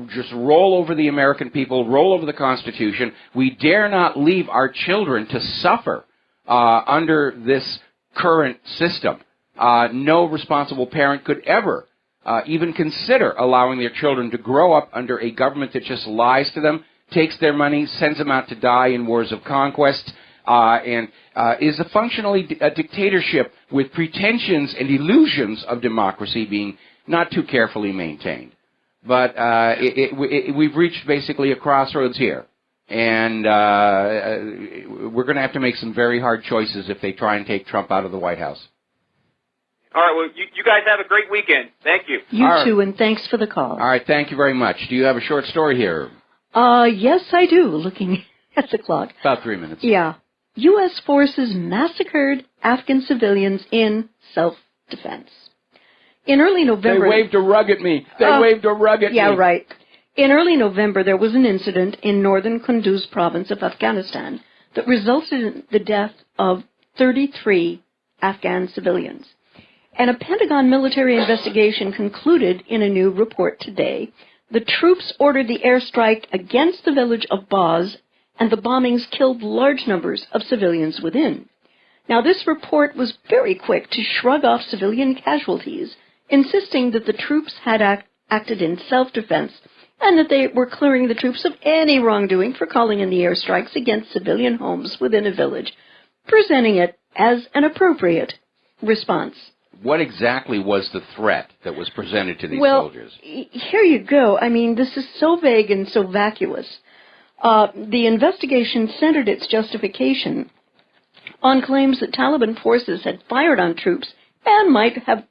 just roll over the American people, roll over the Constitution. We dare not leave our children to suffer under this current system. No responsible parent could ever even consider allowing their children to grow up under a government that just lies to them, takes their money, sends them out to die in wars of conquest, and is a functionally a dictatorship with pretensions and illusions of democracy being not too carefully maintained. But we've reached basically a crossroads here, and we're going to have to make some very hard choices if they try and take Trump out of the White House. All right, well, you guys have a great weekend. Thank you. You too, and thanks for the call. All right, thank you very much. Do you have a short story here? Yes, I do, looking at the clock. About 3 minutes. Yeah. U.S. forces massacred Afghan civilians in self-defense. In early November... They waved a rug at me. They waved a rug at me. Yeah, right. In early November, there was an incident in northern Kunduz province of Afghanistan that resulted in the death of 33 Afghan civilians. And a Pentagon military investigation concluded in a new report today. The troops ordered the airstrike against the village of Baz, and the bombings killed large numbers of civilians within. Now, this report was very quick to shrug off civilian casualties, insisting that the troops had acted in self-defense and that they were clearing the troops of any wrongdoing for calling in the airstrikes against civilian homes within a village, presenting it as an appropriate response. What exactly was the threat that was presented to these soldiers? Well, here you go. I mean, this is so vague and so vacuous. The investigation centered its justification on claims that Taliban forces had fired on troops and might have,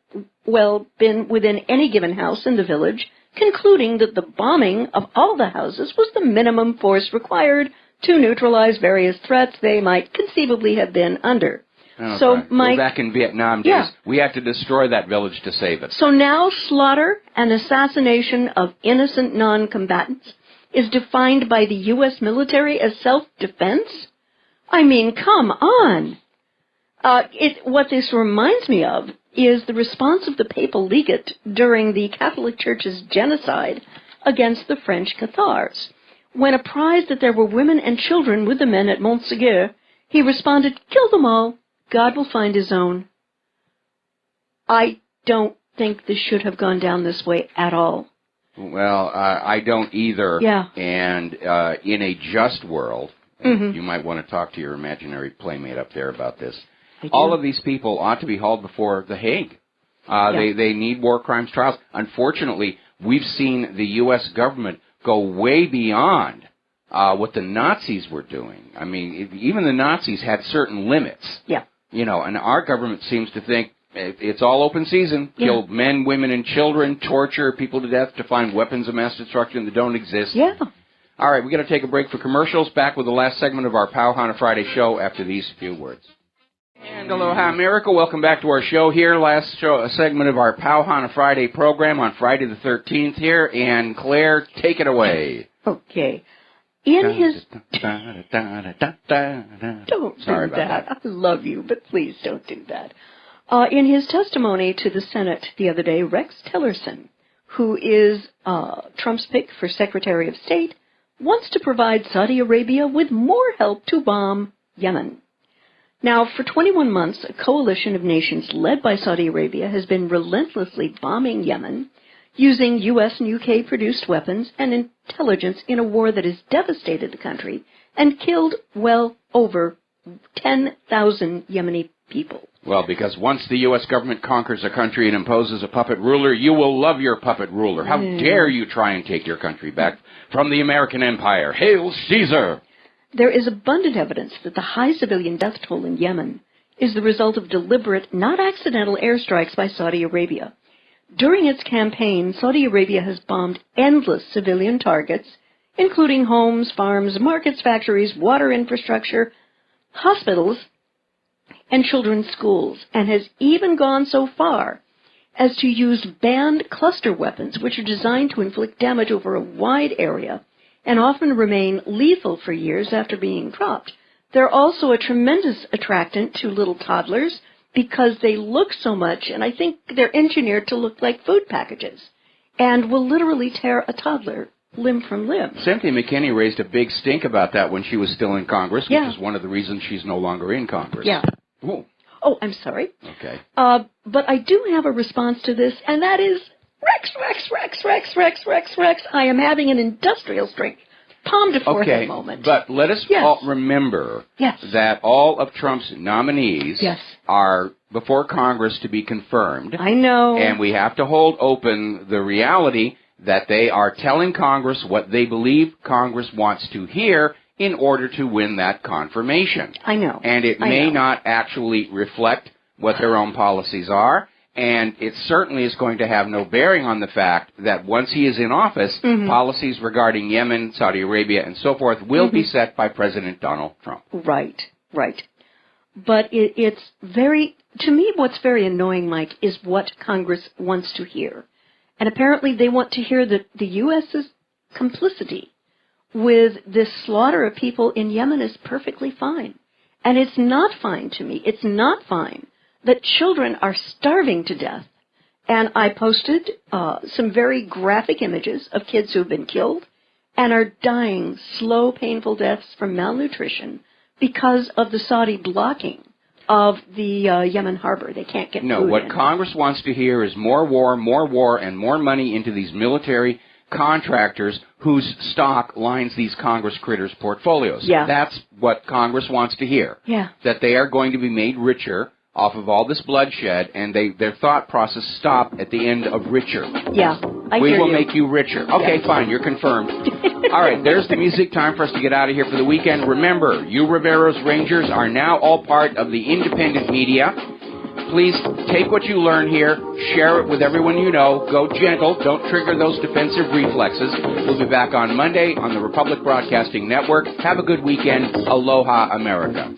been within any given house in the village, concluding that the bombing of all the houses was the minimum force required to neutralize various threats they might conceivably have been under. Okay. So, Mike, back in Vietnam days, we had to destroy that village to save it. So now slaughter and assassination of innocent non-combatants is defined by the U.S. military as self-defense? I mean, come on. What this reminds me of is the response of the papal legate during the Catholic Church's genocide against the French Cathars. When apprised that there were women and children with the men at Montségur, he responded, "Kill them all. God will find his own." I don't think this should have gone down this way at all. Well, I don't either. Yeah. And in a just world, you might want to talk to your imaginary playmate up there about this. All of these people ought to be hauled before The Hague. They need war crimes trials. Unfortunately, we've seen the U.S. government go way beyond what the Nazis were doing. I mean, even the Nazis had certain limits. Yeah. You know, and our government seems to think it's all open season. Kill men, women, and children, torture people to death to find weapons of mass destruction that don't exist. Yeah. All right, we're going to take a break for commercials. Back with the last segment of our Powhana Friday show after these few words. And aloha, America. Welcome back to our show here. Last segment of our Powhana Friday program on Friday the 13th here. And Claire, take it away. Okay. In his... Sorry Don't do about that. I love you, but please don't do that. In his testimony to the Senate the other day, Rex Tillerson, who is Trump's pick for Secretary of State, wants to provide Saudi Arabia with more help to bomb Yemen. Now, for 21 months, a coalition of nations led by Saudi Arabia has been relentlessly bombing Yemen, using U.S. and UK-produced weapons and intelligence in a war that has devastated the country and killed well over 10,000 Yemeni people. Well, because once the U.S. government conquers a country and imposes a puppet ruler, you will love your puppet ruler. How dare you try and take your country back from the American empire? Hail Caesar! There is abundant evidence that the high civilian death toll in Yemen is the result of deliberate, not accidental airstrikes by Saudi Arabia. During its campaign, Saudi Arabia has bombed endless civilian targets, including homes, farms, markets, factories, water infrastructure, hospitals, and children's schools, and has even gone so far as to use banned cluster weapons, which are designed to inflict damage over a wide area and often remain lethal for years after being dropped. They're also a tremendous attractant to little toddlers because they look so much, and I think they're engineered to look like food packages, and will literally tear a toddler limb from limb. Cynthia McKinney raised a big stink about that when she was still in Congress, which is one of the reasons she's no longer in Congress. Yeah. Ooh. Oh, I'm sorry. Okay. But I do have a response to this, and that is Rex. I am having an industrial strength. Palm to forehead moment. But let us all remember that all of Trump's nominees are before Congress to be confirmed. I know. And we have to hold open the reality that they are telling Congress what they believe Congress wants to hear in order to win that confirmation. I know. And it may not actually reflect what their own policies are. And it certainly is going to have no bearing on the fact that once he is in office, policies regarding Yemen, Saudi Arabia, and so forth will be set by President Donald Trump. Right. But it's very, to me, what's very annoying, Mike, is what Congress wants to hear. And apparently they want to hear that the U.S.'s complicity with this slaughter of people in Yemen is perfectly fine. And it's not fine to me. It's not fine that children are starving to death. And I posted some very graphic images of kids who have been killed and are dying slow, painful deaths from malnutrition because of the Saudi blocking of the Yemen harbor. They can't get No, food what in. Congress wants to hear is more war, and more money into these military contractors whose stock lines these Congress critters' portfolios. Yeah. That's what Congress wants to hear. Yeah. That they are going to be made richer off of all this bloodshed, and their thought process stop at the end of richer. Yeah, We will you. make you richer. Okay, Yeah. fine, you're confirmed. All right, there's the music. Time for us to get out of here for the weekend. Remember, you Rivero's Rangers are now all part of the independent media. Please take what you learn here, share it with everyone you know. Go gentle. Don't trigger those defensive reflexes. We'll be back on Monday on the Republic Broadcasting Network. Have a good weekend. Aloha, America.